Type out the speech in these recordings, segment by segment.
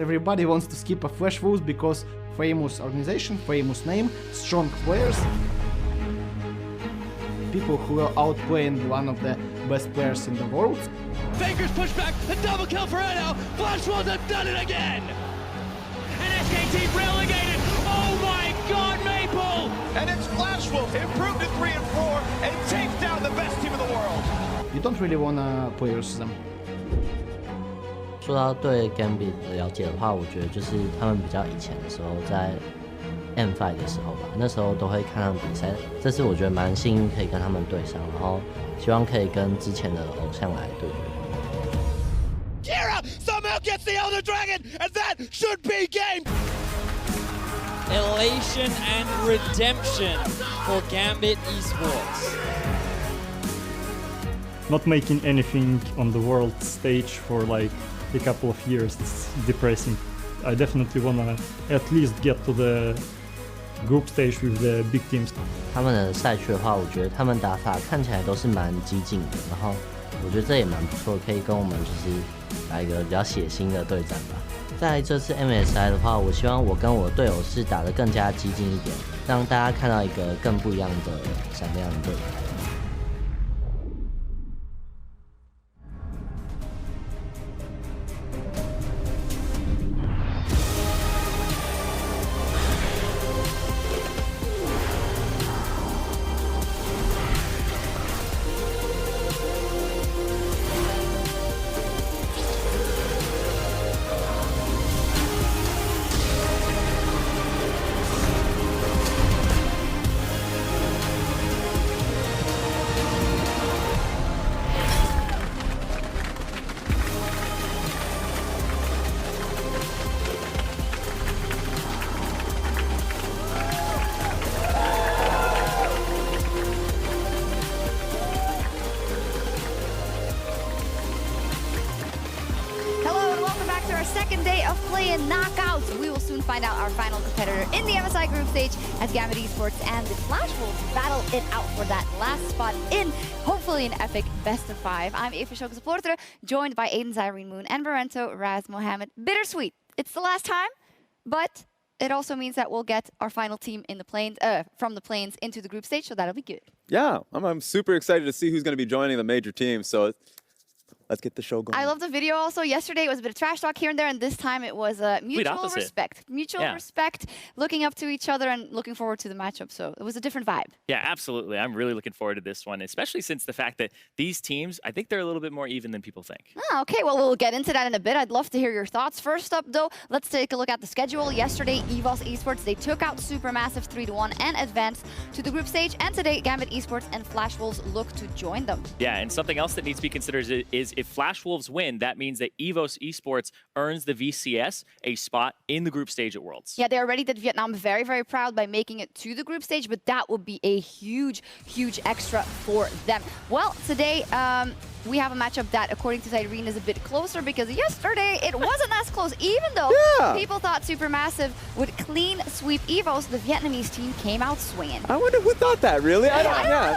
everybody wants to skip a Flash Wolves because famous organization, famous name, strong players. People who are outplaying one of the best players in the world. Faker's pushback, a double kill for Edo. Flash Wolves have done it again. And SKT relegated. Oh my God, Maple! And it's Flash Wolves improved to 3 and 4 and takes down the best team in the world. You don't really wanna play versus them. 说到对 Gambit 的了解的话，我觉得就是他们比较以前的时候在 M5 的时候吧，那时候都会看他们比赛。这次我觉得蛮幸运可以跟他们对上，然后希望可以跟之前的偶像来对决。Kira somehow gets the Elder Dragon, and that should be game. Elation and redemption for Gambit Esports. Not making anything on the world stage for like a couple of years, it's depressing. I definitely wanna at least get to the group stage with the big teams. 他们的赛区的话，我觉得他们打法看起来都是蛮激进的，然后我觉得这也蛮不错，可以跟我们就是来一个比较血腥的对战吧。在这次 MSI 的话，我希望我跟我队友是打得更加激进一点，让大家看到一个更不一样的闪亮的队伍。Second day of play-in knockouts. We will soon find out our final competitor in the MSI group stage as Gambit Esports and the Flash Wolves battle it out for that last spot in hopefully an epic best of 5. I'm Invitational, joined by Aiden Zyrene Moon and Barento Raz Mohammed. Bittersweet. It's the last time, but it also means that we'll get our final team in the planes, from the planes into the group stage, so that'll be good. Yeah, I'm super excited to see who's going to be joining the major team. So let's get the show going. I love the video also. Yesterday it was a bit of trash talk here and there, and this time it was mutual respect. Mutual respect, looking up to each other and looking forward to the matchup. So it was a different vibe. Yeah, absolutely. I'm really looking forward to this one, especially since the fact that these teams, I think they're a little bit more even than people think. Ah, okay, well, we'll get into that in a bit. I'd love to hear your thoughts. First up, though, let's take a look at the schedule. Yesterday, EVOS Esports, they took out Supermassive 3-1 and advanced to the group stage. And today, Gambit Esports and Flash Wolves look to join them. Yeah, and something else that needs to be considered is if Flash Wolves win, that means that EVOS Esports earns the VCS a spot in the group stage at Worlds. Yeah, they already did Vietnam very, very proud by making it to the group stage, but that would be a huge, huge extra for them. Well, today, we have a matchup that, according to Zyrene, is a bit closer because yesterday it wasn't as close. Even though people thought Supermassive would clean sweep EVOS, the Vietnamese team came out swinging. I wonder who thought that, really? I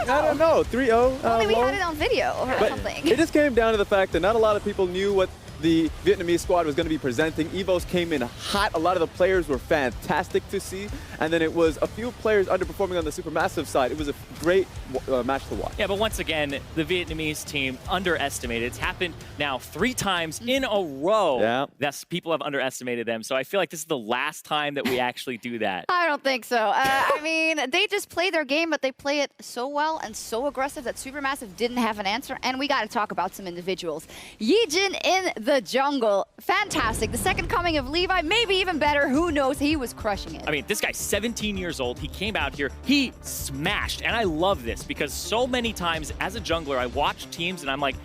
don't know. 3-0. Only we had it on video or something. It just came down to the fact that not a lot of people knew what the Vietnamese squad was going to be presenting. EVOS came in hot. A lot of the players were fantastic to see. And then it was a few players underperforming on the Supermassive side. It was a great match to watch. Yeah, but once again, the Vietnamese team underestimated. It's happened now 3 times in a row. Yeah. That's people have underestimated them. So I feel like this is the last time that we actually do that. I don't think so. I mean, they just play their game, but they play it so well and so aggressive that Supermassive didn't have an answer. And we got to talk about some individuals. Yijin in the jungle. Fantastic. The second coming of Levi, maybe even better. Who knows? He was crushing it. I mean, this guy's 17 years old. He came out here. He smashed. And I love this because so many times as a jungler, I watch teams and I'm like,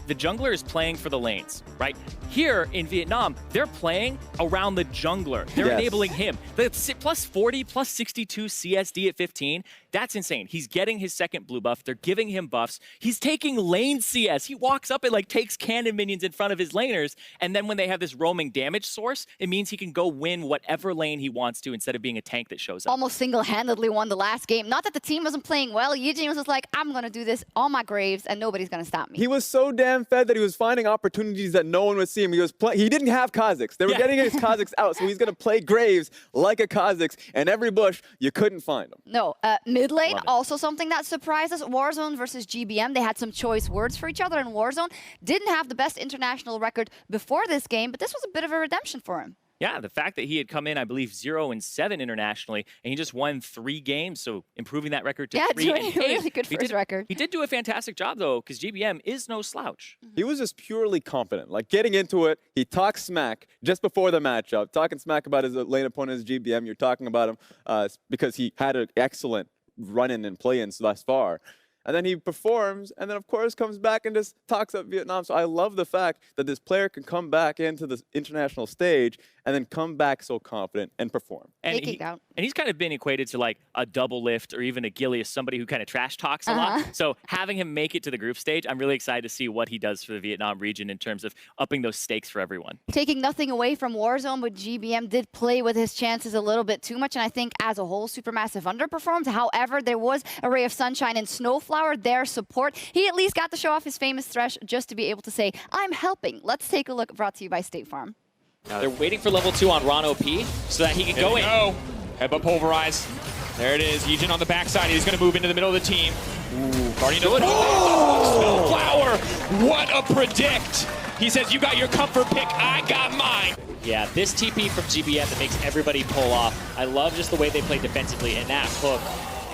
the jungler is playing for the lanes, right? Here in Vietnam, they're playing around the jungler. They're enabling him. The plus 40, plus 62 CSD at 15, that's insane. He's getting his second blue buff. They're giving him buffs. He's taking lane CS. He walks up and like takes cannon minions in front of his laners. And then when they have this roaming damage source, it means he can go win whatever lane he wants to instead of being a tank that shows up. Almost single-handedly won the last game. Not that the team wasn't playing well. Yijin was just like, I'm going to do this on my graves and nobody's going to stop me. He was so damn damn fed that he was finding opportunities that no one would see him. He didn't have Kazakhs. They were getting his Kazakhs out, so he's going to play Graves like a Kazakhs, and every bush, you couldn't find him. No, mid lane, also something that surprised us. Warzone versus GBM, they had some choice words for each other, and Warzone didn't have the best international record before this game, but this was a bit of a redemption for him. Yeah, the fact that he had come in, I believe, 0-7 internationally, and he just won 3 games, so improving that record to 3. Yeah, doing really good for his record. He did do a fantastic job, though, because GBM is no slouch. He was just purely confident. Like, getting into it, he talked smack just before the matchup, talking smack about his lane opponent as GBM. You're talking about him because he had an excellent run-in and play-ins thus far. And then he performs, and then, of course, comes back and just talks up Vietnam. So I love the fact that this player can come back into the international stage and then come back so confident and perform. And he's kind of been equated to like a double lift or even a Gilius, somebody who kind of trash talks a lot. So having him make it to the group stage, I'm really excited to see what he does for the Vietnam region in terms of upping those stakes for everyone. Taking nothing away from Warzone, but GBM did play with his chances a little bit too much, and I think as a whole, Supermassive underperformed. However, there was a ray of sunshine in Snowflower, their support. He at least got to show off his famous thresh just to be able to say, I'm helping. Let's take a look, brought to you by State Farm. They're waiting for level 2 on Ron OP so that he can go in. Headbutt pulverize. There it is. Yijin on the backside. He's going to move into the middle of the team. Ooh, Guardian does Snowflower. What a predict. He says, you got your comfort pick. I got mine. Yeah, this TP from GBM that makes everybody pull off. I love just the way they play defensively, and that hook.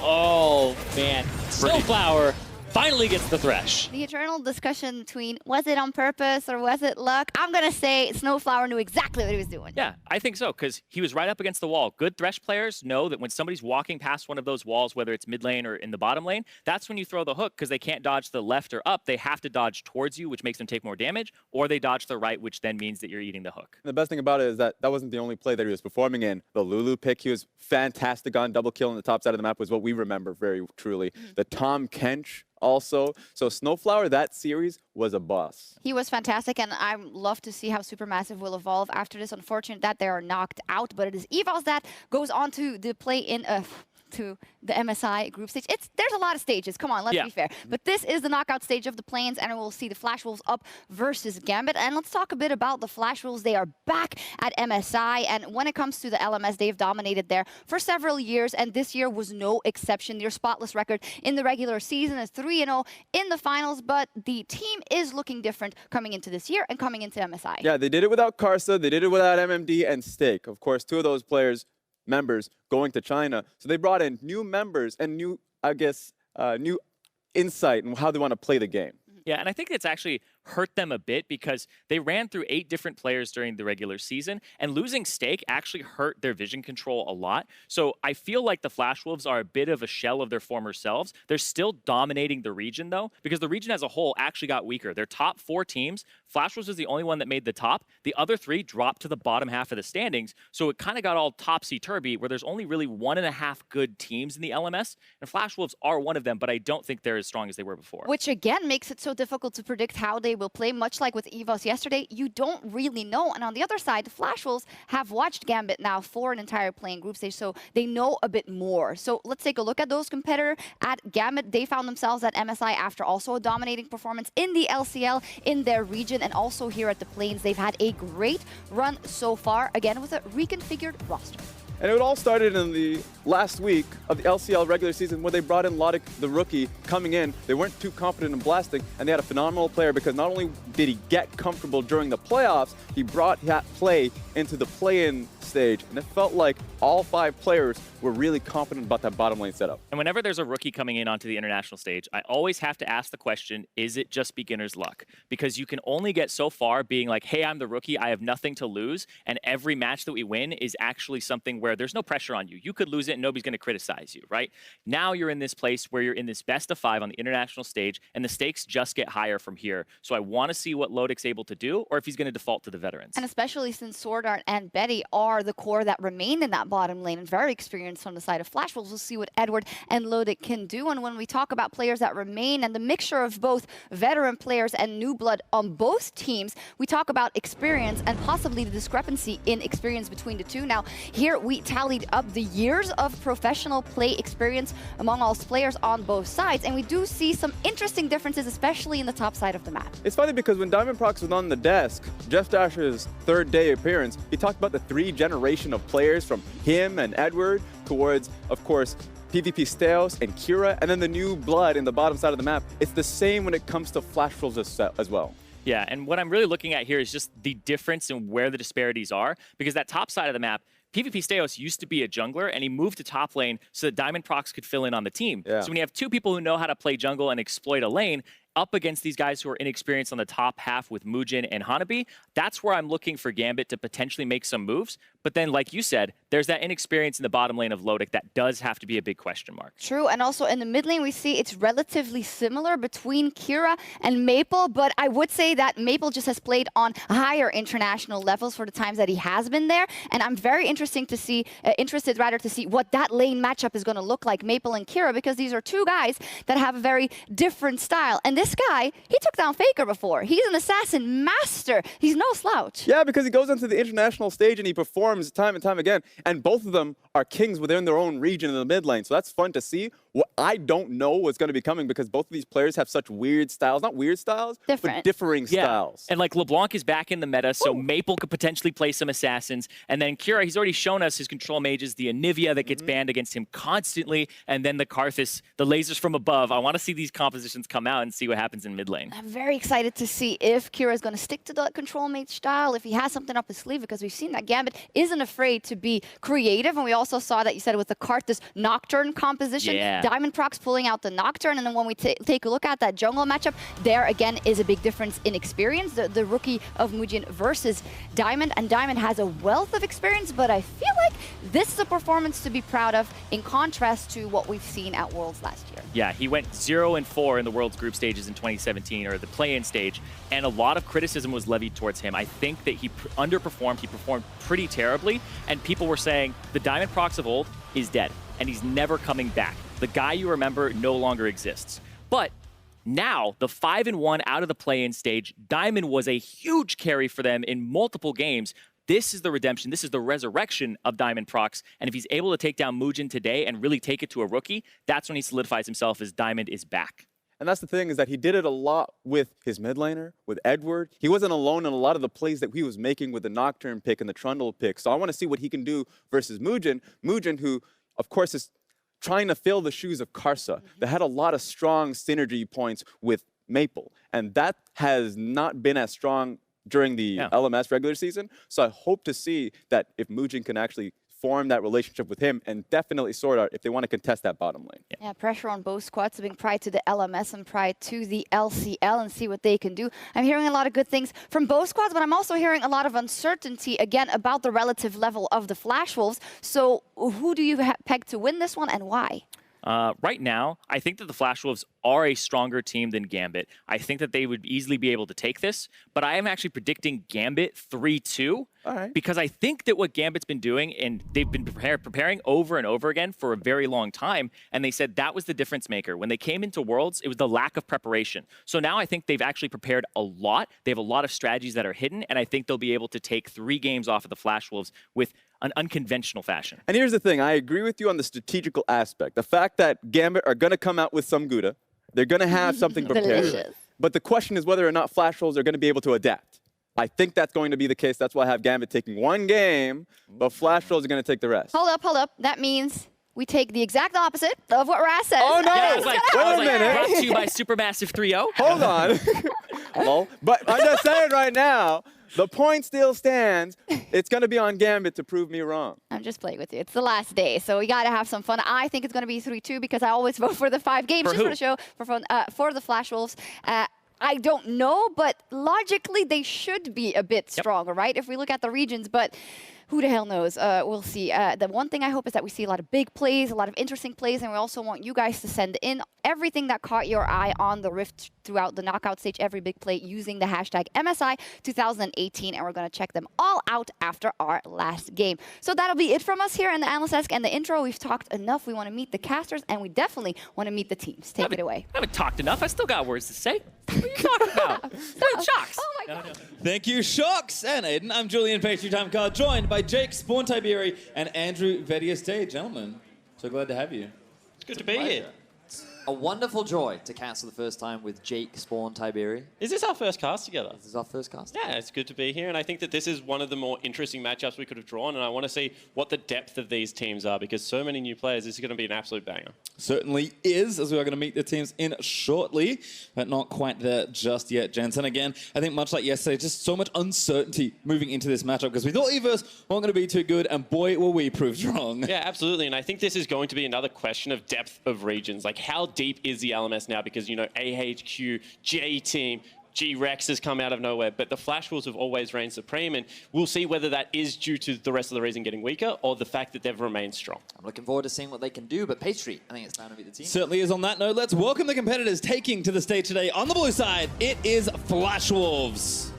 Oh, man. Snowflower finally gets the thresh. The eternal discussion between was it on purpose or was it luck? I'm going to say Snowflower knew exactly what he was doing. Yeah, I think so, because he was right up against the wall. Good thresh players know that when somebody's walking past one of those walls, whether it's mid lane or in the bottom lane, that's when you throw the hook, because they can't dodge to the left or up. They have to dodge towards you, which makes them take more damage, or they dodge to the right, which then means that you're eating the hook. The best thing about it is that that wasn't the only play that he was performing in. The Lulu pick, he was fantastic on. Double kill on the top side of the map was what we remember very truly. The Tom Kench also. So Snowflower, that series was a boss. He was fantastic, and I love to see how Supermassive will evolve after this. Unfortunate that they are knocked out, but it is Evos that goes on to the play in to the MSI group stage. There's a lot of stages. Come on, let's be fair. But this is the knockout stage of the Plains, and we'll see the Flash Wolves up versus Gambit. And let's talk a bit about the Flash Wolves. They are back at MSI, and when it comes to the LMS, they've dominated there for several years, and this year was no exception. Their spotless record in the regular season is 3-0 in the finals, but the team is looking different coming into this year and coming into MSI. Yeah, they did it without Karsa, they did it without MMD and Stake. Of course, two of those members going to China. So they brought in new members and new, I guess, new insight in how they want to play the game. Yeah, and I think it's actually hurt them a bit because they ran through 8 different players during the regular season, and losing Stake actually hurt their vision control a lot. So I feel like the Flash Wolves are a bit of a shell of their former selves. They're still dominating the region, though, because the region as a whole actually got weaker. Their top 4 teams, Flash Wolves was the only one that made the top. The other 3 dropped to the bottom half of the standings, so it kind of got all topsy-turvy, where there's only really 1.5 good teams in the LMS, and Flash Wolves are one of them, but I don't think they're as strong as they were before. Which, again, makes it so difficult to predict how they will play. Much like with EVOS yesterday, you don't really know. And on the other side, the Flash Wolves have watched Gambit now for an entire playing group stage, so they know a bit more. So let's take a look at those competitors. At Gambit, they found themselves at MSI after also a dominating performance in the LCL in their region, and also here at the Plains. They've had a great run so far, again with a reconfigured roster. And it all started in the last week of the LCL regular season where they brought in Logic, the rookie, coming in. They weren't too confident in blasting, and they had a phenomenal player because not only did he get comfortable during the playoffs, he brought that play into the play-in stage, and it felt like all 5 players were really confident about that bottom lane setup. And whenever there's a rookie coming in onto the international stage, I always have to ask the question, is it just beginner's luck? Because you can only get so far being like, hey, I'm the rookie, I have nothing to lose, and every match that we win is actually something where there's no pressure on you. You could lose it and nobody's going to criticize you, right? Now you're in this place where you're in this best of 5 on the international stage, and the stakes just get higher from here. So I want to see what Lodic's able to do, or if he's going to default to the veterans. And especially since Sword Art and Betty are are the core that remain in that bottom lane and very experienced on the side of Flash Wolves. We'll see what Edward and Lodic can do. And when we talk about players that remain and the mixture of both veteran players and new blood on both teams, we talk about experience and possibly the discrepancy in experience between the two. Now, here we tallied up the years of professional play experience among all players on both sides, and we do see some interesting differences, especially in the top side of the map. It's funny because when Diamondprox was on the desk, Jeff Dasher's third day appearance, he talked about the 3 generation of players from him and Edward towards, of course, PvP Steos and Kira, and then the new blood in the bottom side of the map. It's the same when it comes to Flash Wolves as well. Yeah, and what I'm really looking at here is just the difference in where the disparities are, because that top side of the map, PvP Steos used to be a jungler, and he moved to top lane so that Diamondprox could fill in on the team. Yeah. So when you have 2 people who know how to play jungle and exploit a lane, up against these guys who are inexperienced on the top half with Mujin and Hanabi, that's where I'm looking for Gambit to potentially make some moves. But then, like you said, there's that inexperience in the bottom lane of Lodic that does have to be a big question mark. True, and also in the mid lane, we see it's relatively similar between Kira and Maple, but I would say that Maple just has played on higher international levels for the times that he has been there, and I'm very interested to see what that lane matchup is going to look like, Maple and Kira, because these are 2 guys that have a very different style. And this guy, he took down FLICKR before. He's an assassin master. He's no slouch. Yeah, because he goes onto the international stage and he performs time and time again, and both of them are kings within their own region in the mid lane, so that's fun to see. What I don't know what's going to be coming, because both of these players have such weird styles, not weird styles, but differing styles. And like LeBlanc is back in the meta, so Maple could potentially play some assassins, and then Kira, he's already shown us his control mages, the Anivia that gets banned against him constantly, and then the Karthus, the lasers from above. I want to see these compositions come out and see what happens in mid lane. I'm very excited to see if Kira is going to stick to the control mage style, if he has something up his sleeve, because we've seen that Gambit isn't afraid to be creative, and we also saw that you said with the Karthus Nocturne composition, Diamondprox pulling out the Nocturne, and then when we take a look at that jungle matchup, there again is a big difference in experience. The rookie of Mujin versus Diamond, and Diamond has a wealth of experience, but I feel like this is a performance to be proud of in contrast to what we've seen at Worlds last year. Yeah, he went 0-4 in the World's group stages in 2017, or the play-in stage, and a lot of criticism was levied towards him. I think that he underperformed. He performed pretty terribly, and people were saying the Diamondprox of old is dead, and he's never coming back. The guy you remember no longer exists. But now, the 5-1 out of the play-in stage, Diamond was a huge carry for them in multiple games. This is the redemption. This is the resurrection of Diamondprox. And if he's able to take down Mujin today and really take it to a rookie, that's when he solidifies himself as Diamond is back. And that's the thing, is that he did it a lot with his mid laner, with Edward. He wasn't alone in a lot of the plays that he was making with the Nocturne pick and the Trundle pick. So I want to see what he can do versus Mujin. Mujin, who, of course, is trying to fill the shoes of Karsa. That had a lot of strong synergy points with Maple. And that has not been as strong during the LMS regular season. So I hope to see that if Mujin can actually form that relationship with him and definitely sort out if they want to contest that bottom lane. Yeah, pressure on both squads, being prior to the LMS and prior to the LCL, and see what they can do. I'm hearing a lot of good things from both squads, but I'm also hearing a lot of uncertainty, again, about the relative level of the Flash Wolves. So who do you peg to win this one, and why? Right now, I think that the Flash Wolves are a stronger team than Gambit. I think that they would easily be able to take this, but I am actually predicting Gambit 3-2 because I think that what Gambit's been doing, and they've been preparing over and over again for a very long time, and they said that was the difference maker. When they came into Worlds, it was the lack of preparation. So now I think they've actually prepared a lot. They have a lot of strategies that are hidden, and I think they'll be able to take 3 games off of the Flash Wolves with an unconventional fashion. And here's the thing, I agree with you on the strategical aspect. The fact that Gambit are going to come out with some Gouda, they're going to have something prepared. Delicious. But the question is whether or not Flash Wolves are going to be able to adapt. I think that's going to be the case. That's why I have Gambit taking 1 game, but Flash Wolves are going to take the rest. Hold up. That means we take the exact opposite of what Raz says. Oh, no! Yeah, I was like, wait a minute. brought to you by Supermassive 3-0. Hold on. Lol. But I'm just saying right now, the point still stands. It's going to be on Gambit to prove me wrong. I'm just playing with you. It's the last day, so we got to have some fun. I think it's going to be 3-2 because I always vote for the 5 games for the show, for the Flash Wolves. I don't know, but logically they should be a bit stronger, right? If we look at the regions, but who the hell knows? We'll see. The one thing I hope is that we see a lot of big plays, a lot of interesting plays, and we also want you guys to send in everything that caught your eye on the Rift throughout the knockout stage, every big play, using the hashtag MSI2018, and we're going to check them all out after our last game. So that'll be it from us here in the Analyst Desk and the intro. We've talked enough. We want to meet the casters, and we definitely want to meet the teams. Take it away. I haven't talked enough. I still got words to say. What are you talking about? Shocks. Oh my God. Thank you, Shocks and Aiden. I'm Julian Pastry Time Card, joined by Jake Spawn Tiberi and Andrew Vedius Day. Gentlemen, so glad to have you. It's good to be here. A wonderful joy to cast for the first time with Jake Spawn Tiberi. Is this our first cast together? This is our first cast. Yeah, it's good to be here, and I think that this is one of the more interesting matchups we could have drawn, and I want to see what the depth of these teams are, because so many new players, this is going to be an absolute banger. Certainly is, as we are going to meet the teams in shortly, but not quite there just yet, gents. And again, I think much like yesterday, just so much uncertainty moving into this matchup, because we thought EVOS weren't going to be too good, and boy, were we proved wrong. Yeah, absolutely, and I think this is going to be another question of depth of regions. Like, how deep is the LMS now? Because, you know, AHQ, J-Team, G-Rex has come out of nowhere, but the Flash Wolves have always reigned supreme, and we'll see whether that is due to the rest of the reason getting weaker or the fact that they've remained strong. I'm looking forward to seeing what they can do, but Pastry, I think it's time to meet the team. Certainly is. On that note, let's welcome the competitors taking to the stage today. On the blue side, it is Flash Wolves.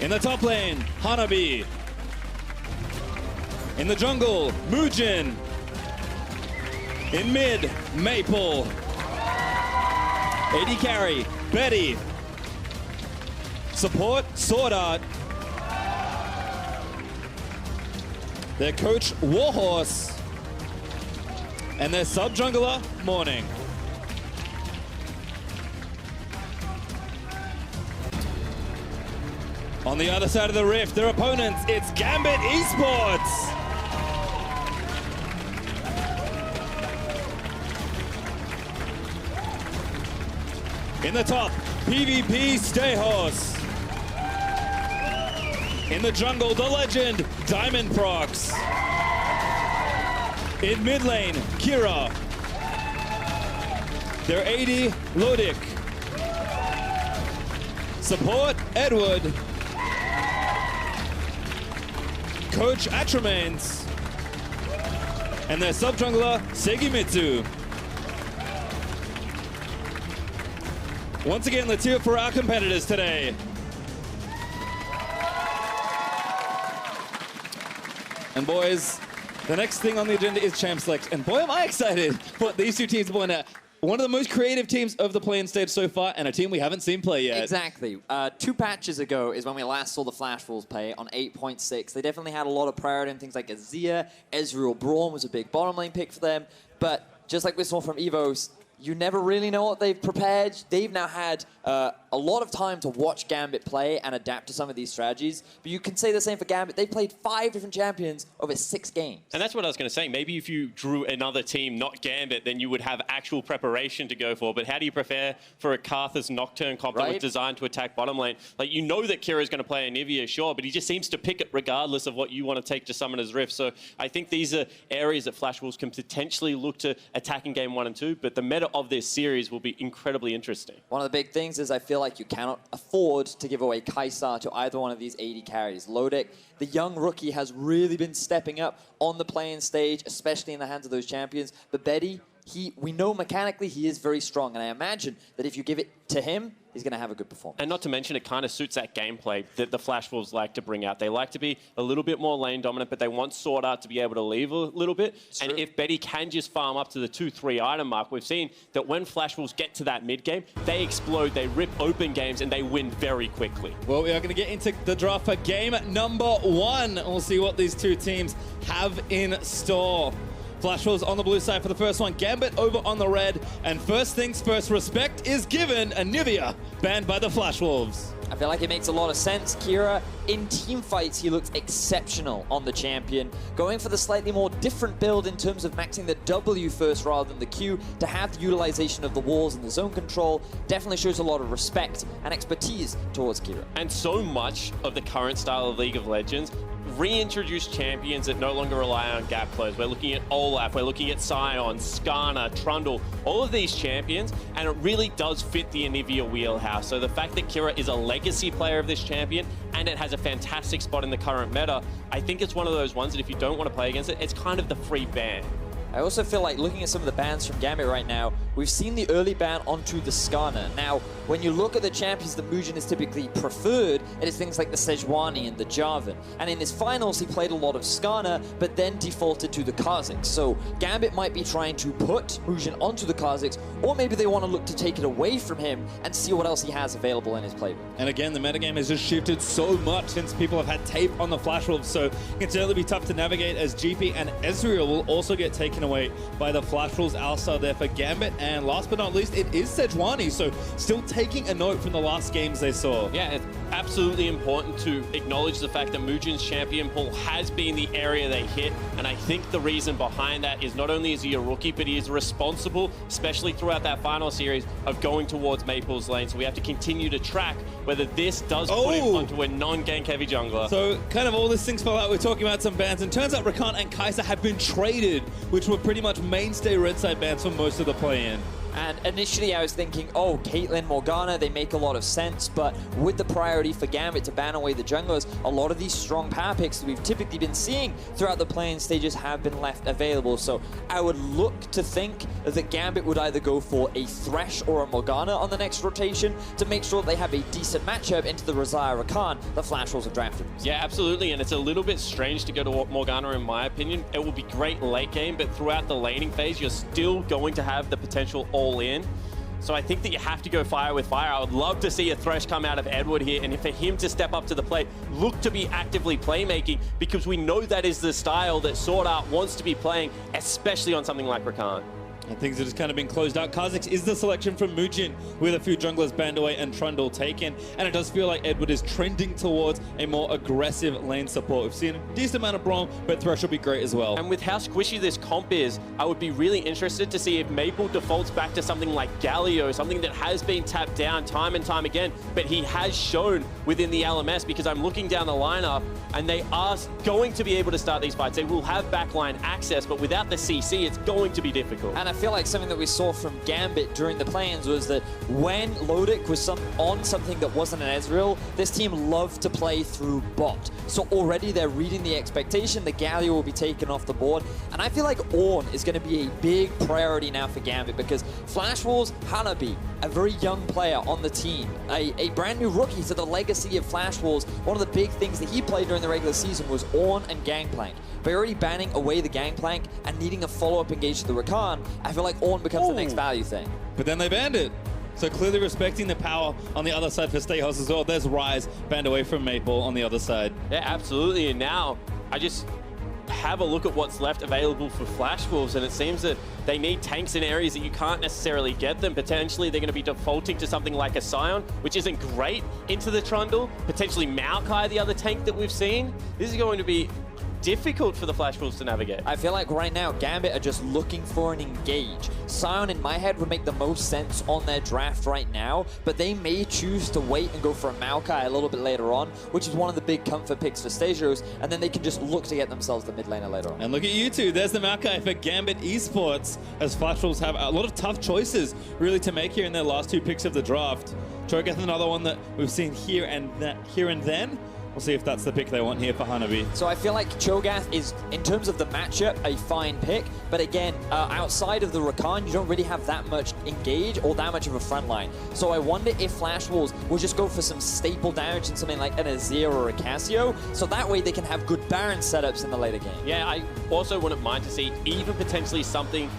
In the top lane, Hanabi. In the jungle, Mujin. In mid, Maple. AD carry, Betty. Support, Sword Art. Their coach, Warhorse. And their sub-jungler, Morning. On the other side of the rift, their opponents, it's Gambit Esports. In the top, PvP Stayhorse. In the jungle, the legend, Diamond Prox. In mid lane, Kira. Their AD, Lodic. Support, Edward. Coach Atramains, and their sub-jungler, Segimitsu. Once again, let's hear it for our competitors today. And boys, the next thing on the agenda is Champ Select, and boy am I excited what these two teams are playing at. One of the most creative teams of the play-in stage so far, and a team we haven't seen play yet. Exactly. 2 patches ago is when we last saw the Flash Wolves play on 8.6. They definitely had a lot of priority on things like Azir. Ezreal Braum was a big bottom lane pick for them. But just like we saw from EVOS, you never really know what they've prepared. They've now had a lot of time to watch Gambit play and adapt to some of these strategies. But you can say the same for Gambit. They played 5 different champions over 6 games. And that's what I was going to say. Maybe if you drew another team, not Gambit, then you would have actual preparation to go for. But how do you prepare for a Karthus Nocturne comp that was designed to attack bottom lane? Like, you know that Kira's going to play Anivia, sure, but he just seems to pick it regardless of what you want to take to Summoner's Rift. So I think these are areas that Flash Wolves can potentially look to attack in game 1 and 2, but the meta of this series will be incredibly interesting. One of the big things is I feel like you cannot afford to give away Kaisar to either one of these AD carries. Lodic, the young rookie, has really been stepping up on the playing stage, especially in the hands of those champions. But Betty, we know mechanically he is very strong, and I imagine that if you give it to him, he's going to have a good performance. And not to mention, it kind of suits that gameplay that the Flash Wolves like to bring out. They like to be a little bit more lane dominant, but they want Sword Art to be able to leave a little bit. And if Betty can just farm up to the 2-3 item mark, we've seen that when Flash Wolves get to that mid game, they explode, they rip open games, and they win very quickly. Well, we are going to get into the draft for game number 1. We'll see what these two teams have in store. Flash Wolves on the blue side for the first one, Gambit over on the red, and first things first, respect is given. Anivia banned by the Flash Wolves. I feel like it makes a lot of sense. Kira, in team fights, he looks exceptional on the champion. Going for the slightly more different build in terms of maxing the W first rather than the Q to have the utilization of the walls and the zone control definitely shows a lot of respect and expertise towards Kira. And so much of the current style of League of Legends reintroduced champions that no longer rely on gap close. We're looking at Olaf, we're looking at Sion, Skarner, Trundle, all of these champions, and it really does fit the Anivia wheelhouse. So the fact that Kira is a legacy player of this champion and it has a fantastic spot in the current meta, I think it's one of those ones that if you don't want to play against it, it's kind of the free ban. I also feel like looking at some of the bans from Gambit right now, we've seen the early ban onto the Skarner. Now, when you look at the champions that Mugen is typically preferred, it is things like the Sejuani and the Jarvan. And in his finals, he played a lot of Skarner, but then defaulted to the Kha'Zix. So Gambit might be trying to put Mugen onto the Kha'Zix, or maybe they want to look to take it away from him and see what else he has available in his playbook. And again, the metagame has just shifted so much since people have had tape on the Flash Wolves, so it can certainly be tough to navigate as GP and Ezreal will also get taken away by the Flash Wolves. Alistar there for Gambit, and last but not least, it is Sejuani, so still taking a note from the last games they saw. Yeah, it's absolutely important to acknowledge the fact that Mugen's champion pool has been the area they hit, and I think the reason behind that is not only is he a rookie, but he is responsible, especially throughout that final series, of going towards Maple's lane, so we have to continue to track whether this does put him onto a non-gank heavy jungler. So kind of all these things fell out. We're talking about some bans, and turns out Rakan and Kai'Sa have been traded, which were pretty much mainstay red side bans for most of the play-in. And initially I was thinking, oh, Caitlyn, Morgana, they make a lot of sense, but with the priority for Gambit to ban away the junglers, a lot of these strong power picks that we've typically been seeing throughout the play-in stages have been left available. So I would look to think that Gambit would either go for a Thresh or a Morgana on the next rotation to make sure that they have a decent matchup into the Rosaya Rakan the Flash Wolves have drafted. Yeah, absolutely, and it's a little bit strange to go to Morgana in my opinion. It will be great late game, but throughout the laning phase, you're still going to have the potential all-in. So I think that you have to go fire with fire. I would love to see a Thresh come out of Edward here, and for him to step up to the plate, look to be actively playmaking, because we know that is the style that Sword Art wants to be playing, especially on something like Rakan. And things have just kind of been closed out. Kha'Zix is the selection from Mugen, with a few junglers banned away and Trundle taken. And it does feel like Edward is trending towards a more aggressive lane support. We've seen a decent amount of Braum, but Thresh will be great as well. And with how squishy this comp is, I would be really interested to see if Maple defaults back to something like Galio, something that has been tapped down time and time again, but he has shown within the LMS, because I'm looking down the lineup, and they are going to be able to start these fights. They will have backline access, but without the CC, it's going to be difficult. And I feel like something that we saw from Gambit during the play-ins was that when Lodic was on something that wasn't an Ezreal, this team loved to play through bot. So already they're reading the expectation that Galio will be taken off the board. And I feel like Ornn is going to be a big priority now for Gambit, because Flash Wolves, Hanabi, a very young player on the team, a brand new rookie to the legacy of Flash Wolves. One of the big things that he played during the regular season was Ornn and Gangplank. By already banning away the Gangplank and needing a follow-up engage to the Rakan, I feel like Ornn becomes the next value thing. But then they banned it. So clearly respecting the power on the other side for Stayhouse as well. There's Rise banned away from Maple on the other side. Yeah, absolutely. And now I just have a look at what's left available for Flash Wolves, and it seems that they need tanks in areas that you can't necessarily get them. Potentially they're going to be defaulting to something like a Sion, which isn't great, into the Trundle. Potentially Maokai, the other tank that we've seen. This is going to be difficult for the Flash Wolves to navigate. I feel like right now Gambit are just looking for an engage. Sion in my head would make the most sense on their draft right now, but they may choose to wait and go for a Maokai a little bit later on, which is one of the big comfort picks for Stasios, and then they can just look to get themselves the mid laner later on. And look at you two, there's the Maokai for Gambit Esports, as Flash Wolves have a lot of tough choices really to make here in their last two picks of the draft. Cho'Gath, another one that we've seen here and then. We'll see if that's the pick they want here for Hanabi. So I feel like Cho'Gath is, in terms of the matchup, a fine pick. But again, outside of the Rakan, you don't really have that much engage or that much of a front line. So I wonder if Flash Wolves will just go for some staple damage in something like an Azir or a Cassio. So that way they can have good Baron setups in the later game. Yeah, I also wouldn't mind to see even potentially something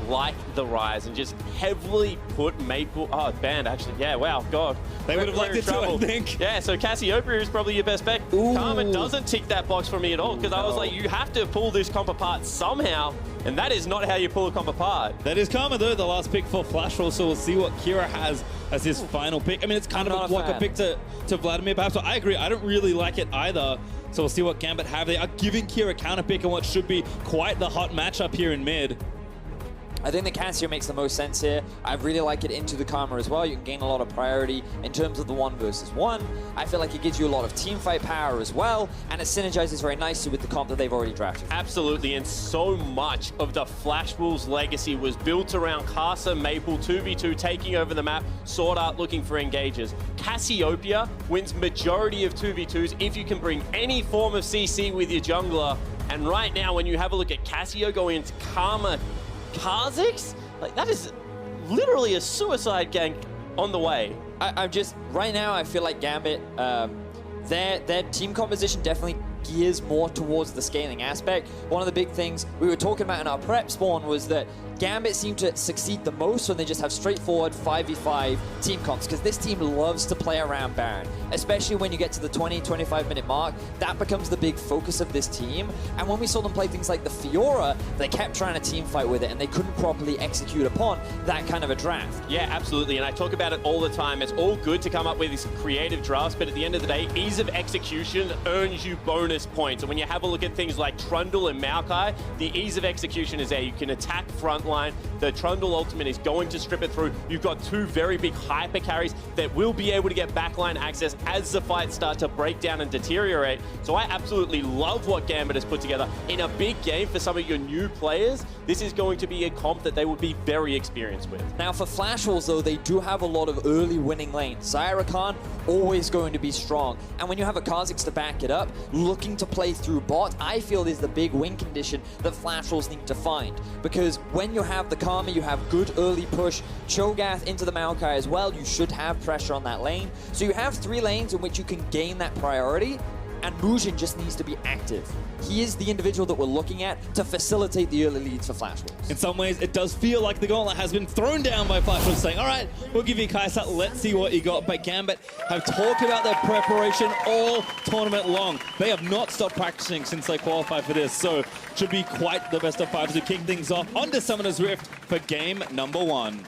like the Rise and just heavily put Maple... Oh, banned, actually. Yeah, wow, God. They would have liked it too, I think. Yeah, so Cassiopeia is probably your best bet. Karma doesn't tick that box for me at all, because I was like, you have to pull this comp apart somehow, and that is not how you pull a comp apart. That is Karma, though, the last pick for Flash Wolves, so we'll see what Kira has as his final pick. I mean, it's kind of a blocker pick to Vladimir, perhaps. So I agree, I don't really like it either. So we'll see what Gambit have. They are giving Kira a counter pick on what should be quite the hot matchup here in mid. I think the Cassio makes the most sense here. I really like it into the Karma as well. You can gain a lot of priority in terms of the 1 versus 1. I feel like it gives you a lot of team fight power as well, and it synergizes very nicely with the comp that they've already drafted. Absolutely, and so much of the Flash Wolves legacy was built around Casa, Maple, 2v2 taking over the map, Sword Art looking for engages. Cassiopeia wins majority of 2v2s if you can bring any form of CC with your jungler, and right now when you have a look at Cassio going into Karma Kha'Zix, like that is literally a suicide gang on the way. I'm just, right now I feel like Gambit, their team composition definitely gears more towards the scaling aspect. One of the big things we were talking about in our prep spawn was that Gambit seem to succeed the most when they just have straightforward 5v5 team comps, because this team loves to play around Baron, especially when you get to the 20-25 minute mark. That becomes the big focus of this team, and when we saw them play things like the Fiora, they kept trying to team fight with it and they couldn't properly execute upon that kind of a draft. Yeah, absolutely, and I talk about it all the time. It's all good to come up with these creative drafts, but at the end of the day, ease of execution earns you bonus points. And when you have a look at things like Trundle and Maokai, the ease of execution is there. You can attack frontline. The Trundle ultimate is going to strip it through. You've got 2 very big hyper carries that will be able to get backline access as the fights start to break down and deteriorate. So I absolutely love what Gambit has put together. In a big game for some of your new players, this is going to be a comp that they would be very experienced with. Now for Flash Wolves though, they do have a lot of early winning lanes. Zyra Khan, always going to be strong. And when you have a Kha'Zix to back it up, looking to play through bot, I feel is the big win condition that Flash Wolves need to find. Because when you have the Karma, you have good early push, Cho'Gath into the Maokai as well, you should have pressure on that lane. So you have 3 lanes in which you can gain that priority, and Mujin just needs to be active. He is the individual that we're looking at to facilitate the early leads for Flash Wolves. In some ways, it does feel like the gauntlet has been thrown down by Flash Wolves, saying, all right, we'll give you Kaisa, let's see what you got. But Gambit have talked about their preparation all tournament long. They have not stopped practicing since they qualified for this, so should be quite the best of 5 to kick things off onto Summoner's Rift for game number 1.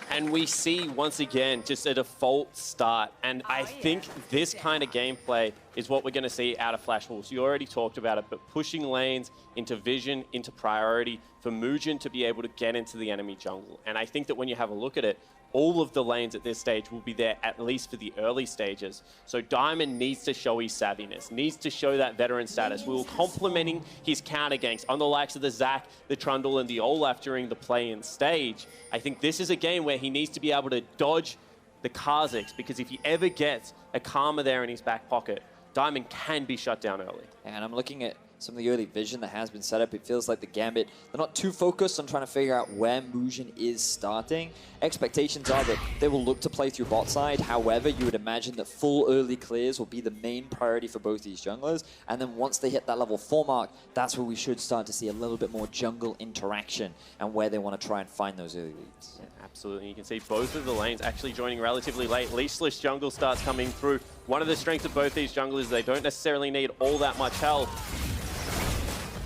And we see, once again, just a default start. And I think this kind of gameplay is what we're going to see out of Flash Wolves. You already talked about it, but pushing lanes into vision, into priority, for Mujin to be able to get into the enemy jungle. And I think that when you have a look at it, all of the lanes at this stage will be there, at least for the early stages. So Diamond needs to show his savviness, needs to show that veteran status. We were complementing his counter ganks on the likes of the Zac, the Trundle, and the Olaf during the play-in stage. I think this is a game where he needs to be able to dodge the Kha'Zix, because if he ever gets a Karma there in his back pocket, Diamond can be shut down early. And I'm looking at some of the early vision that has been set up. It feels like the Gambit, they're not too focused on trying to figure out where Mujin is starting. Expectations are that they will look to play through bot side. However, you would imagine that full early clears will be the main priority for both these junglers. And then once they hit that level 4 mark, that's where we should start to see a little bit more jungle interaction and where they want to try and find those early leads. Yeah, absolutely. You can see both of the lanes actually joining relatively late. Leashless jungle starts coming through. One of the strengths of both these junglers is they don't necessarily need all that much health.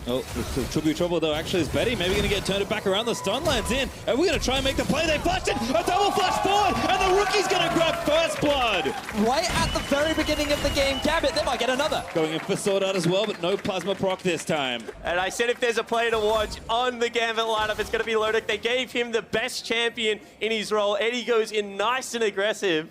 Oh, trouble though actually is Betty. Maybe going to get turned back around. The stun lands in. And we're going to try and make the play. They flashed it. A double flash forward. And the rookie's going to grab first blood. Right at the very beginning of the game, Gambit, they might get another. Going in for Sword Art as well, but no Plasma proc this time. And I said if there's a player to watch on the Gambit lineup, it's going to be Lodic. They gave him the best champion in his role. Eddie goes in nice and aggressive.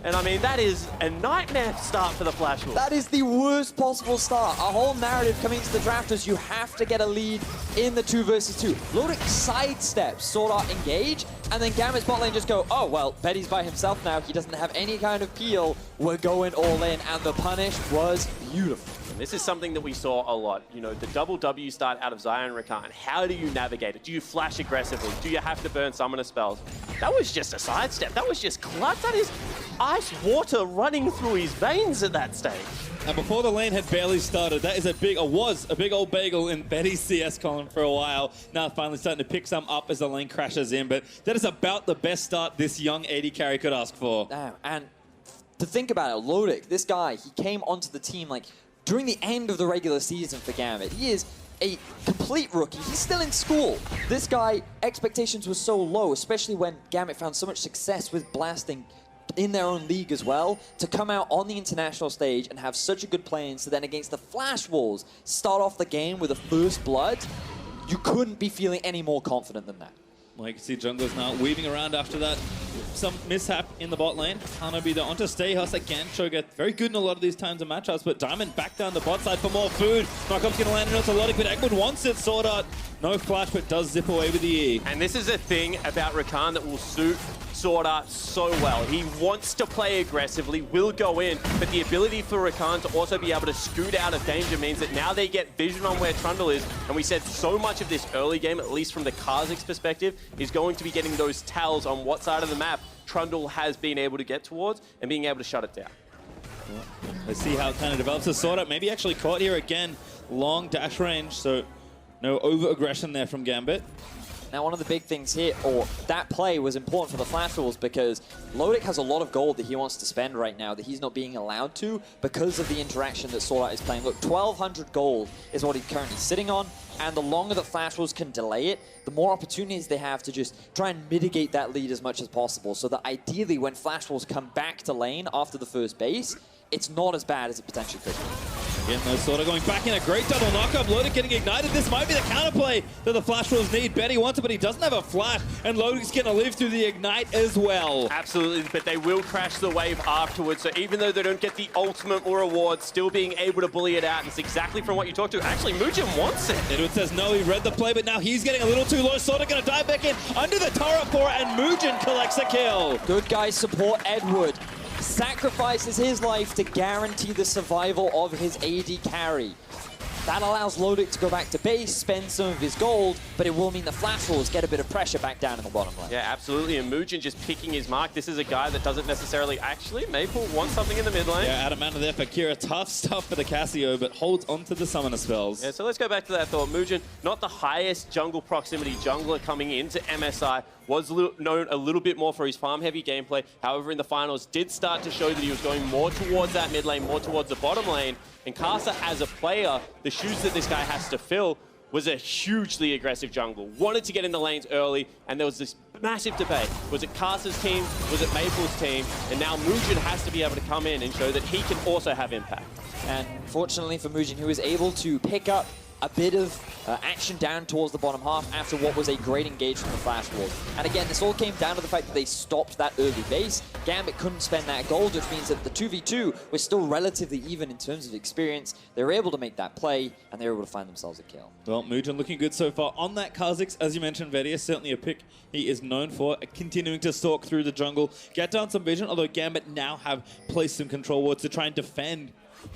And I mean, that is a nightmare start for the Flash Wolves. That is the worst possible start. Our whole narrative coming into the draft is you have to get a lead in the 2 versus 2. Lodic sidesteps, Sword Art engage, and then Gambit's bot lane just go, oh, well, Betty's by himself now. He doesn't have any kind of peel. We're going all in, and the punish was beautiful. This is something that we saw a lot. You know, the double W start out of Zion Rakan. How do you navigate it? Do you flash aggressively? Do you have to burn summoner spells? That was just a sidestep. That was just clutch. That is ice water running through his veins at that stage. And before the lane had barely started, that is was a big old bagel in Betty's CS column for a while. Now finally starting to pick some up as the lane crashes in. But that is about the best start this young AD carry could ask for. Damn, and to think about it, Lodic, this guy, he came onto the team like during the end of the regular season for Gambit. He is a complete rookie. He's still in school. This guy, expectations were so low, especially when Gambit found so much success with blasting in their own league as well, to come out on the international stage and have such a good play-in, so then against the Flash Wolves, start off the game with a first blood. you couldn't be feeling any more confident than that. Well, you can see junglers now weaving around after that. Some mishap in the bot lane. Hanabi there onto Stayhus again. Cho'Gath very good in a lot of these times of matchups, but Diamond back down the bot side for more food. Knockup's going to land into Logic, but Eggwood wants it. Sword Art, no flash, but does zip away with the E. And this is a thing about Rakan that will suit Sword Art so well. He wants to play aggressively, will go in, but the ability for Rakan to also be able to scoot out of danger means that now they get vision on where Trundle is, and we said so much of this early game, at least from the Kha'Zix perspective, is going to be getting those tells on what side of the map Trundle has been able to get towards and being able to shut it down. Let's see how it kind of develops. A Sword Art maybe actually caught here again. Long dash range, so no over-aggression there from Gambit. Now, one of the big things here, or that play was important for the Flash Wolves because Logic has a lot of gold that he wants to spend right now that he's not being allowed to because of the interaction that Sword Art is playing. Look, 1,200 gold is what he's currently sitting on, and the longer that Flash Wolves can delay it, the more opportunities they have to just try and mitigate that lead as much as possible. So that ideally, when Flash Wolves come back to lane after the first base, it's not as bad as it potentially could be. Again, though, Sword Art going back in a great double knockup. Logic getting ignited. This might be the counterplay that the Flash Wolves need. Betty wants it, but he doesn't have a flash, and Logic's going to live through the ignite as well. Absolutely, but they will crash the wave afterwards, so even though they don't get the ultimate reward, still being able to bully it out, and it's exactly from what you talked to. Actually, Mugen wants it. Edward says no, he read the play, but now he's getting a little too low. Sword Art going to dive back in under the turret for it, and Mugen collects a kill. Good guys support Edward. Sacrifices his life to guarantee the survival of his AD carry. That allows Logic to go back to base, spend some of his gold, but it will mean the Flash Wolves get a bit of pressure back down in the bottom lane. Yeah, absolutely, and Mugen just picking his mark. This is a guy that doesn't necessarily actually, Maple wants something in the mid lane. Yeah, Adam out of there for Kira. Tough stuff for the Cassio, but holds onto the summoner spells. Yeah, so let's go back to that thought. Mugen, not the highest jungle proximity jungler coming into MSI, was known a little bit more for his farm-heavy gameplay. However, in the finals, did start to show that he was going more towards that mid lane, more towards the bottom lane. And Kasa, as a player, the shoes that this guy has to fill was a hugely aggressive jungle. Wanted to get in the lanes early, and there was this massive debate. Was it Kasa's team? Was it Maple's team? And now Mugen has to be able to come in and show that he can also have impact. And fortunately for Mugen, he was able to pick up a bit of action down towards the bottom half after what was a great engage from the Flash Wolves. And again, this all came down to the fact that they stopped that early base. Gambit couldn't spend that gold, which means that the 2v2 was still relatively even in terms of experience. They were able to make that play, and they were able to find themselves a kill. Well, Mugen looking good so far on that Kha'Zix. As you mentioned, Vedia, certainly a pick he is known for, continuing to stalk through the jungle, get down some vision, although Gambit now have placed some control wards to try and defend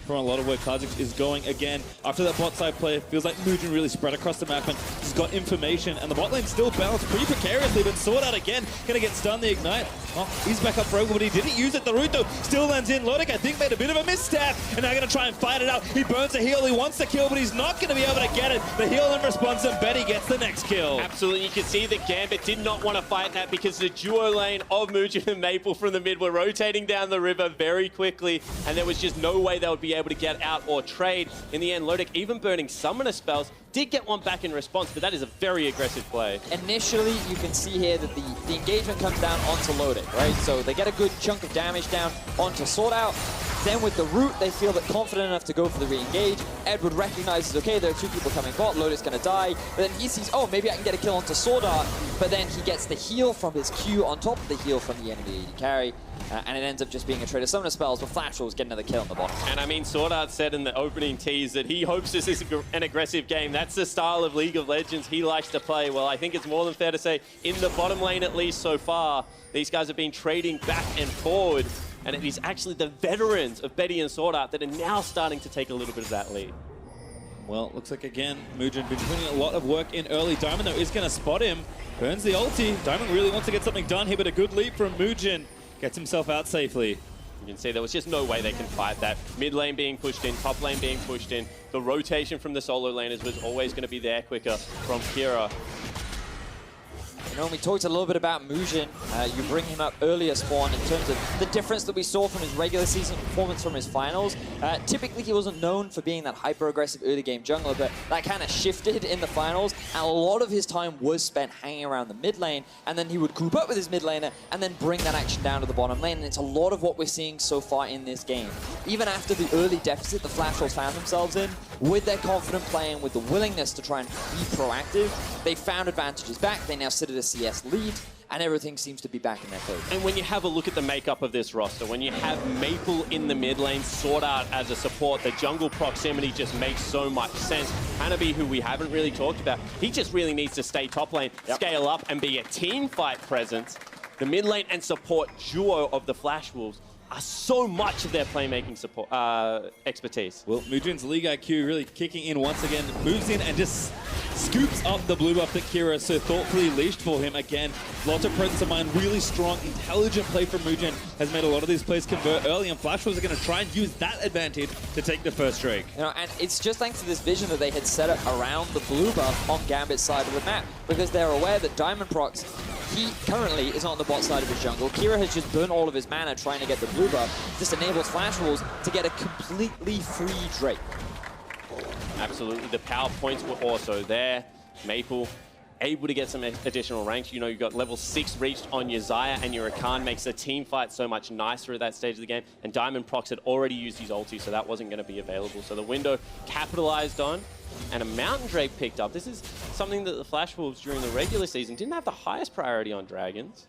from a lot of where Kha'Zix is going again. After that bot side play, feels like Mugen really spread across the map and he's got information, and the bot lane still balanced pretty precariously, but Sword Art again, gonna get stunned the ignite. Oh, he's back up for Ogle, but he didn't use it. The root though still lands in. Logic, I think, made a bit of a misstep, and now gonna try and fight it out. He burns a heal, he wants the kill, but he's not gonna be able to get it. The heal in response, and Betty gets the next kill. Absolutely, you can see that Gambit did not want to fight that because the duo lane of Mugen and Maple from the mid were rotating down the river very quickly, and there was just no way they would be able to get out or trade. In the end, Logic, even burning summoner spells, did get one back in response, but that is a very aggressive play. Initially, you can see here that the engagement comes down onto Logic, right? So they get a good chunk of damage down onto Sword Out. Then with the root, they feel that confident enough to go for the re-engage. Edward recognizes, okay, there are two people coming bot, Logic's gonna die. But then he sees, oh, maybe I can get a kill onto Sword Art. But then he gets the heal from his Q on top of the heal from the enemy AD carry. And it ends up just being a trade of summoner spells, but Flash Wolves get another kill on the bottom. And I mean, Sword Art said in the opening tease that he hopes this is an aggressive game. That's the style of League of Legends he likes to play. Well, I think it's more than fair to say, in the bottom lane at least so far, these guys have been trading back and forward. And it is actually the veterans of Betty and Sword Art that are now starting to take a little bit of that lead. Well, looks like, again, Mugen been putting a lot of work in early. Diamond, though, is going to spot him. Burns the ulti. Diamond really wants to get something done here, but a good leap from Mugen. Gets himself out safely. You can see there was just no way they can fight that. Mid lane being pushed in, top lane being pushed in. The rotation from the solo laners was always going to be there quicker from Kira. You know, we talked a little bit about Mujin. You bring him up earlier, Spawn, in terms of the difference that we saw from his regular season performance from his finals. Typically, he wasn't known for being that hyper-aggressive early-game jungler, but that kind of shifted in the finals, and a lot of his time was spent hanging around the mid lane, and then he would group up with his mid laner and then bring that action down to the bottom lane, and it's a lot of what we're seeing so far in this game. Even after the early deficit the Flash Wolves found themselves in, with their confident playing, with the willingness to try and be proactive, they found advantages back. They now sit at a CS lead, and everything seems to be back in their favor. And when you have a look at the makeup of this roster, when you have Maple in the mid lane, Sword Art as a support, the jungle proximity just makes so much sense. Hanabi, who we haven't really talked about, he just really needs to stay top lane, scale up, and be a team fight presence. The mid lane and support duo of the Flash Wolves are so much of their playmaking support expertise. Well, Mujin's League IQ really kicking in once again, moves in and just scoops up the blue buff that Kira so thoughtfully leashed for him. Again, lots of presence of mind, really strong, intelligent play from Mujin has made a lot of these plays convert early, and Flash Wolves are going to try and use that advantage to take the first Drake. You know, and it's just thanks to this vision that they had set up around the blue buff on Gambit's side of the map, because they're aware that Diamond Prox, he currently is on the bot side of his jungle. Kira has just burned all of his mana trying to get the blue buff. This enables Flash Wolves to get a completely free Drake. Absolutely, the power points were also there. Maple able to get some additional ranks. You know, you've got level 6 reached on your Xayah, and your Rakan makes the team fight so much nicer at that stage of the game. And Diamond Prox had already used his ulti, so that wasn't going to be available. So the window capitalized on, and a Mountain Drake picked up. This is something that the Flash Wolves during the regular season didn't have the highest priority on Dragons.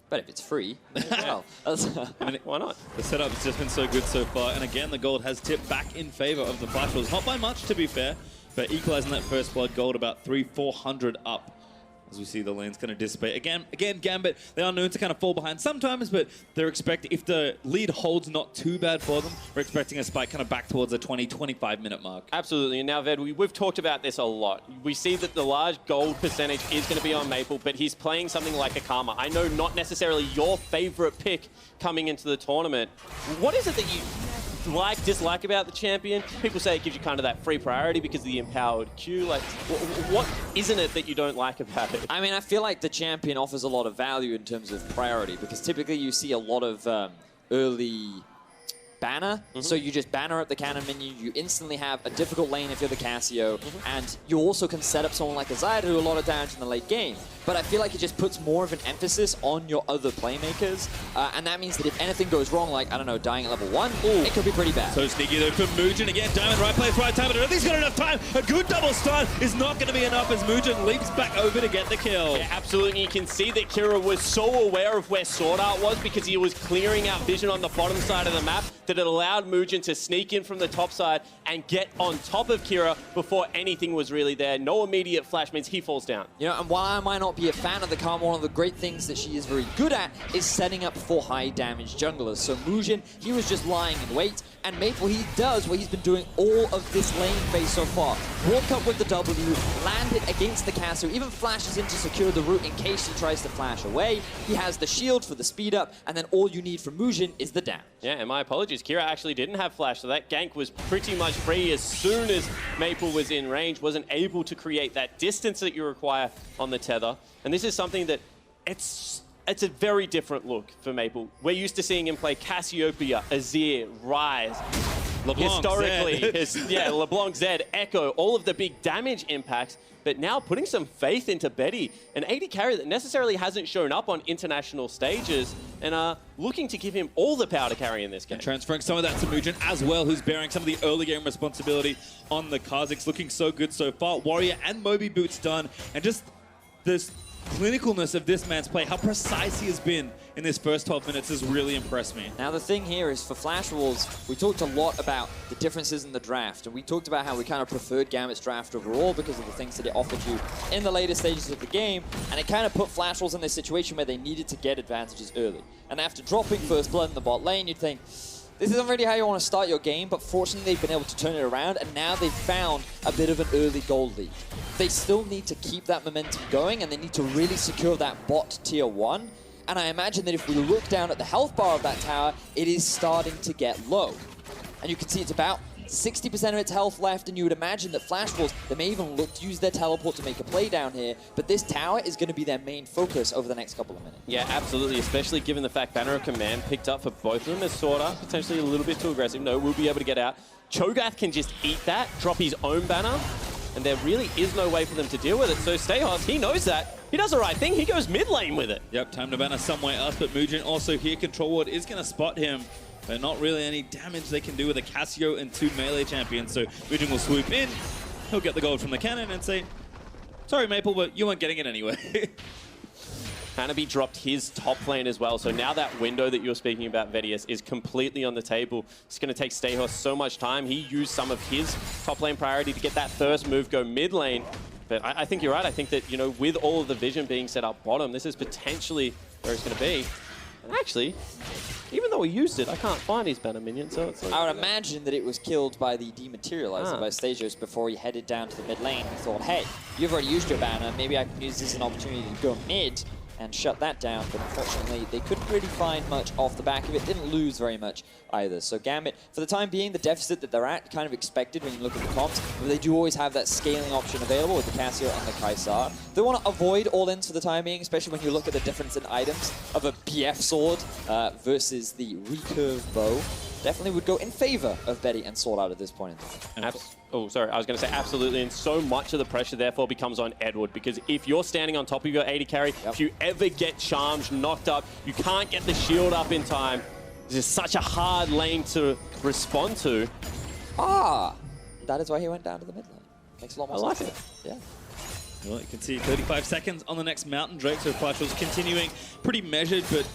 But if it's free, well, I mean, why not? The setup's just been so good so far, and again, the gold has tipped back in favor of the Flash Wolves. Not by much, to be fair, but equalizing that first blood gold about 300-400 up. As we see the lane's going to dissipate. Again, Gambit, they are known to kind of fall behind sometimes, but they're expecting, if the lead holds not too bad for them, we're expecting a spike kind of back towards the 20-25 minute mark. Absolutely. And now, Ved, we've talked about this a lot. We see that the large gold percentage is going to be on Maple, but he's playing something like a Karma. I know not necessarily your favorite pick coming into the tournament. What is it that you dislike about the champion? People say it gives you kind of that free priority because of the empowered Q. Like, what isn't it that you don't like about it? I mean, I feel like the champion offers a lot of value in terms of priority, because typically you see a lot of early banner. So you just banner up the cannon minion, you instantly have a difficult lane if you're the Cassio, and you also can set up someone like a Xayah to do a lot of damage in the late game. But I feel like it just puts more of an emphasis on your other playmakers, and that means that if anything goes wrong, like, I don't know, dying at level 1, it could be pretty bad. So sneaky though from Mujin. Again, Diamond, right place, right time, but I don't think he's got enough time. A good double stun is not going to be enough as Mujin leaps back over to get the kill. Yeah, absolutely. You can see that Kira was so aware of where Sword Art was because he was clearing out vision on the bottom side of the map that it allowed Mujin to sneak in from the top side and get on top of Kira before anything was really there. No immediate flash means he falls down. You know, and while I might not be a fan of the Karma, one of the great things that she is very good at is setting up for high damage junglers. So Mujin, he was just lying in wait, and Maple, he does what he's been doing all of this lane phase so far. Walk up with the W, land it against the Cassio, even flashes in to secure the route in case he tries to flash away. He has the shield for the speed up, and then all you need from Mujin is the damage. Yeah, and my apologies, Kira actually didn't have flash, so that gank was pretty much free as soon as Maple was in range, wasn't able to create that distance that you require on the tether. And this is something that it's a very different look for Maple. We're used to seeing him play Cassiopeia, Azir, Ryze. LeBlanc, Historically, LeBlanc, Zed, Echo, all of the big damage impacts, but now putting some faith into Betty, an AD carry that necessarily hasn't shown up on international stages, and looking to give him all the power to carry in this game. And transferring some of that to Mujin as well, who's bearing some of the early game responsibility on the Kazakhs, looking so good so far. Warrior and Moby Boots done, and just this clinicalness of this man's play, how precise he has been in this first 12 minutes has really impressed me. Now the thing here is for Flash Wolves, we talked a lot about the differences in the draft, and we talked about how we kind of preferred Gambit's draft overall because of the things that it offered you in the later stages of the game, and it kind of put Flash Wolves in this situation where they needed to get advantages early. And after dropping first blood in the bot lane, you'd think, this isn't really how you want to start your game, but fortunately they've been able to turn it around, and now they've found a bit of an early gold lead. They still need to keep that momentum going, and they need to really secure that bot tier 1. And I imagine that if we look down at the health bar of that tower, it is starting to get low. And you can see it's about 60% of its health left, and you would imagine that Flash Wolves, they may even look to use their teleport to make a play down here, but this tower is going to be their main focus over the next couple of minutes. Yeah, absolutely, especially given the fact Banner of Command picked up for both of them as sorta potentially a little bit too aggressive. No, we'll be able to get out. Cho'Gath can just eat that, drop his own banner, and there really is no way for them to deal with it. So Stehos, he knows that. He does the right thing. He goes mid lane with it. Yep, time to banner somewhere else, but Mugen also here. Control Ward is going to spot him. But not really any damage they can do with a Cassio and 2 melee champions. So Mugen will swoop in. He'll get the gold from the cannon and say, sorry, Maple, but you weren't getting it anyway. Hanabi dropped his top lane as well, so now that window that you're speaking about, Vedius, is completely on the table. It's going to take Stehos so much time. He used some of his top lane priority to get that first move go mid lane. But I think you're right. I think that, you know, with all of the vision being set up bottom, this is potentially where it's going to be. And actually, even though he used it, I can't find his banner minion, so it's like... I would imagine that it was killed by the dematerializer by Stasios before he headed down to the mid lane. He thought, hey, you've already used your banner, maybe I can use this as an opportunity to go mid and shut that down, but unfortunately they couldn't really find much off the back of it, didn't lose very much either. So Gambit, for the time being, the deficit that they're at, kind of expected when you look at the comps, but they do always have that scaling option available with the Cassio and the Kaisar. They want to avoid all-ins for the time being, especially when you look at the difference in items of a BF sword versus the recurve bow. Definitely would go in favor of Betty and Sword Art at this point in time. Oh, sorry, I was going to say absolutely, and so much of the pressure therefore becomes on Edward, because if you're standing on top of your AD carry, if you ever get charged, knocked up, you can't get the shield up in time. This is such a hard lane to respond to. Ah, that is why he went down to the mid lane. Makes a lot more sense. I like it. Yeah. Well, you can see 35 seconds on the next Mountain Drake, so Flash was continuing pretty measured, but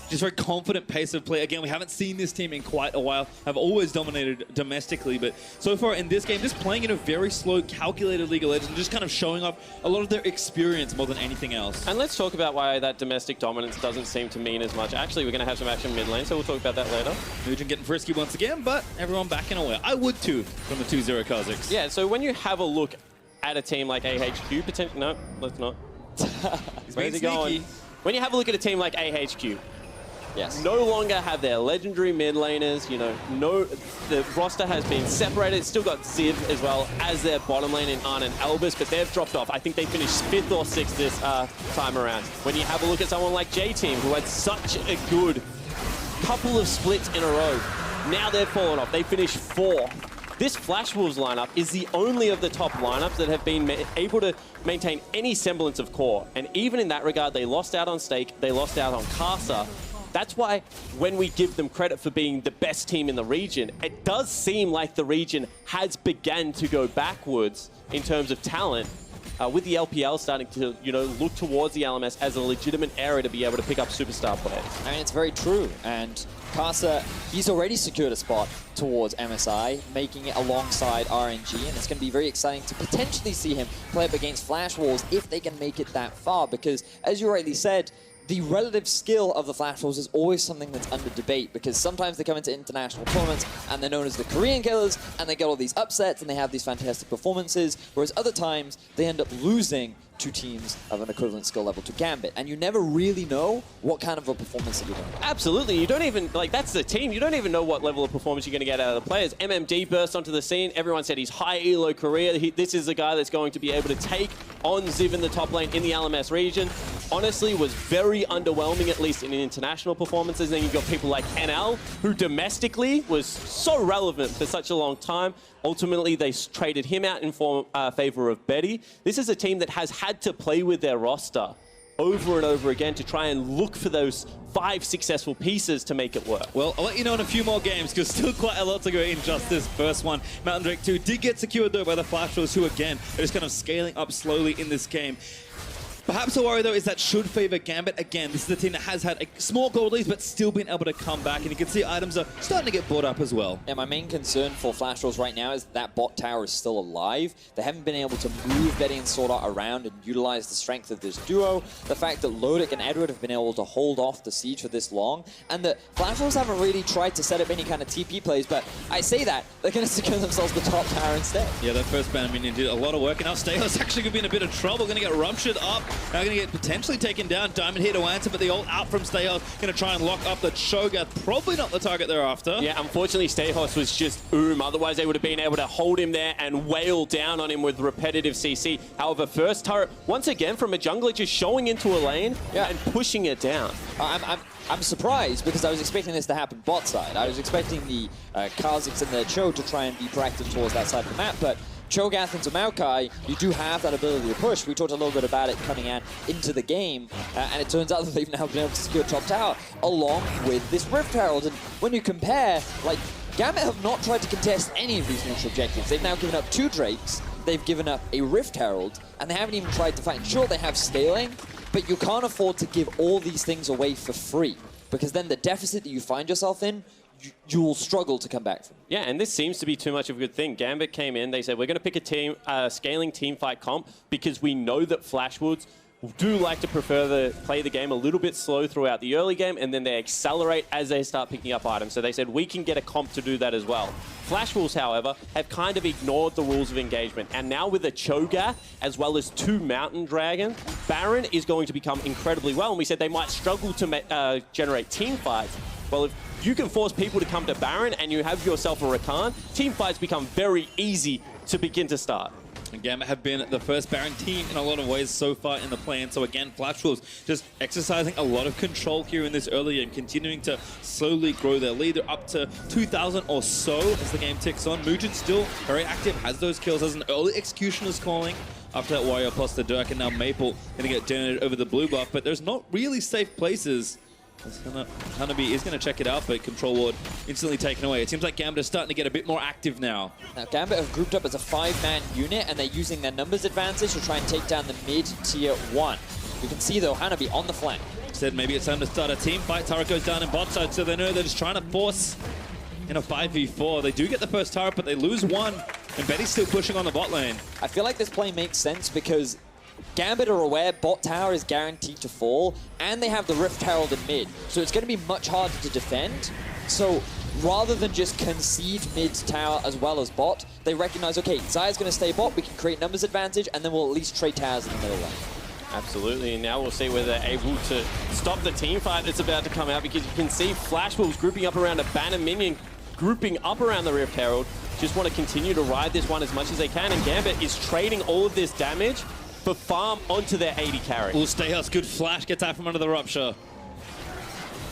just very confident pace of play. Again, we haven't seen this team in quite a while. Have always dominated domestically, but so far in this game, just playing in a very slow, calculated League of Legends and just kind of showing off a lot of their experience more than anything else. And let's talk about why that domestic dominance doesn't seem to mean as much. Actually, we're going to have some action mid lane, so we'll talk about that later. Mugen getting frisky once again, but everyone backing away. I would too from the 2-0 Kazakhs. Yeah, so when you have a look at a team like AHQ, potentially... No, let's not. Where's he going? When you have a look at a team like AHQ, no longer have their legendary mid laners, you know, the roster has been separated. It's still got Ziv as well as their bottom lane in Arn and Elvis, but they've dropped off. I think they finished 5th or 6th this time around. When you have a look at someone like J-Team, who had such a good couple of splits in a row, now they've fallen off. They finished 4th. This Flash Wolves lineup is the only of the top lineups that have been able to maintain any semblance of core. And even in that regard, they lost out on Stake, they lost out on Casa. That's why when we give them credit for being the best team in the region, it does seem like the region has begun to go backwards in terms of talent, with the LPL starting to, you know, look towards the LMS as a legitimate area to be able to pick up superstar players. I mean, it's very true. And Casa, he's already secured a spot towards MSI, making it alongside RNG, and it's going to be very exciting to potentially see him play up against Flash Wolves if they can make it that far, because, as you rightly said, the relative skill of the Flash Wolves is always something that's under debate, because sometimes they come into international tournaments and they're known as the Korean killers and they get all these upsets and they have these fantastic performances, whereas other times they end up losing to teams of an equivalent skill level to Gambit, and you never really know what kind of a performance that you're going to get. Absolutely, you don't even, like, that's the team, you don't even know what level of performance you're going to get out of the players. MMD burst onto the scene, everyone said he's high elo career, this is the guy that's going to be able to take on Ziv in the top lane in the LMS region. Honestly, was very underwhelming, at least in international performances. And then you've got people like NL, who domestically was so relevant for such a long time. Ultimately, they traded him out in favor of Betty. This is a team that has had to play with their roster over and over again to try and look for those 5 successful pieces to make it work. Well, I'll let you know in a few more games, because still quite a lot to go in just this first one. Mountain Drake 2 did get secured, though, by the Flash Wolves, who, again, are just kind of scaling up slowly in this game. Perhaps a worry, though, is that should favor Gambit. Again, this is a team that has had a small gold lead, but still been able to come back. And you can see items are starting to get bought up as well. Yeah, my main concern for Flash Wolves right now is that bot tower is still alive. They haven't been able to move Betty and Sword Art around and utilize the strength of this duo. The fact that Lodic and Edward have been able to hold off the siege for this long, and that Flash Wolves haven't really tried to set up any kind of TP plays, but I say that, they're going to secure themselves the top tower instead. Yeah, that first banner minion did a lot of work, and now Stehos actually going to be in a bit of trouble, going to get ruptured up. Now going to get potentially taken down. Diamond here to answer, but the ult out from Stayhouse. Going to try and lock up the Cho'Gath. Probably not the target they're after. Yeah, unfortunately, Stayhouse was just Otherwise, they would have been able to hold him there and wail down on him with repetitive CC. However, first turret, once again, from a jungler just showing into a lane and pushing it down. I'm surprised because I was expecting this to happen bot side. I was expecting the Kha'Zix and the Cho to try and be proactive towards that side of the map, but Cho'Gath into Maokai, you do have that ability to push. We talked a little bit about it coming out into the game, and it turns out that they've now been able to secure top tower along with this Rift Herald. And when you compare, like, Gambit have not tried to contest any of these neutral objectives. They've now given up 2 Drakes, they've given up a Rift Herald, and they haven't even tried to fight. Sure, they have scaling, but you can't afford to give all these things away for free, because then the deficit that you find yourself in, you'll struggle to come back from. Yeah, and this seems to be too much of a good thing. Gambit came in, they said, we're going to pick a scaling team fight comp because we know that Flashwoods do like to play the game a little bit slow throughout the early game, and then they accelerate as they start picking up items. So they said, we can get a comp to do that as well. Flash Wolves, however, have kind of ignored the rules of engagement. And now with a Cho'Gath, as well as 2 Mountain Dragons, Baron is going to become incredibly well. And we said they might struggle to generate team fights. Well, if you can force people to come to Baron and you have yourself a Rakan, team fights become very easy to begin to start. And Gambit have been the first Baron team in a lot of ways so far in the play. And so again, Flash Wolves just exercising a lot of control here in this early and continuing to slowly grow their lead. They're up to 2,000 or so as the game ticks on. Mugen still very active, has those kills, has an early Executioner's calling after that Warrior plus the Dirk, and now Maple going to get donated over the blue buff. But there's not really safe places. Hanabi is going to check it out, but Control Ward instantly taken away. It seems like Gambit is starting to get a bit more active now. Now, Gambit have grouped up as a 5-man unit, and they're using their numbers advantage to try and take down the mid-tier 1. You can see, though, Hanabi on the flank. Said maybe it's time to start a team fight. Turret goes down in bot side, so they know they're just trying to force in a 5v4. They do get the first turret, but they lose 1, and Betty's still pushing on the bot lane. I feel like this play makes sense because Gambit are aware bot tower is guaranteed to fall, and they have the Rift Herald in mid, so it's going to be much harder to defend. So rather than just concede mid tower as well as bot, they recognize, okay, Zaya's going to stay bot, we can create numbers advantage, and then we'll at least trade towers in the middle lane. Absolutely, and now we'll see whether they're able to stop the team fight that's about to come out, because you can see Flash Wolves grouping up around a banner minion, grouping up around the Rift Herald, just want to continue to ride this one as much as they can, and Gambit is trading all of this damage for farm onto their 80 carry. Will Stayhouse, good flash, gets out from under the Rupture.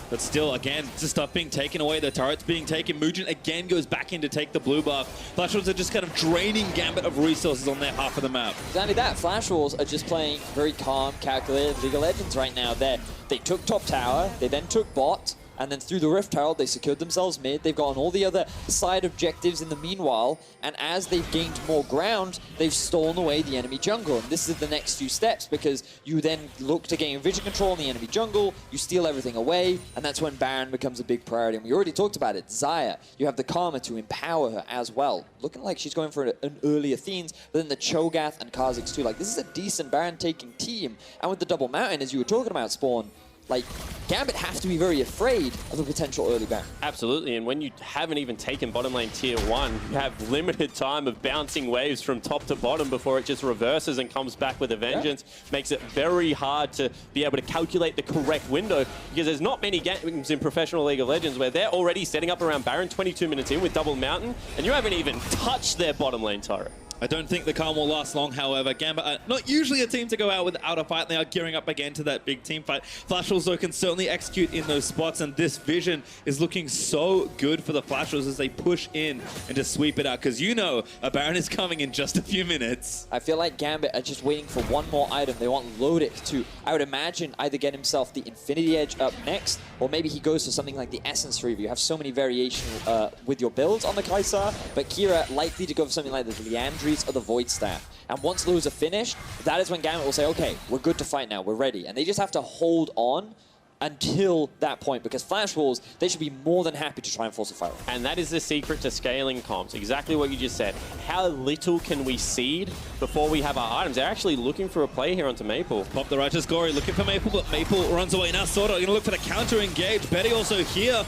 But still, again, just stuff being taken away. The turret's being taken. Mugen again goes back in to take the blue buff. Flash Wolves are just kind of draining Gambit of resources on their half of the map. Exactly that. Flash Wolves are just playing very calm, calculated League of Legends right now. They took top tower, they then took bot, and then through the Rift Herald, they secured themselves mid. They've gotten all the other side objectives in the meanwhile, and as they've gained more ground, they've stolen away the enemy jungle. And this is the next few steps, because you then look to gain vision control in the enemy jungle, you steal everything away, and that's when Baron becomes a big priority. And we already talked about it. Xayah, you have the Karma to empower her as well. Looking like she's going for an early Athenes, but then the Cho'Gath and Kha'Zix too. Like, this is a decent Baron-taking team. And with the double mountain, as you were talking about, Spawn, like, Gambit have to be very afraid of a potential early Baron. Absolutely, and when you haven't even taken bottom lane tier 1, you have limited time of bouncing waves from top to bottom before it just reverses and comes back with a vengeance. Makes it very hard to be able to calculate the correct window, because there's not many games in professional League of Legends where they're already setting up around Baron 22 minutes in with double mountain, and you haven't even touched their bottom lane turret. I don't think the calm will last long, however. Gambit are not usually a team to go out without a fight. They are gearing up again to that big team fight. Flash Wolves, though, can certainly execute in those spots, and this vision is looking so good for the Flash Wolves as they push in and just sweep it out, because you know a Baron is coming in just a few minutes. I feel like Gambit are just waiting for one more item. They want Lodic to, I would imagine, either get himself the Infinity Edge up next, or maybe he goes for something like the Essence Reaver. You have so many variations with your builds on the Kaisar, but Kira likely to go for something like the Liandry's or the Void Staff. And once those are finished, that is when Gambit will say, okay, we're good to fight now, we're ready. And they just have to hold on until that point, because Flash Wolves, they should be more than happy to try and force a fight. And that is the secret to scaling comps, exactly what you just said. How little can we seed before we have our items? They're actually looking for a play here onto Maple. Pop the Righteous Gory, looking for Maple, but Maple runs away. Now Sordo going to look for the counter engage. Betty also here,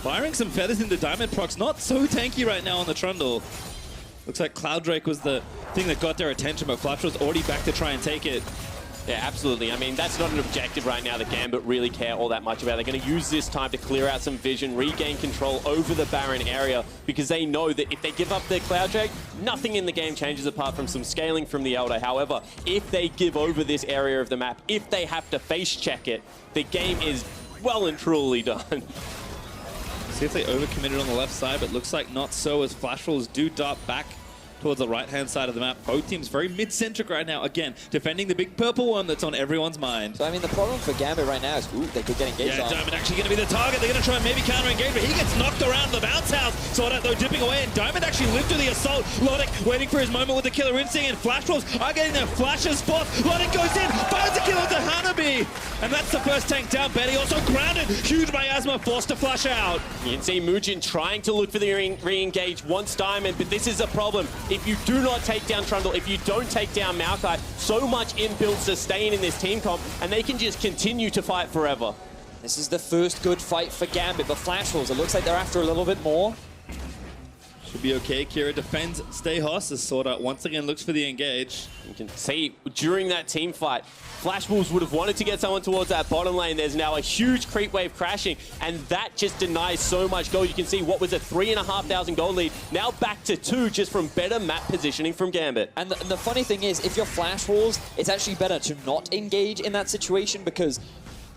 firing some feathers into Diamond procs. Not so tanky right now on the Trundle. Looks like Cloud Drake was the thing that got their attention, but Flash was already back to try and take it. Yeah, absolutely. I mean, that's not an objective right now that Gambit really care all that much about. They're going to use this time to clear out some vision, regain control over the Baron area, because they know that if they give up their Cloud Drake, nothing in the game changes apart from some scaling from the Elder. However, if they give over this area of the map, if they have to face check it, the game is well and truly done. See if they overcommitted on the left side, but looks like not so, as Flash Rolls do dart back towards the right-hand side of the map. Both teams very mid-centric right now. Again, defending the big purple one that's on everyone's mind. So, I mean, the problem for Gambit right now is, ooh, they could get engaged on. Diamond actually going to be the target. They're going to try and maybe counter-engage, but he gets knocked around the bounce house. Sword though dipping away, and Diamond actually lived through the assault. Logic waiting for his moment with the killer instinct, and Flash Rolls are getting their flashes spot. Logic goes in, finds a kill with the Hanabi, and that's the first tank down. Betty also grounded. Huge miasma, forced to flash out. You can see Mugen trying to look for the re-engage, wants Diamond, but this is a problem. If you do not take down Trundle, if you don't take down Maokai, so much inbuilt sustain in this team comp, and they can just continue to fight forever. This is the first good fight for Gambit, but Flash Rolls, it looks like they're after a little bit more. Should be okay. Kira defends Stay Hoss as Sword Art once again looks for the engage. You can see during that team fight, Flash Wolves would have wanted to get someone towards that bottom lane. There's now a huge creep wave crashing, and that just denies so much gold. You can see what was a 3,500 gold lead, now back to 2 just from better map positioning from Gambit. And the funny thing is, if you're Flash Wolves, it's actually better to not engage in that situation, because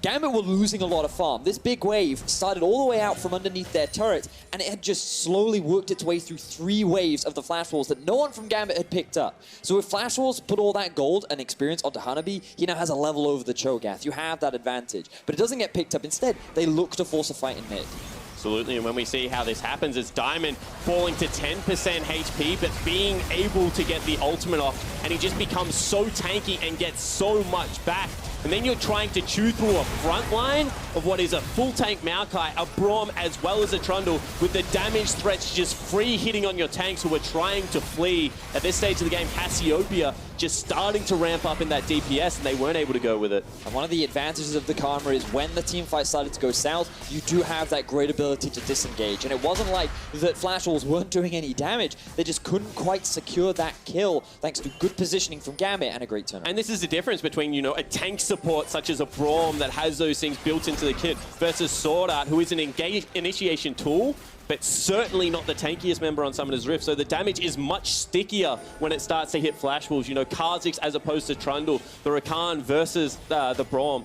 Gambit were losing a lot of farm. This big wave started all the way out from underneath their turret, and it had just slowly worked its way through 3 waves of the Flash Walls that no one from Gambit had picked up. So if Flash Walls put all that gold and experience onto Hanabi, he now has a level over the Cho'Gath. You have that advantage. But it doesn't get picked up. Instead, they look to force a fight in mid. Absolutely, and when we see how this happens, it's Diamond falling to 10% HP, but being able to get the ultimate off, and he just becomes so tanky and gets so much back. And then you're trying to chew through a front line of what is a full tank Maokai, a Braum, as well as a Trundle, with the damage threats just free hitting on your tanks who are trying to flee. At this stage of the game, Cassiopeia just starting to ramp up in that DPS, and they weren't able to go with it. And one of the advantages of the Karma is when the team fight started to go south, you do have that great ability to disengage. And it wasn't like that Flash Walls weren't doing any damage, they just couldn't quite secure that kill thanks to good positioning from Gambit and a great turn. And this is the difference between, you know, a tank support such as a Braum that has those things built into the kit versus Sword Art, who is an initiation tool, but certainly not the tankiest member on Summoner's Rift. So the damage is much stickier when it starts to hit Flash Wolves. You know, Kha'Zix as opposed to Trundle, the Rakan versus the Braum.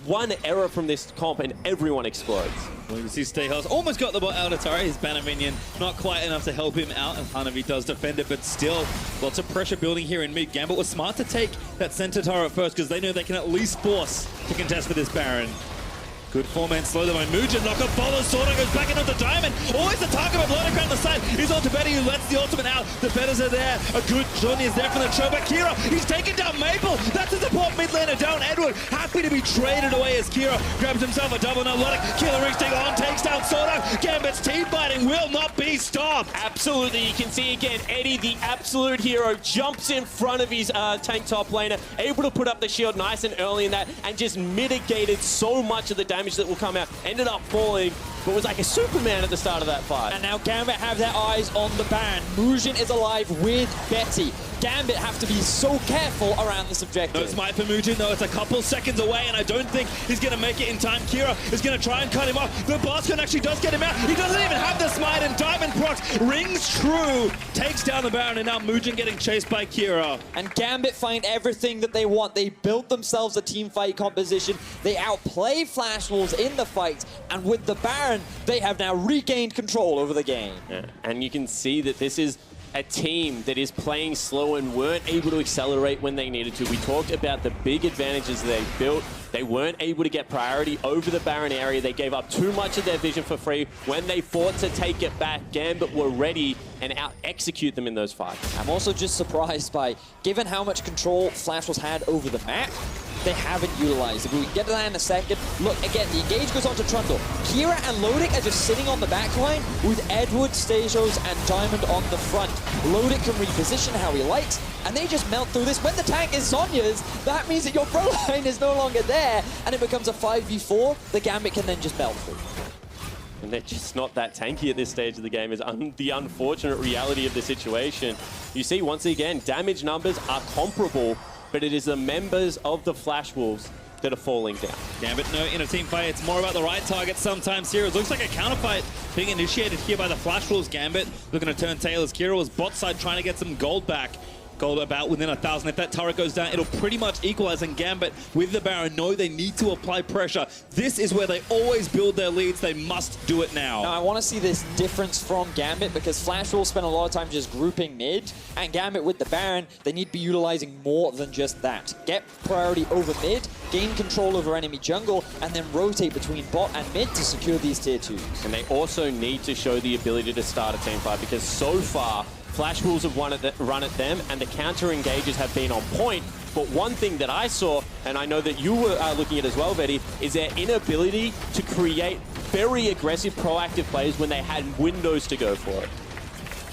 One error from this comp and everyone explodes. Well, you see Stay Hoss almost got the bot out of Tari, his banner minion. Not quite enough to help him out, and Hanabi does defend it, but still lots of pressure building here in mid. Gambit was smart to take that center turret first because they know they can at least force to contest for this Baron. Good 4-man slow there by Mugen. Knock up follows. Sword goes back in onto Diamond. Always the target of Logic around the side. He's on to Betty, who lets the ultimate out. The Feathers are there. A good Johnny is there from the Cho. But Kira, he's taking down Maple. That's a support mid laner down. Edward, happy to be traded away as Kira grabs himself a double. Now Logic, killer instinct on, takes down Sword. Gambit's team fighting will not be stopped. Absolutely. You can see again, Eddie, the absolute hero, jumps in front of his tank top laner, able to put up the shield nice and early in that, and just mitigated so much of the damage that will come out. Ended up falling, but was like a Superman at the start of that fight. And now Gambit have their eyes on the Baron. Mugen is alive with Betty. Gambit have to be so careful around this objective. No smite for Mugen, though. It's a couple seconds away, and I don't think he's going to make it in time. Kira is going to try and cut him off. The Boscon actually does get him out. He doesn't even have the smite, and Diamond procs rings true. Takes down the Baron, and now Mugen getting chased by Kira. And Gambit find everything that they want. They built themselves a team fight composition. They outplay Flash Wolves in the fight, and with the Baron, they have now regained control over the game. Yeah. And you can see that this is a team that is playing slow and weren't able to accelerate when they needed to. We talked about the big advantages they built. They weren't able to get priority over the Baron area. They gave up too much of their vision for free. When they fought to take it back, Gambit were ready and out-execute them in those fights. I'm also just surprised by, given how much control Flash Wolves had over the map, they haven't utilized it. We can get to that in a second. Look, again, the engage goes on to Trundle. Kira and Lodic are just sitting on the back line with Edward, Stasios, and Diamond on the front. Lodic can reposition how he likes, and they just melt through this. When the tank is Sonya's, that means that your pro line is no longer there, and it becomes a 5v4. The Gambit can then just melt through. And they're just not that tanky at this stage of the game, is the unfortunate reality of the situation. You see, once again, damage numbers are comparable but it is the members of the Flash Wolves that are falling down. Gambit, no in a team fight. It's more about the right target sometimes here. It looks like a counterfight being initiated here by the Flash Wolves. Gambit looking to turn tails. Kira was bot side trying to get some gold back. Gold about within 1,000. If that turret goes down, it'll pretty much equalize. And Gambit with the Baron know they need to apply pressure. This is where they always build their leads. They must do it now. Now, I want to see this difference from Gambit because Flash will spend a lot of time just grouping mid, and Gambit with the Baron, they need to be utilizing more than just that. Get priority over mid, gain control over enemy jungle, and then rotate between bot and mid to secure these tier 2s. And they also need to show the ability to start a team fight because so far, Flash Wolves have run at them, and the counter engages have been on point. But one thing that I saw, and I know that you were looking at as well, Betty, is their inability to create very aggressive, proactive plays when they had windows to go for it.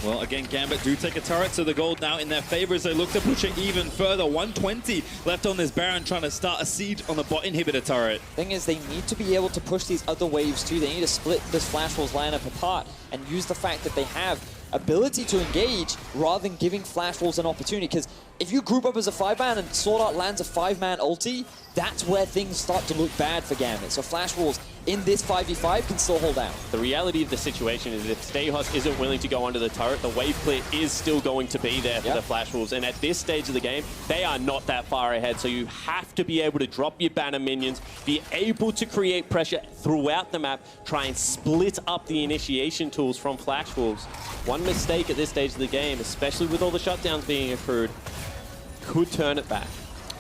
Well, again, Gambit do take a turret, so the gold now in their favor as they look to push it even further. 120 left on this Baron, trying to start a siege on the bot inhibitor turret. Thing is, they need to be able to push these other waves too. They need to split this Flash Wolves lineup apart and use the fact that they have ability to engage rather than giving Flash Wolves an opportunity. Because if you group up as a 5-man and Sword Art lands a 5-man ulti, that's where things start to look bad for Gambit. So Flash Wolves in this 5v5 can still hold out. The reality of the situation is if Stayhos isn't willing to go under the turret, the wave clear is still going to be there for the Flash Wolves. And at this stage of the game, they are not that far ahead. So you have to be able to drop your banner minions, be able to create pressure throughout the map, try and split up the initiation tools from Flash Wolves. One mistake at this stage of the game, especially with all the shutdowns being accrued, could turn it back.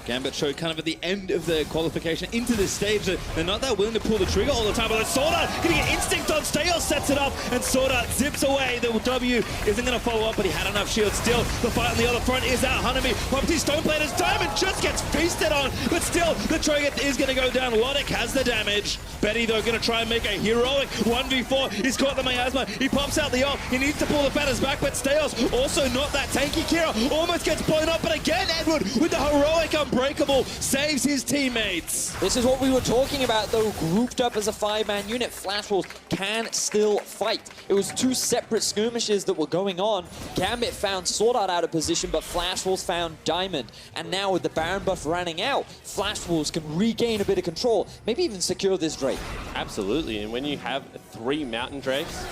Gambit showed kind of at the end of the qualification into this stage that they're not that willing to pull the trigger all the time. But Sword Art getting an instinct on Stayos, sets it up, and Sword Art zips away. The W isn't going to follow up, but he had enough shield still. The fight on the other front is out. Hanami, Property Stoneblader's Diamond just gets feasted on, but still the trigger is going to go down. Logic has the damage. Betty, though, going to try and make a heroic 1v4. He's caught the miasma. He pops out the ult. He needs to pull the banners back, but Stayos also not that tanky. Kira almost gets blown up, but again, Edward with the heroic Unbreakable saves his teammates. This is what we were talking about, though. Grouped up as a 5-man unit, Flash Wolves can still fight. It was two separate skirmishes that were going on. Gambit found Sword Art out of position, but Flash Wolves found Diamond. And now with the Baron buff running out, Flash Wolves can regain a bit of control, maybe even secure this Drake. Absolutely, and when you have 3 Mountain Drakes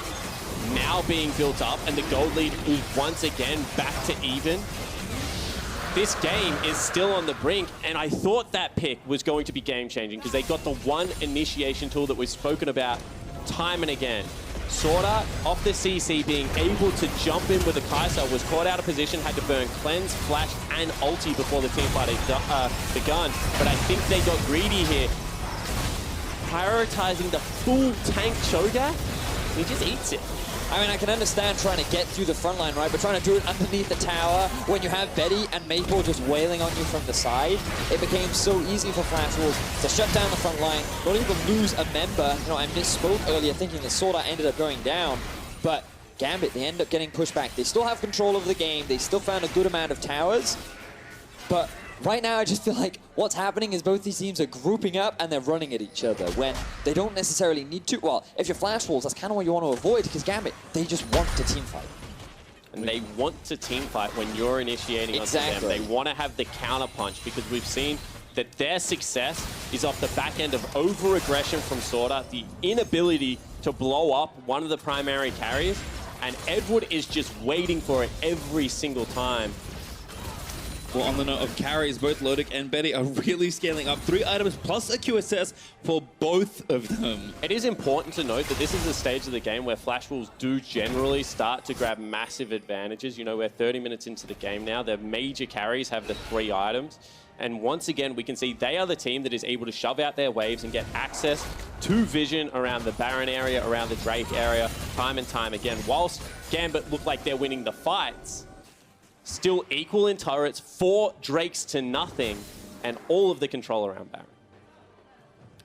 now being built up and the gold lead is once again back to even, this game is still on the brink, and I thought that pick was going to be game-changing because they got the one initiation tool that we've spoken about time and again. Sword Art off the CC being able to jump in with the Kai'Sa, was caught out of position, had to burn Cleanse, Flash, and Ulti before the teamfight begun. But I think they got greedy here, prioritizing the full tank Cho'Gath. He just eats it. I mean, I can understand trying to get through the front line, right? But trying to do it underneath the tower when you have Betty and Maple just wailing on you from the side, it became so easy for Flash Wolves to shut down the front line, not even lose a member. You know, I misspoke earlier thinking the Sword Art ended up going down, but Gambit, they end up getting pushed back. They still have control of the game. They still found a good amount of towers, but right now I just feel like what's happening is both these teams are grouping up and they're running at each other when they don't necessarily need to. Well, if you're Flash Wolves, that's kind of what you want to avoid because Gambit, they just want to team fight. And they want to team fight when you're initiating onto them. They want to have the counter punch because we've seen that their success is off the back end of over-aggression from Sword Art, the inability to blow up one of the primary carriers, and Edward is just waiting for it every single time. Well, on the note of carries, both Lodic and Betty are really scaling up. 3 items plus a QSS for both of them. It is important to note that this is a stage of the game where Flash Wolves do generally start to grab massive advantages. You know, we're 30 minutes into the game now. Their major carries have the 3 items. And once again, we can see they are the team that is able to shove out their waves and get access to vision around the Baron area, around the Drake area, time and time again. Whilst Gambit look like they're winning the fights, still equal in turrets, 4 Drakes to nothing, and all of the control around Baron.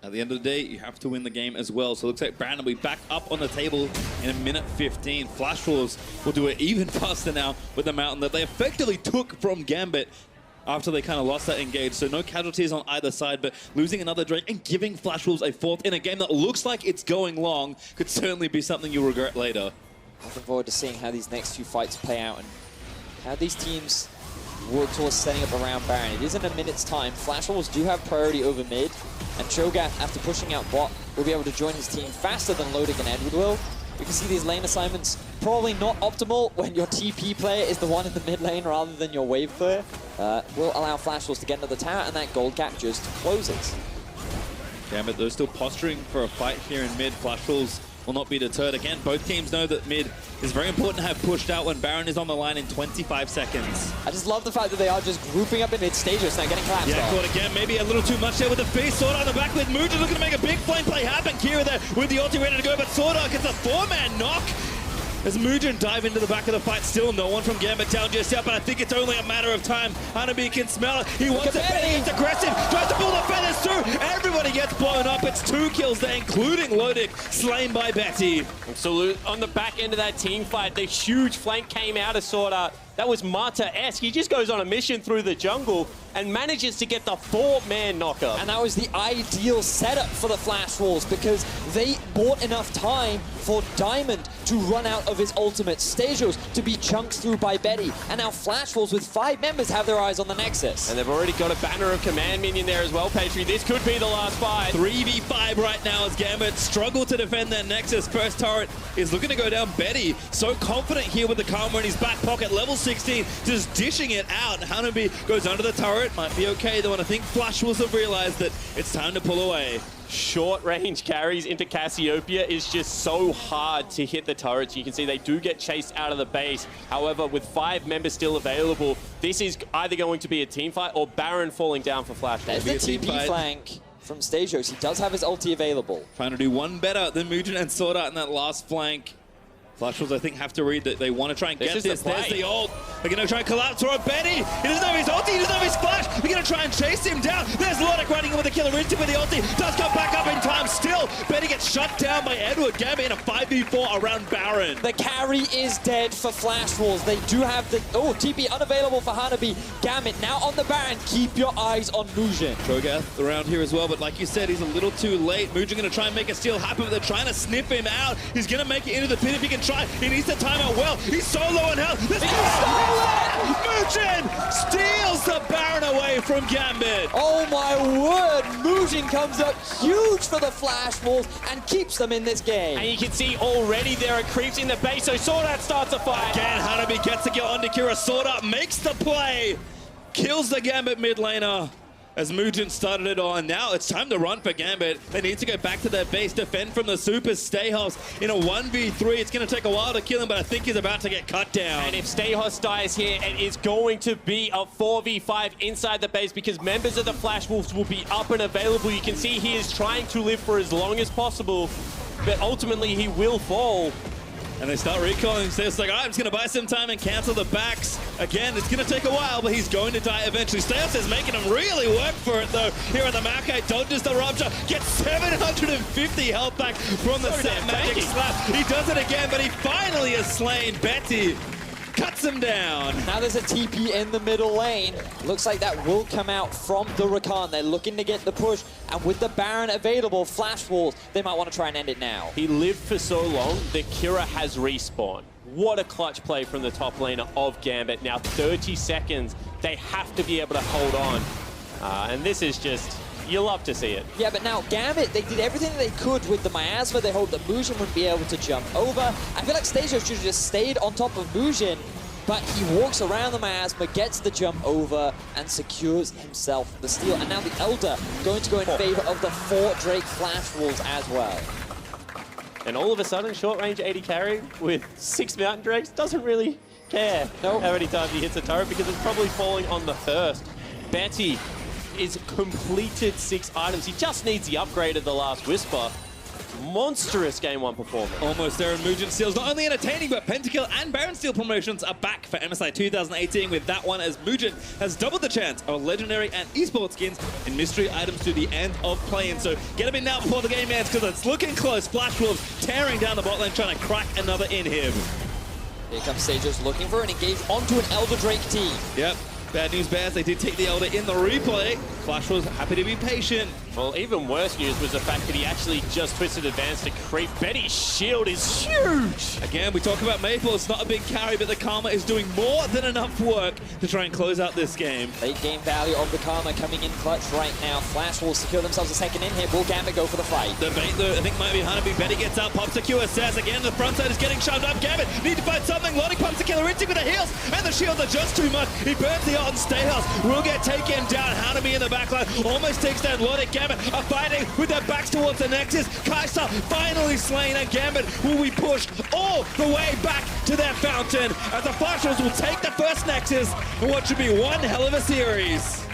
At the end of the day, you have to win the game as well. So it looks like Brandon will be back up on the table in a minute 15. Flash Wolves will do it even faster now with the Mountain that they effectively took from Gambit after they kind of lost that engage. So no casualties on either side, but losing another Drake and giving Flash Wolves a 4th in a game that looks like it's going long could certainly be something you'll regret later. Looking forward to seeing how these next few fights play out and how these teams work towards setting up around Baron. It is in a minute's time. Flash Wolves do have priority over mid, and Cho'Gath, after pushing out bot, will be able to join his team faster than Lodik and Edward will. We can see these lane assignments probably not optimal when your TP player is the one in the mid lane rather than your wave player. Will allow Flash Wolves to get into the tower, and that gold gap just closes. Gambit, though, still posturing for a fight here in mid. Flash Wolves will not be deterred. Again, both teams know that mid is very important to have pushed out when Baron is on the line in 25 seconds. I just love the fact that they are just grouping up in mid stages now, getting collapsed Yeah, off. caught again. Maybe a little too much there with the face. Sword on the back with Muja looking to make a big flame play happen. Kira there with the ulti ready to go, but Sword gets a 4-man knock. As Mugen dive into the back of the fight, still no one from Gambit down just yet, but I think it's only a matter of time. Hanabi can smell it. He wants it. He's aggressive. Tries to pull the feathers through. Everybody gets blown up. It's 2 kills there, including Lodik, slain by Betty. Absolutely. On the back end of that team fight, the huge flank came out of Sword Art. That was Mata-esque. He just goes on a mission through the jungle and manages to get the 4-man knockup. And that was the ideal setup for the Flash Wolves because they bought enough time for Diamond to run out of his ultimate, Stasios to be chunked through by Betty, and now Flash Wolves with 5 members have their eyes on the Nexus. And they've already got a banner of command minion there as well, Patri. This could be the last fight. 3v5 right now as Gambit struggle to defend their Nexus. First turret is looking to go down. Betty, so confident here with the Karma in his back pocket, level 16, just dishing it out. Hanabi goes under the turret, might be okay though, and I think Flash Wolves have realized that it's time to pull away. Short range carries into Cassiopeia is just so hard to hit the turrets. You can see they do get chased out of the base. However, with 5 members still available, this is either going to be a team fight or Baron falling down for Flash. There's the TP flank from Stasios. He does have his ulti available. Trying to do one better than Mugen and Sword Art in that last flank. Flash Wolves, I think, have to read that they want to try and get this. There's the ult. They're going to try and collapse through Betty. He doesn't have his ulti. He doesn't have his flash. They're going to try and chase him down. There's Lodik running in with a killer instinct with the ulti. Does come back up in time still. Betty gets shut down by Edward. Gambit in a 5v4 around Baron. The carry is dead for Flash Wolves. They do have the... Oh, TP unavailable for Hanabi. Gambit now on the Baron. Keep your eyes on Mugen. Cho'Gath around here as well, but like you said, he's a little too late. Mugen going to try and make a steal happen, but they're trying to sniff him out. He's going to make it into the pit if he can try. He needs to time out well. He's so low on health. This Mugen steals the Baron away from Gambit. Oh my word. Mugen comes up huge for the Flash Wolves and keeps them in this game. And you can see already there are creeps in the base, so Sword Art starts a fight. Again, Hanabi gets to get onto Kira. Sword Art makes the play. Kills the Gambit mid laner. As Mugen started it on. Now it's time to run for Gambit. They need to go back to their base, defend from the super Stayhouse in a 1v3. It's going to take a while to kill him, but I think he's about to get cut down. And if Stayhouse dies here, it is going to be a 4v5 inside the base because members of the Flash Wolves will be up and available. You can see he is trying to live for as long as possible, but ultimately he will fall. And they start recalling. So it's like, all right, I'm just going to buy some time and cancel the backs. Again, it's going to take a while, but he's going to die eventually. Stayhouse is making him really work for it, though. Here on the Maokai, dodges the rupture, gets 750 health back from the Sap Magic Slap. He does it again, but he finally has slain Betty. Cuts him down. Now there's a TP in the middle lane. Looks like that will come out from the Rakan. They're looking to get the push, and with the Baron available, Flash Wolves, they might want to try and end it now. He lived for so long that Kira has respawned. What a clutch play from the top laner of Gambit. Now 30 seconds, they have to be able to hold on. And this is just... You love to see it. Yeah, but now Gambit, they did everything they could with the miasma. They hoped that Mugen wouldn't be able to jump over. I feel like Stasios should have just stayed on top of Mugen, but he walks around the miasma, gets the jump over, and secures himself the steal. And now the Elder going to go in favor of the 4 Drake Flash Wolves as well. And all of a sudden, short range 80 carry with 6 Mountain Drakes doesn't really care how many times he hits a turret because it's probably falling on the first. Betty is completed 6 items. He just needs the upgrade of the Last Whisper. Monstrous Game 1 performance. Almost there, and Mugen steals not only entertaining, but Pentakill and Baron Steel promotions are back for MSI 2018 with that one, as Mugen has doubled the chance of legendary and esports skins and mystery items to the end of play-in. So get him in now before the game ends, because it's looking close. Flash Wolves tearing down the bot lane, trying to crack another in him. Here comes Stasios looking for an engage onto an Elder Drake team. Yep. Bad news bears, they did take the Elder in the replay. Flash was happy to be patient. Well, even worse news was the fact that he actually just twisted advance to creep. Betty's shield is huge! Again, we talk about Maple, it's not a big carry, but the Karma is doing more than enough work to try and close out this game. Late game value of the Karma coming in clutch right now. Flash will secure themselves a second in here. Will Gambit go for the fight? The bait, though, I think might be Hanabi. Betty gets out, pops the QSS. Again, the front side is getting shoved up. Gambit need to find something. Lottie pumps the killer instinct with the heals, and the shields are just too much. He burns the ult and Stayhouse will get taken down. Hanabi in the backline almost takes down Lottie. Gambit are fighting with their backs towards the Nexus. Kai'Sa finally slain, and Gambit will be pushed all the way back to their fountain as the Flashers will take the first Nexus in what should be one hell of a series.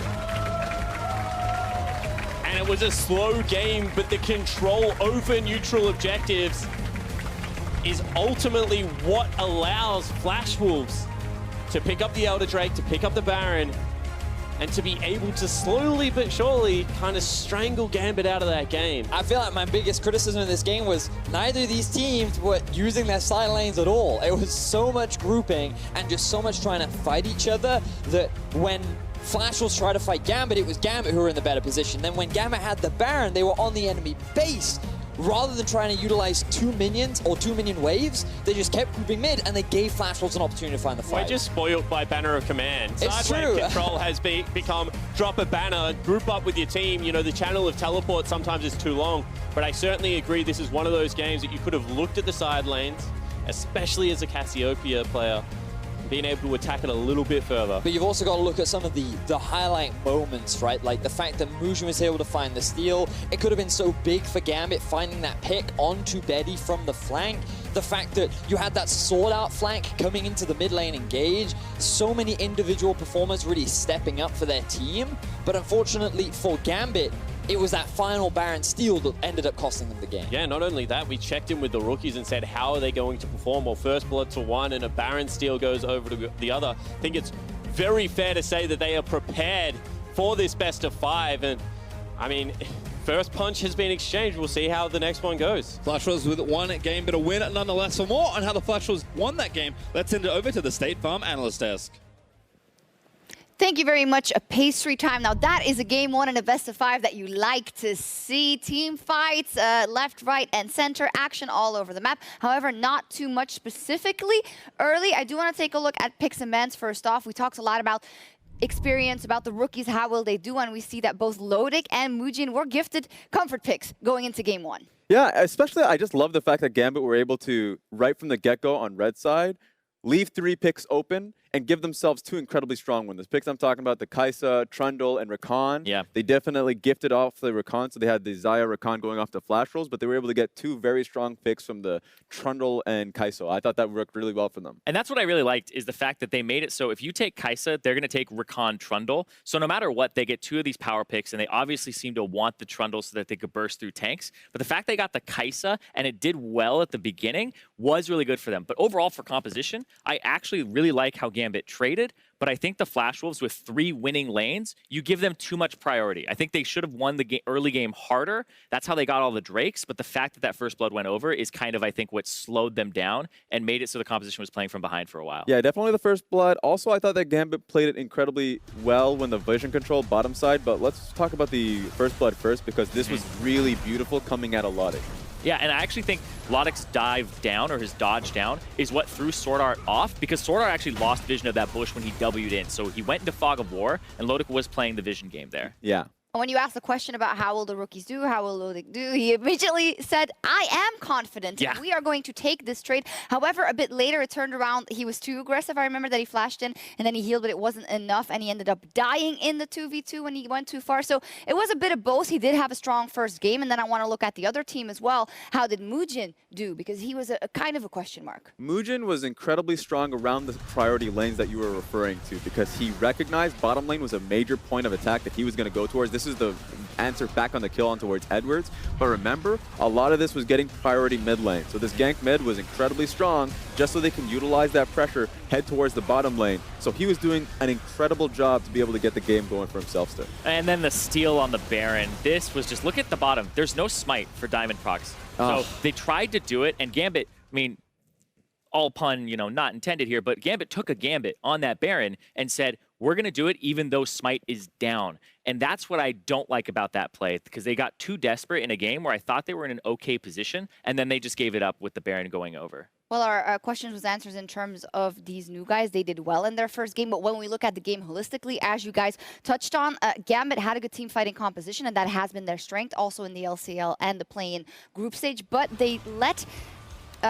And it was a slow game, but the control over neutral objectives is ultimately what allows Flash Wolves to pick up the Elder Drake, to pick up the Baron, and to be able to slowly but surely kind of strangle Gambit out of that game. I feel like my biggest criticism of this game was neither of these teams were using their side lanes at all. It was so much grouping and just so much trying to fight each other that when Flash was trying to fight Gambit, it was Gambit who were in the better position. Then when Gambit had the Baron, they were on the enemy base. Rather than trying to utilize 2 minions or 2 minion waves, they just kept grouping mid and they gave Flash Wolves an opportunity to find the fight. We're just spoiled by Banner of Command. It's Side true. lane control has become drop a banner, group up with your team. You know, the channel of teleport sometimes is too long, but I certainly agree this is one of those games that you could have looked at the side lanes, especially as a Cassiopeia player, being able to attack it a little bit further. But you've also got to look at some of the highlight moments, right? Like the fact that Mujin was able to find the steal. It could have been so big for Gambit finding that pick onto Betty from the flank. The fact that you had that sword out flank coming into the mid lane engage. So many individual performers really stepping up for their team. But unfortunately for Gambit, it was that final Baron steal that ended up costing them the game. Yeah, not only that, we checked in with the rookies and said, how are they going to perform? Well, first blood to one and a Baron steal goes over to the other. I think it's very fair to say that they are prepared for this best of 5. And I mean, first punch has been exchanged. We'll see how the next one goes. Flash Wolves with one game, but a win nonetheless. For more on how the Flash Wolves won that game, let's send it over to the State Farm Analyst Desk. Thank you very much. A pastry time. Now that is a game 1 in a best of 5 that you like to see. Team fights, left, right, and center. Action all over the map. However, not too much specifically early. I do want to take a look at picks and bans first off. We talked a lot about experience, about the rookies, how will they do, and we see that both Lodic and Mujin were gifted comfort picks going into game 1. Yeah, especially I just love the fact that Gambit were able to, right from the get-go on red side, leave 3 picks open and give themselves 2 incredibly strong ones. The picks I'm talking about, the Kai'Sa, Trundle, and Rakan. Yeah. They definitely gifted off the Rakan, so they had the Xayah Rakan going off the flash rolls, but they were able to get 2 very strong picks from the Trundle and Kai'Sa. I thought that worked really well for them. And that's what I really liked, is the fact that they made it so if you take Kai'Sa, they're going to take Rakan Trundle. So no matter what, they get 2 of these power picks, and they obviously seem to want the Trundle so that they could burst through tanks. But the fact they got the Kai'Sa, and it did well at the beginning, was really good for them. But overall, for composition, I actually really like how Gambit traded. But I think the Flash Wolves with 3 winning lanes, you give them too much priority. I think they should have won the early game harder. That's how they got all the Drakes. But the fact that that first blood went over is kind of, I think, what slowed them down and made it so the composition was playing from behind for a while. Yeah, definitely the first blood. Also, I thought that Gambit played it incredibly well when the vision control bottom side. But let's talk about the first blood first, because this was really beautiful coming out of Lodic. Yeah, and I actually think Lodic's dive down, or his dodge down, is what threw Sword Art off, because Sword Art actually lost vision of that bush when he W'd in. So he went into Fog of War, and Lodic was playing the vision game there. Yeah. When you asked the question about how will the rookies do, how will Lodic do, he immediately said, I am confident. Yeah. We are going to take this trade. However, a bit later it turned around. He was too aggressive. I remember that he flashed in and then he healed, but it wasn't enough. And he ended up dying in the 2v2 when he went too far. So it was a bit of both. He did have a strong first game. And then I want to look at the other team as well. How did Mujin do? Because he was a kind of a question mark. Mujin was incredibly strong around the priority lanes that you were referring to, because he recognized bottom lane was a major point of attack that he was going to go towards. This is the answer back on the kill on towards Edwards. But remember, a lot of this was getting priority mid lane. So this gank mid was incredibly strong just so they can utilize that pressure, head towards the bottom lane. So he was doing an incredible job to be able to get the game going for himself still. And then the steal on the Baron. This was just, look at the bottom. There's no smite for Diamond Procs. So they tried to do it, and Gambit, I mean, all pun, you know, not intended here, but Gambit took a Gambit on that Baron and said, we're going to do it even though Smite is down. And that's what I don't like about that play, because they got too desperate in a game where I thought they were in an okay position, and then they just gave it up with the Baron going over. Well, our questions was answers in terms of these new guys. They did well in their first game, but when we look at the game holistically, as you guys touched on, Gambit had a good team fighting composition, and that has been their strength also in the LCL and the play-in group stage, but they let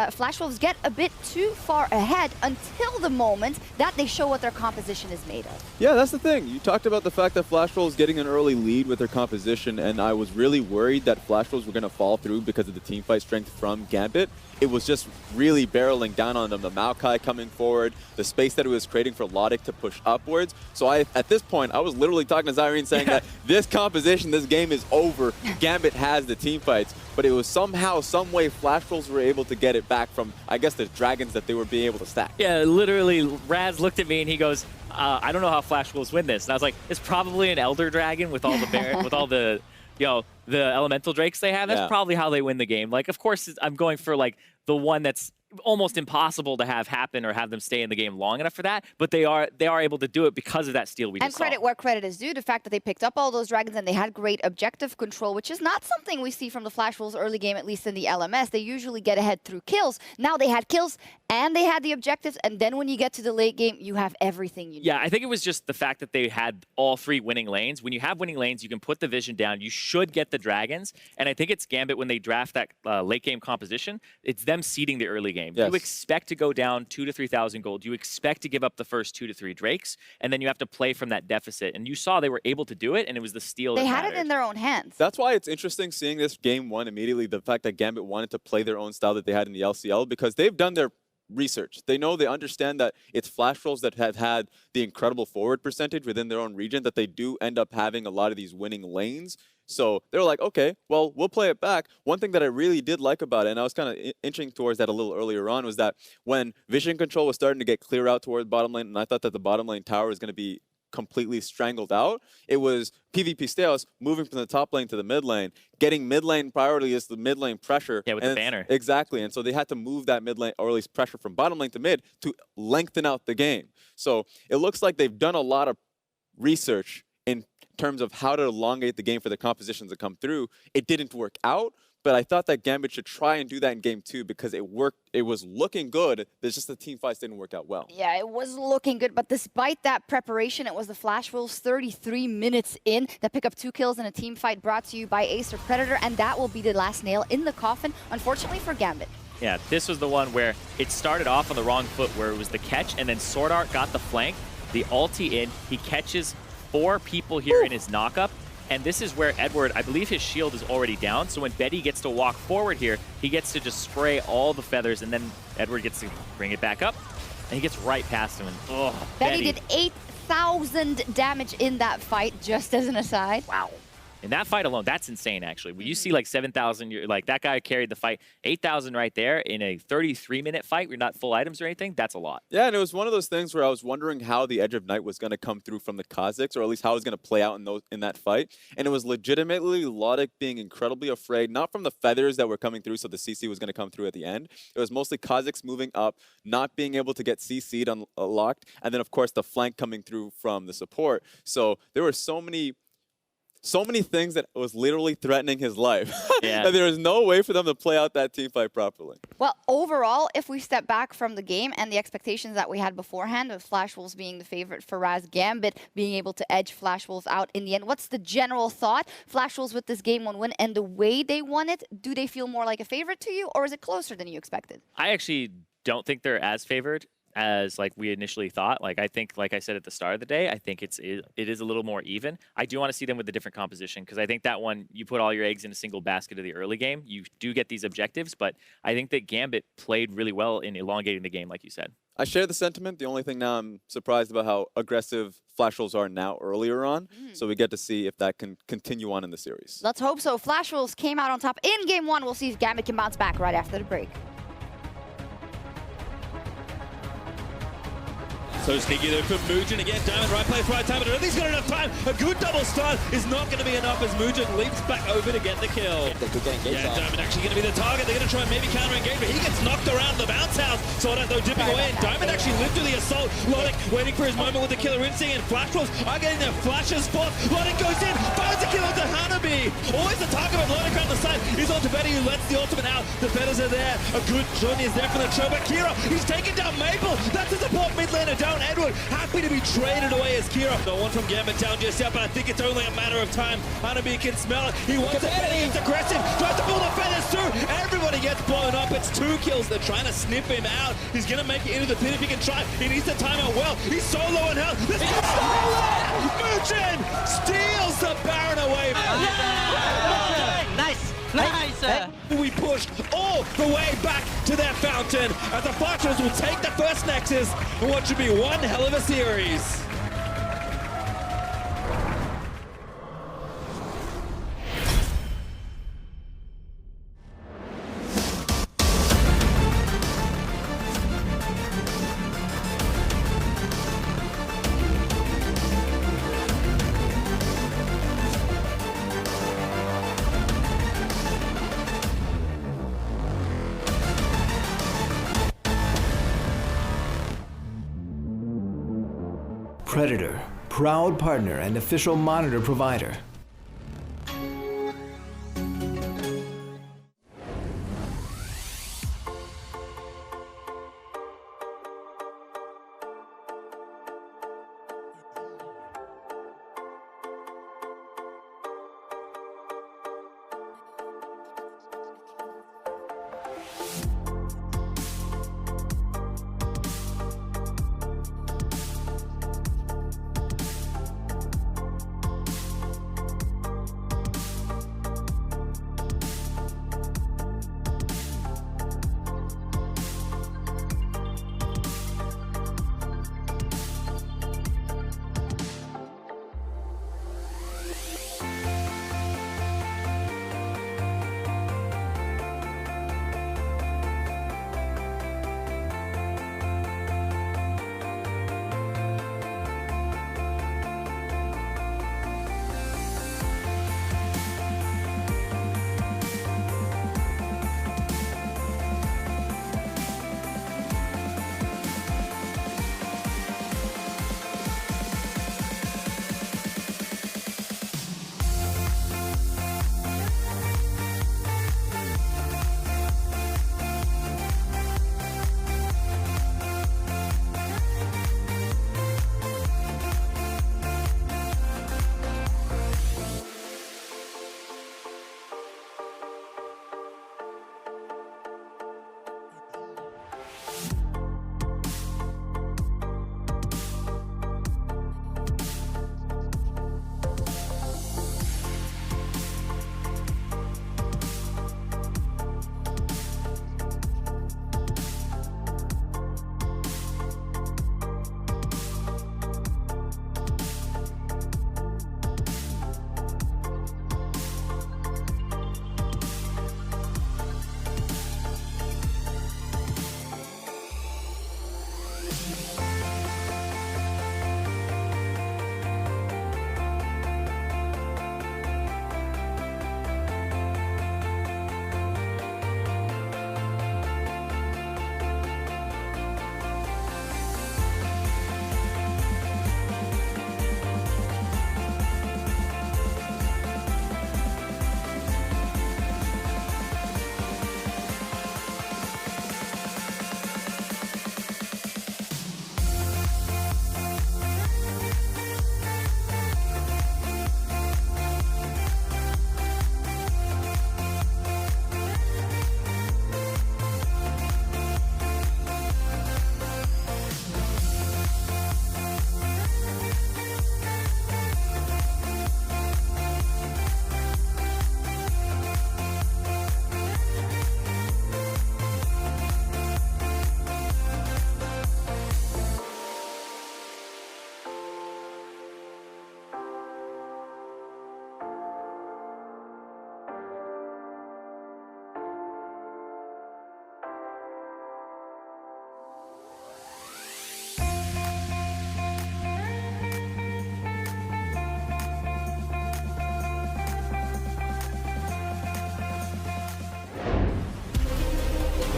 Flash Wolves get a bit too far ahead until the moment that they show what their composition is made of. Yeah, that's the thing. You talked about the fact that Flash Wolves getting an early lead with their composition, and I was really worried that Flash Wolves were going to fall through because of the team fight strength from Gambit. It was just really barreling down on them. The Maokai coming forward, the space that it was creating for Logic to push upwards. So at this point, I was literally talking to Zyrene saying that this composition, this game is over. Gambit has the team fights. But it was somehow, some way, Flash Wolves were able to get it back from, I guess, the dragons that they were being able to stack. Yeah, literally, Raz looked at me and he goes, I don't know how Flash Wolves win this. And I was like, it's probably an Elder Dragon with all the with all the, the elemental drakes they have. That's probably how they win the game. Like, of course, I'm going for like the one that's almost impossible to have happen or have them stay in the game long enough for that, but they are able to do it because of that steal we just saw. And credit where credit is due, the fact that they picked up all those dragons and they had great objective control, which is not something we see from the Flash Wolves early game, at least in the LMS. They usually get ahead through kills. Now they had kills and they had the objectives, and then when you get to the late game, you have everything you need. Yeah, I think it was just the fact that they had all 3 winning lanes. When you have winning lanes, you can put the vision down. You should get the dragons, and I think it's Gambit when they draft that late game composition, it's them seeding the early game. Yes. You expect to go down 2,000 to 3,000 gold. You expect to give up the first 2 to 3 drakes, and then you have to play from that deficit. And you saw they were able to do it, and it was the steal They that had mattered. it in their own hands. That's why it's interesting seeing this game one immediately, the fact that Gambit wanted to play their own style that they had in the LCL, because they've done their research. They know, they understand that it's Flash Wolves that have had the incredible forward percentage within their own region, that they do end up having a lot of these winning lanes. So they're like, okay, well, we'll play it back. One thing that I really did like about it, and I was kind of inching towards that a little earlier on, was that when vision control was starting to get clear out towards bottom lane, and I thought that the bottom lane tower was going to be completely strangled out, it was PvP Steos moving from the top lane to the mid lane, getting mid lane priority is the mid lane pressure. Yeah, with the banner. Exactly, and so they had to move that mid lane, or at least pressure from bottom lane to mid, to lengthen out the game. So it looks like they've done a lot of research in terms of how to elongate the game for the compositions to come through. It didn't work out, but I thought that Gambit should try and do that in game 2 because it worked. It was looking good. There's just the team fights didn't work out well. Yeah, it was looking good, but despite that preparation, it was the Flash Wolves 33 minutes in that pick up 2 kills in a team fight brought to you by Ace or Predator, and that will be the last nail in the coffin, unfortunately for Gambit. Yeah, this was the one where it started off on the wrong foot, where it was the catch, and then Sword Art got the flank, the ulti in, he catches 4 people here in his knockup, and this is where Edward, I believe his shield is already down, so when Betty gets to walk forward here, he gets to just spray all the feathers, and then Edward gets to bring it back up, and he gets right past him, and oh, Betty did 8,000 damage in that fight, just as an aside. Wow. In that fight alone, that's insane, actually. When you see like 7,000, like that guy carried the fight, 8,000 right there in a 33-minute fight, we're not full items or anything, that's a lot. Yeah, and it was one of those things where I was wondering how the Edge of Night was going to come through from the Kazakhs, or at least how it was going to play out in that fight. And it was legitimately Logic being incredibly afraid, not from the feathers that were coming through, so the CC was going to come through at the end. It was mostly Kazakhs moving up, not being able to get CC'd unlocked, and then, of course, the flank coming through from the support. So there were so many things that was literally threatening his life. Yeah. And there was no way for them to play out that team fight properly. Well, overall, if we step back from the game and the expectations that we had beforehand of Flash Wolves being the favorite for Raz, Gambit being able to edge Flash Wolves out in the end, what's the general thought? Flash Wolves with this game 1 win and the way they won it, do they feel more like a favorite to you, or is it closer than you expected? I actually don't think they're as favored as like we initially thought. Like I think, like I said at the start of the day, I think it is a little more even. I do want to see them with a different composition, because I think that one, you put all your eggs in a single basket of the early game, you do get these objectives, but I think that Gambit played really well in elongating the game, like you said. I share the sentiment. The only thing now I'm surprised about how aggressive Flash Wolves are now earlier on. So we get to see if that can continue on in the series. Let's hope so. Flash Wolves came out on top in game 1. We'll see if Gambit can bounce back right after the break. So sneaky there from Mugen again. Diamond, right place, right time. But I don't think he's got enough time. A good double stun is not going to be enough as Mugen leaps back over to get the kill. They could get engaged. Yeah, Diamond actually going to be the target. They're going to try and maybe counter engage, but he gets knocked around the bounce house. So though dipping away, and Diamond actually lived through the assault. Logic waiting for his moment with the killer instinct, and Flash Wolves are getting their flashes spot. Logic goes in, finds a kill onto Hanabi. Always the target of Logic on the side. He's onto Betty, who lets the ultimate out. The feathers are there. A good journey is there for the show, but Kira, he's taking down Maple. That's a support mid laner down. Edward happy to be traded away as Kira. No one from Gambit down just yet, but I think it's only a matter of time. Hanabi can smell it. He wants it. He's aggressive. Tries to pull the feathers through. Everybody gets blown up. It's 2 kills. They're trying to snip him out. He's going to make it into the pit if he can try. He needs to time out well. He's so low on health. This is Mugen steals the Baron away. Nice. Nice. We pushed all the way back to their fountain as the Fighters will take the first Nexus in what should be one hell of a series. Predator, proud partner and official monitor provider.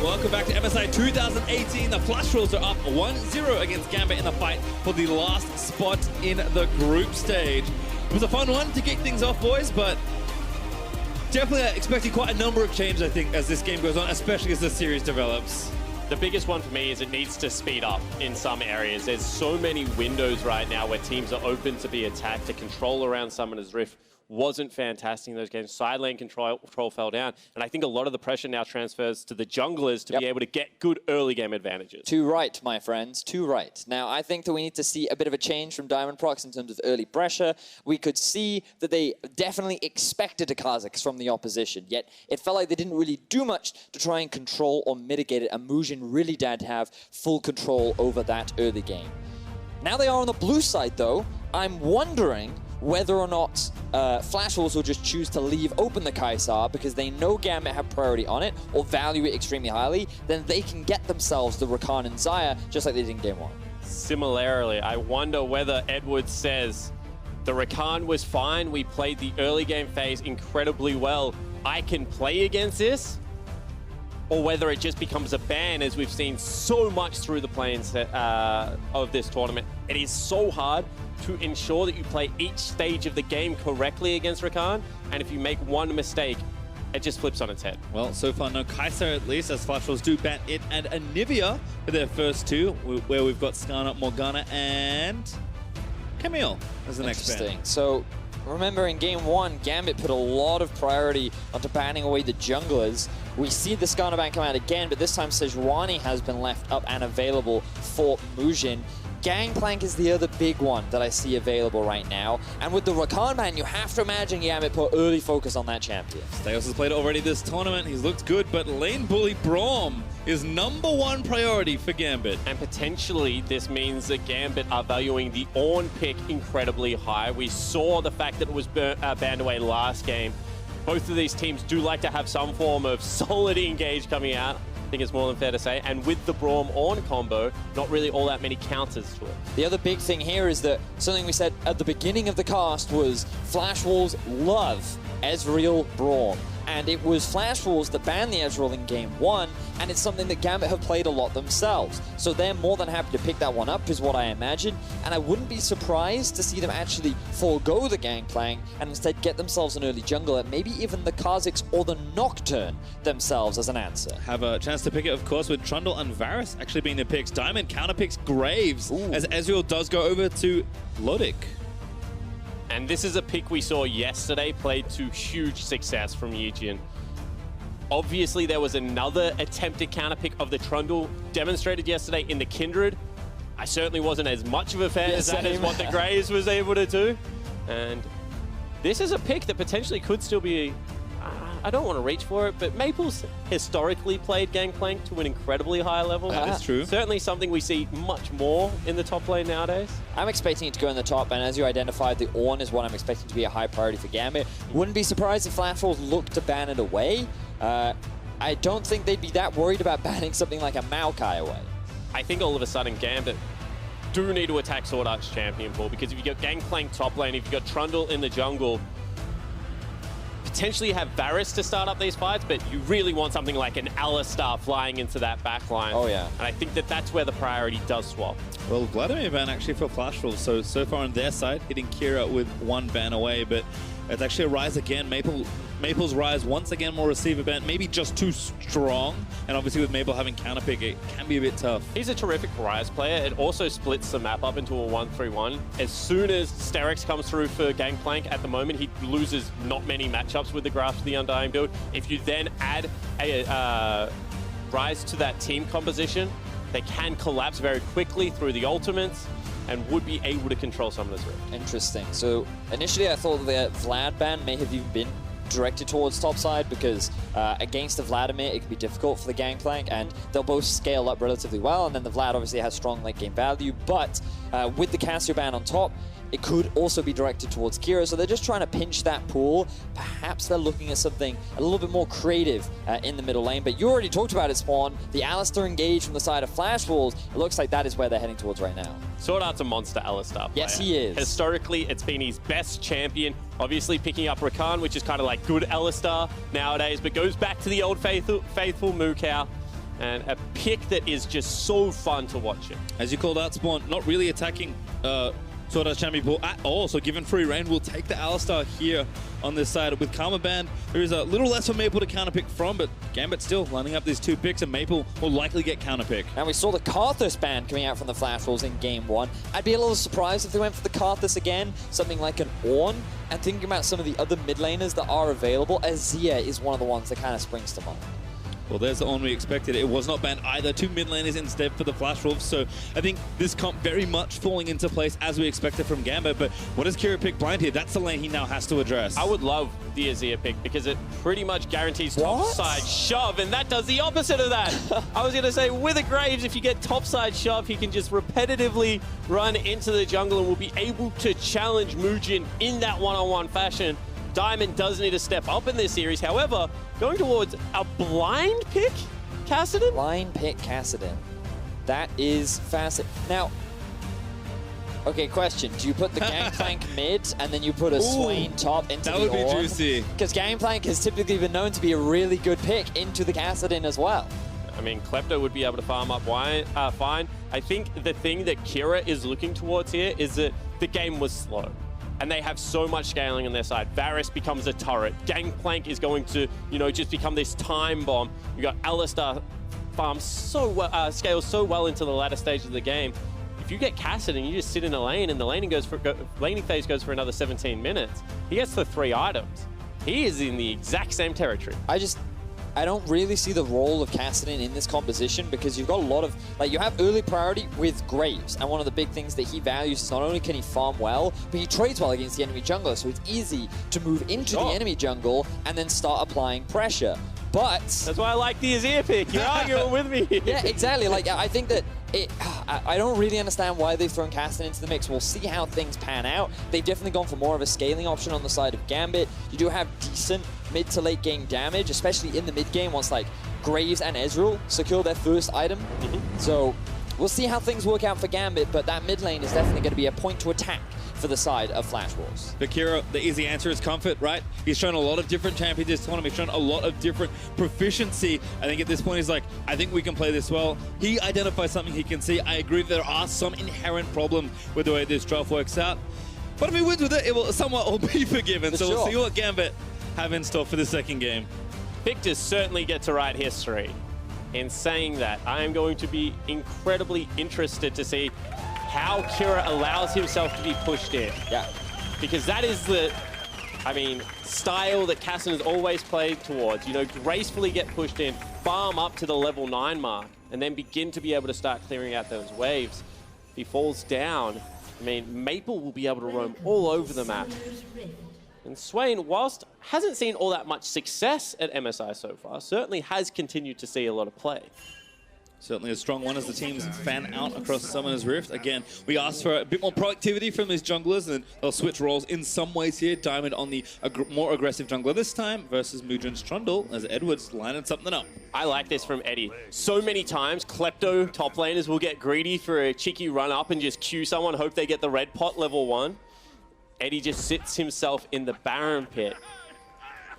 welcome back to MSI 2018. The Flash Wolves are up 1-0 against Gambit in the fight for the last spot in the group stage. It was a fun one to kick things off, boys, but definitely expecting quite a number of changes, I think, as this game goes on, especially as the series develops. The biggest one for me is it needs to speed up in some areas. There's so many windows right now where teams are open to be attacked. The control around Summoner's Rift wasn't fantastic in those games. Side lane control fell down. And I think a lot of the pressure now transfers to the junglers to be able to get good early game advantages. Too right, my friends, too right. Now, I think that we need to see a bit of a change from Diamond Prox in terms of early pressure. We could see that they definitely expected a Kha'Zix from the opposition, yet it felt like they didn't really do much to try and control or mitigate it, and Mujin really did have full control over that early game. Now they are on the blue side, though. I'm wondering whether or not Flash Wolves will just choose to leave open the Kaisar because they know Gambit have priority on it or value it extremely highly, then they can get themselves the Rakan and Xayah just like they did in Game 1. Similarly, I wonder whether Edwards says, the Rakan was fine, we played the early game phase incredibly well, I can play against this? Or whether it just becomes a ban, as we've seen so much through the play-ins of this tournament. It is so hard to ensure that you play each stage of the game correctly against Rakan, and if you make one mistake, it just flips on its head. Well, so far no Kai'Sa at least, as Flash Wolves do ban it and Anivia for their first two, where we've got Skarner, Morgana, and Camille as the next ban. Interesting. So remember in Game 1, Gambit put a lot of priority onto banning away the junglers. We see the Skarner ban come out again, but this time Sejuani has been left up and available for Mujin. Gangplank is the other big one that I see available right now. And with the Rakan ban, you have to imagine Gambit put early focus on that champion. Steos has played already this tournament. He's looked good, but lane bully Braum is #1 priority for Gambit. And potentially this means that Gambit are valuing the Ornn pick incredibly high. We saw the fact that it was banned away last game. Both of these teams do like to have some form of solid engage coming out. I think it's more than fair to say. And with the Braum Ornn combo, not really all that many counters to it. The other big thing here is that something we said at the beginning of the cast was Flash Wolves love Ezreal Braum. And it was Flash Wolves that banned the Ezreal in Game 1, and it's something that Gambit have played a lot themselves. So they're more than happy to pick that one up, is what I imagine. And I wouldn't be surprised to see them actually forego the Gangplank and instead get themselves an early jungler, maybe even the Kha'Zix or the Nocturne themselves as an answer. Have a chance to pick it, of course, with Trundle and Varus actually being the picks. Diamond counterpicks Graves, as Ezreal does go over to Lodic. And this is a pick we saw yesterday, played to huge success from Yijian. Obviously, there was another attempted counter pick of the Trundle demonstrated yesterday in the Kindred. I certainly wasn't as much of a fan as that as what the Graves was able to do. And this is a pick that potentially could still be, I don't want to reach for it, but Maple's historically played Gangplank to an incredibly high level. That is true. Certainly something we see much more in the top lane nowadays. I'm expecting it to go in the top, and as you identified, the Ornn is what I'm expecting to be a high priority for Gambit. Wouldn't be surprised if Flash Wolves look to ban it away. I don't think they'd be that worried about banning something like a Maokai away. I think all of a sudden Gambit do need to attack Sword Art's champion pool, because if you've got Gangplank top lane, if you've got Trundle in the jungle, potentially have Varus to start up these fights, but you really want something like an Alistar flying into that back line. Oh, yeah. And I think that that's where the priority does swap. Well, Vladimir ban actually for Flash Wolves, so far on their side, hitting Kira with one ban away, but it's actually a Rise again. Maple's Rise, once again, more receiver ban, maybe just too strong, and obviously with Maple having counterpick, it can be a bit tough. He's a terrific Rise player. It also splits the map up into a 1-3-1. As soon as Sterix comes through for Gangplank, at the moment, he loses not many matchups with the Grasp of the Undying build. If you then add a Rise to that team composition, they can collapse very quickly through the ultimates and would be able to control some of this rift. Interesting. So initially I thought the Vlad ban may have even been directed towards topside because against the Vladimir it can be difficult for the Gangplank, and they'll both scale up relatively well, and then the Vlad obviously has strong late game value, but with the Cassio ban on top, it could also be directed towards Kira, so they're just trying to pinch that pool. Perhaps they're looking at something a little bit more creative in the middle lane, but you already talked about it, Spawn. The Alistar engage from the side of Flash Wolves, it looks like that is where they're heading towards right now. Sword Art's a monster Alistar player. Yes, he is. Historically, it's been his best champion. Obviously picking up Rakan, which is kind of like good Alistar nowadays, but goes back to the old faithful Moo Cow. and a pick that is just so fun to watch it. As you called out, Spawn, not really attacking Sword Art Champion Pool at all, so given free reign, we'll take the Alistar here on this side. With Karma Band, there is a little less for Maple to counterpick from, but Gambit still lining up these 2 picks, and Maple will likely get counterpick. And we saw the Karthus band coming out from the Flash Wolves in Game 1. I'd be a little surprised if they went for the Karthus again, something like an Ornn. And thinking about some of the other mid laners that are available, Azir is one of the ones that kind of springs to mind. Well, there's the one we expected. It was not banned either. 2 mid laners instead for the Flash Wolves. So I think this comp very much falling into place as we expected from Gambit. But what does Kira pick blind here? That's the lane he now has to address. I would love the Azir pick because it pretty much guarantees topside shove, and that does the opposite of that. I was going to say, with a Graves, if you get topside shove, he can just repetitively run into the jungle and will be able to challenge Mujin in that one-on-one fashion. Diamond does need to step up in this series. However, going towards a blind pick, Kassadin? Blind pick Kassadin. That is fascinating. Now, okay, question. Do you put the Gangplank mid and then you put a Swain top into the Ornn? That would be juicy. Because Gangplank has typically been known to be a really good pick into the Kassadin as well. I mean, Klepto would be able to farm up fine. I think the thing that Kira is looking towards here is that the game was slow. And they have so much scaling on their side. Varus becomes a turret. Gangplank is going to, just become this time bomb. You got Alistar farms so well, scales so well into the latter stages of the game. If you get Kassadin, you just sit in a lane, and the laning phase goes for another 17 minutes. He gets the 3 items. He is in the exact same territory. I don't really see the role of Kassadin in this composition because you've got a lot of, you have early priority with Graves, and one of the big things that he values is not only can he farm well, but he trades well against the enemy jungler, so it's easy to move into the enemy jungle and then start applying pressure. But that's why I like the Azir pick. You're arguing with me. Yeah, exactly. I think that I don't really understand why they've thrown Kassadin into the mix. We'll see how things pan out. They've definitely gone for more of a scaling option on the side of Gambit. You do have decent mid to late game damage, especially in the mid game once Graves and Ezreal secure their first item. So we'll see how things work out for Gambit, but that mid lane is definitely going to be a point to attack for the side of Flash Wolves. For Kira, the easy answer is comfort, right? He's shown a lot of different champions this tournament. He's shown a lot of different proficiency. I think at this point, he's like, I think we can play this well. He identifies something he can see. I agree there are some inherent problems with the way this draft works out. But if he wins with it, it will somewhat all be forgiven. So we'll see what Gambit have in store for the second game. Victor certainly get to write history. In saying that, I am going to be incredibly interested to see how Kira allows himself to be pushed in. Yeah. Because that is the, style that Kassadin has always played towards. Gracefully get pushed in, farm up to the level 9 mark, and then begin to be able to start clearing out those waves. If he falls down, Maple will be able to roam all over the map. And Swain, whilst hasn't seen all that much success at MSI so far, certainly has continued to see a lot of play. Certainly a strong one as the teams fan out across Summoner's Rift. Again, we asked for a bit more proactivity from these junglers, and they'll switch roles in some ways here. Diamond on the more aggressive jungler this time versus Mujin's Trundle as Edwards lining something up. I like this from Eddie. So many times, Klepto top laners will get greedy for a cheeky run up and just queue someone, hope they get the red pot level 1. Eddie just sits himself in the Baron pit.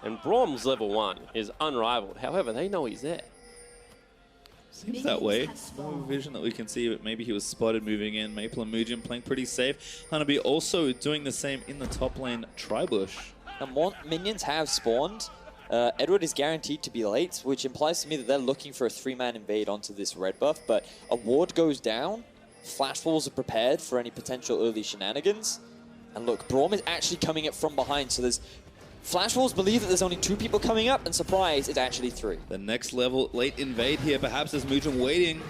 And Brom's level 1 is unrivaled. However, they know he's there. Seems that way. No vision that we can see, but maybe he was spotted moving in. Maple and Mujin playing pretty safe. Hanabi also doing the same in the top lane, Tribush. Now, more minions have spawned. Edward is guaranteed to be late, which implies to me that they're looking for a 3-man invade onto this red buff, but a ward goes down. Flash Wolves are prepared for any potential early shenanigans. And look, Braum is actually coming up from behind, so there's Flash Wolves believe that there's only 2 people coming up, and surprise, it's actually 3. The next level late invade here, perhaps as Mujin waiting.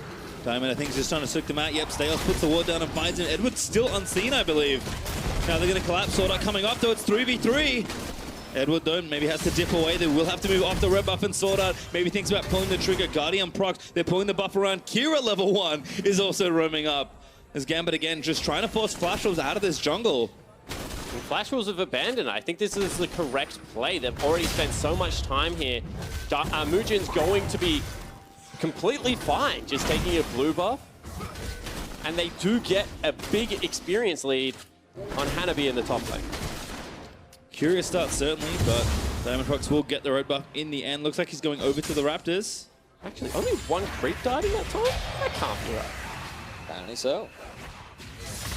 Diamond, I think, is just trying to soak them out. Yep, Staos puts the ward down and finds him. Edward's still unseen, I believe. Now they're going to collapse. Sword Art coming up, though. It's 3v3. Edward, though, maybe has to dip away. They will have to move off the red buff, and Sword Art maybe thinks about pulling the trigger. Guardian procs. They're pulling the buff around. Kira, level 1, is also roaming up. As Gambit, again, just trying to force Flash Wolves out of this jungle. Flash Wolves have abandoned. I think this is the correct play. They've already spent so much time here. Mujin's going to be completely fine just taking a blue buff. And they do get a big experience lead on Hanabi in the top lane. Curious start, certainly, but Diamond Prox will get the red buff in the end. Looks like he's going over to the Raptors. Actually, only one creep died in that time? That can't be right. Apparently so.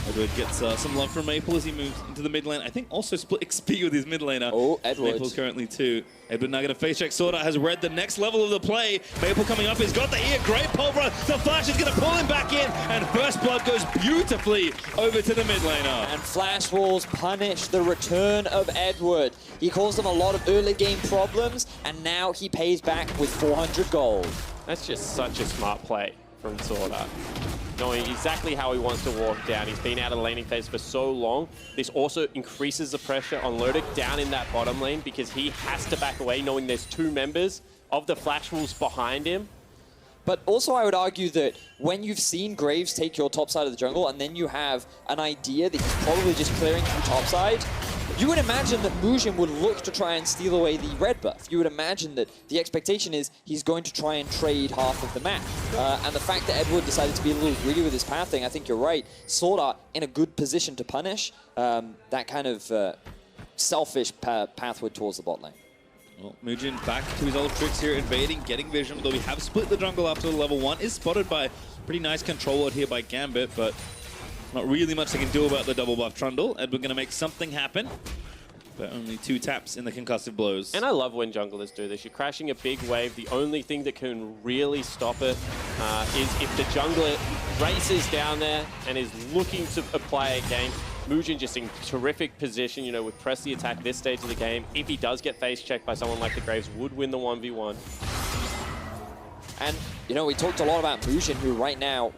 Edward gets some love from Maple as he moves into the mid lane. I think also split XP with his mid laner. Oh, Edward. Maple's currently 2. Edward now going to face check. Sorta has read the next level of the play. Maple coming up. He's got the ear. Great pulver. The flash is going to pull him back in. And first blood goes beautifully over to the mid laner. And Flash Wolves punish the return of Edward. He caused them a lot of early game problems, and now he pays back with 400 gold. That's just such a smart play from Sorta. Knowing exactly how he wants to walk down. He's been out of the laning phase for so long. This also increases the pressure on Lodic down in that bottom lane because he has to back away knowing there's 2 members of the Flash Wolves behind him. But also I would argue that when you've seen Graves take your top side of the jungle and then you have an idea that he's probably just clearing through top side, you would imagine that Mujin would look to try and steal away the red buff. You would imagine that the expectation is he's going to try and trade half of the map. And the fact that Edward decided to be a little greedy with his pathing, I think you're right. Sorta in a good position to punish that kind of selfish pathway towards the bot lane. Well, Mujin back to his old tricks here, invading, getting vision, although we have split the jungle after the level 1. Is spotted by pretty nice control out here by Gambit, but not really much they can do about the double buff Trundle. Edward going to make something happen, but only 2 taps in the concussive blows. And I love when junglers do this. You're crashing a big wave. The only thing that can really stop it is if the jungler races down there and is looking to apply a game. Mujin just in terrific position, you know, with press the attack this stage of the game. If he does get face checked by someone like the Graves, would win the 1v1. And, you know, we talked a lot about Mujin, who right now,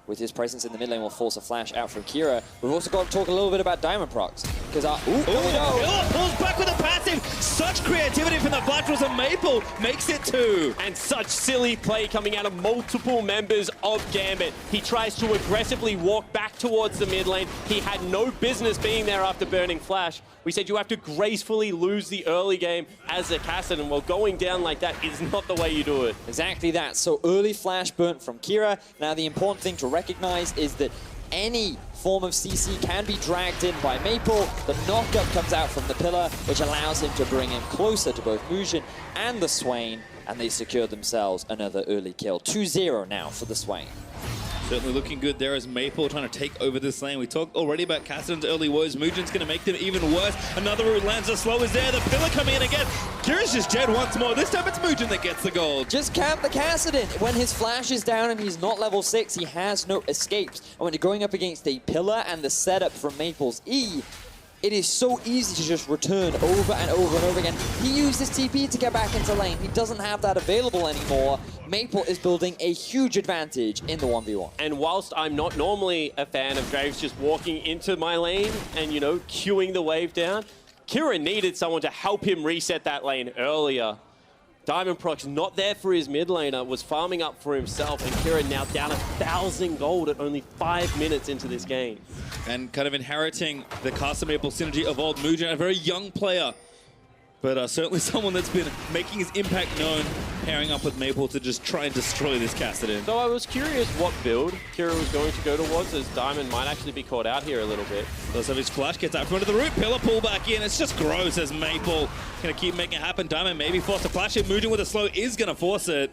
with his presence in the mid lane will force a flash out from Kira. We've also got to talk a little bit about Diamond procs. Because, pulls back with a passive. Such creativity from the Flash Wolves, and Maple makes it 2. And such silly play coming out of multiple members of Gambit. He tries to aggressively walk back towards the mid lane. He had no business being there after burning Flash. We said you have to gracefully lose the early game as a Kassadin. Well, going down like that is not the way you do it. Exactly that. So early flash burnt from Kira. Now the important thing to recognize is that any form of CC can be dragged in by Maple. The knockup comes out from the pillar, which allows him to bring him closer to both Mujin and the Swain, and they secure themselves another early kill. 2-0 now for the Swain. Certainly looking good there as Maple trying to take over this lane. We talked already about Kassadin's early woes. Mujin's going to make them even worse. Another route lands, the slow is there. The pillar coming in again. Kira's just dead once more. This time it's Mujin that gets the gold. Just camp the Kassadin. When his flash is down and he's not level 6, he has no escapes. And when you're going up against a pillar and the setup from Maple's E, it is so easy to just return over and over and over again. He used his TP to get back into lane. He doesn't have that available anymore. Maple is building a huge advantage in the 1v1. And whilst I'm not normally a fan of Graves just walking into my lane and, you know, queuing the wave down, Kira needed someone to help him reset that lane earlier. Diamond Proc's not there for his mid laner, was farming up for himself, and Kira now down 1,000 gold at only 5 minutes into this game. And kind of inheriting the Castle Maple synergy of old Mujin, a very young player, but certainly someone that's been making his impact known, pairing up with Maple to just try and destroy this Kassadin. So I was curious what build Kira was going to go towards, as Diamond might actually be caught out here a little bit. Does have his flash, gets out front of the root, pillar pull back in. It's just gross as Maple gonna keep making it happen. Diamond maybe force a flash in. Mujin with a slow is gonna force it.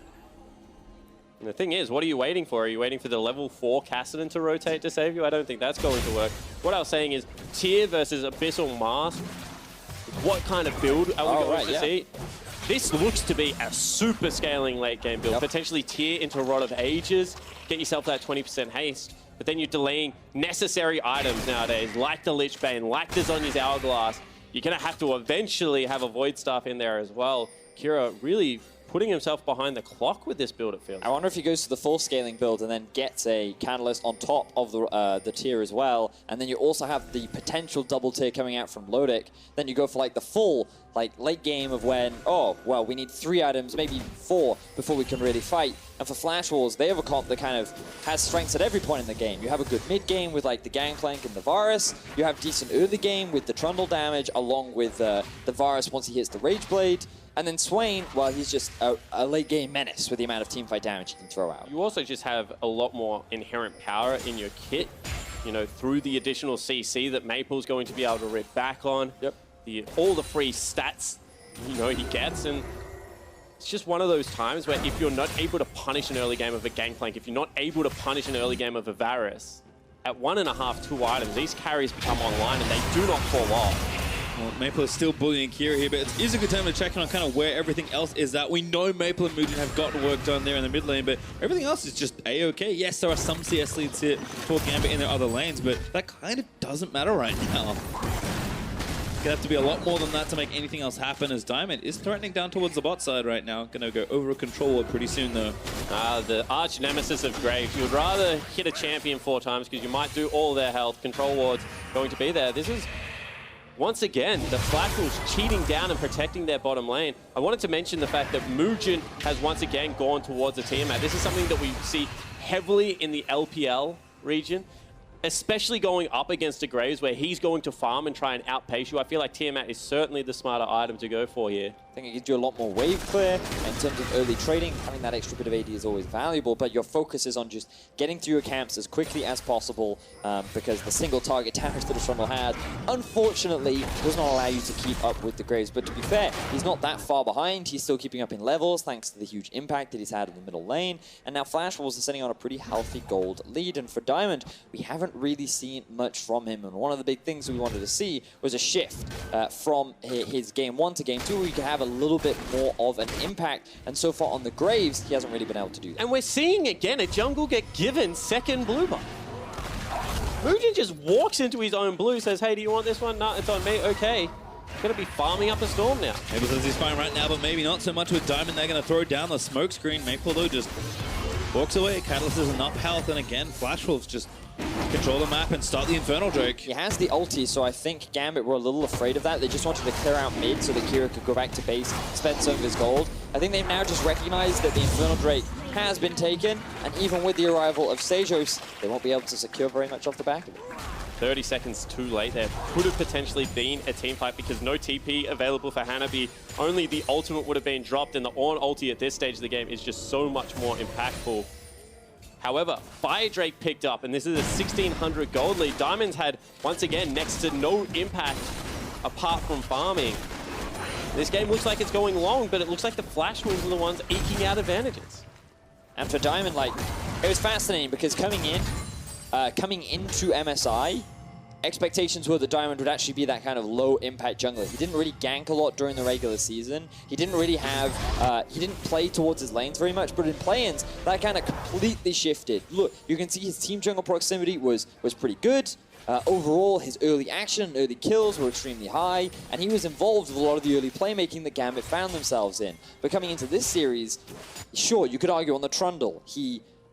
And the thing is, what are you waiting for? Are you waiting for the level 4 Kassadin to rotate to save you? I don't think that's going to work. What I was saying is, Tyr versus Abyssal Mask, what kind of build are we going to see? This looks to be a super scaling late game build. Potentially Tyr into Rod of Ages, get yourself that 20% haste, but then you're delaying necessary items nowadays, like the Lich Bane, like the Zhonya's Hourglass. You're going to have to eventually have a Void Staff in there as well. Kira really putting himself behind the clock with this build, it feels. I wonder if he goes to the full scaling build and then gets a Catalyst on top of the tier as well, and then you also have the potential double tier coming out from Lodic. Then you go for like the full late game of when, oh, well, we need 3 items, maybe 4 before we can really fight. And for Flash Wolves, they have a comp that kind of has strengths at every point in the game. You have a good mid game with like the Gangplank and the Varus. You have decent early game with the Trundle damage along with the Varus once he hits the Rage Blade. And then Swain, well, he's just a late game menace with the amount of teamfight damage he can throw out. You also just have a lot more inherent power in your kit, you know, through the additional CC that Maple's going to be able to rip back on. All the free stats, you know, he gets, and it's just one of those times where if you're not able to punish an early game of a Gangplank, if you're not able to punish an early game of a Varus, at 1.5, 2 items, these carries become online and they do not fall off. Well, Maple is still bullying Kira here, but it is a good time to check in on kind of where everything else is at. We know Maple and Mugen have gotten work done there in the mid lane, but everything else is just A-okay. Yes, there are some CS leads here for Gambit in their other lanes, but that kind of doesn't matter right now. Gonna have to be a lot more than that to make anything else happen, as Diamond is threatening down towards the bot side right now. Gonna go over a control ward pretty soon though. The arch nemesis of Graves. You would rather hit a champion 4 times because you might do all their health. Control ward's going to be there. This is, once again, the Flash Wolves cheating down and protecting their bottom lane. I wanted to mention the fact that Mugen has once again gone towards the Tiamat. This is something that we see heavily in the LPL region, especially going up against a Graves where he's going to farm and try and outpace you. I feel like Tiamat is certainly the smarter item to go for here. I think it gives you a lot more wave clear. In terms of early trading, having that extra bit of AD is always valuable, but your focus is on just getting through your camps as quickly as possible because the single target damage that Trundle has, unfortunately, does not allow you to keep up with the Graves. But to be fair, he's not that far behind. He's still keeping up in levels thanks to the huge impact that he's had in the middle lane. And now Flash Wolves are sitting on a pretty healthy gold lead. And for Diamond, we haven't really seen much from him. And one of the big things we wanted to see was a shift from his game 1 to game 2, where you could have a little bit more of an impact, and so far on the Graves, he hasn't really been able to do that. And we're seeing again a jungle get given second blue buff. Mugen just walks into his own blue, says, hey, do you want this one? No, it's on me, okay. Gonna be farming up a storm now. Maple says he's fine right now, but maybe not so much with Diamond. They're gonna throw down the smoke screen. Maple though just walks away. Catalyst is enough health, and again, Flash Wolves just control the map and start the Infernal Drake. He has the ulti, so I think Gambit were a little afraid of that. They just wanted to clear out mid so that Kira could go back to base, spend some of his gold. I think they've now just recognized that the Infernal Drake has been taken, and even with the arrival of Sejos, they won't be able to secure very much off the back of it. 30 seconds too late there. Could have potentially been a team fight because no TP available for Hanabi. Only the ultimate would have been dropped, and the Ornn ulti at this stage of the game is just so much more impactful. However, Fire Drake picked up, and this is a 1,600 gold lead. Diamond's had, once again, next to no impact apart from farming. This game looks like it's going long, but it looks like the Flash Wolves are the ones eking out advantages. And for Diamond, like, it was fascinating because coming into MSI, expectations were that Diamond would actually be that kind of low-impact jungler. He didn't really gank a lot during the regular season. He didn't really have, he didn't play towards his lanes very much, but in play-ins, that kind of completely shifted. Look, you can see his team jungle proximity was pretty good. Overall, his early action and early kills were extremely high, and he was involved with a lot of the early playmaking that Gambit found themselves in. But coming into this series, sure, you could argue on the Trundle,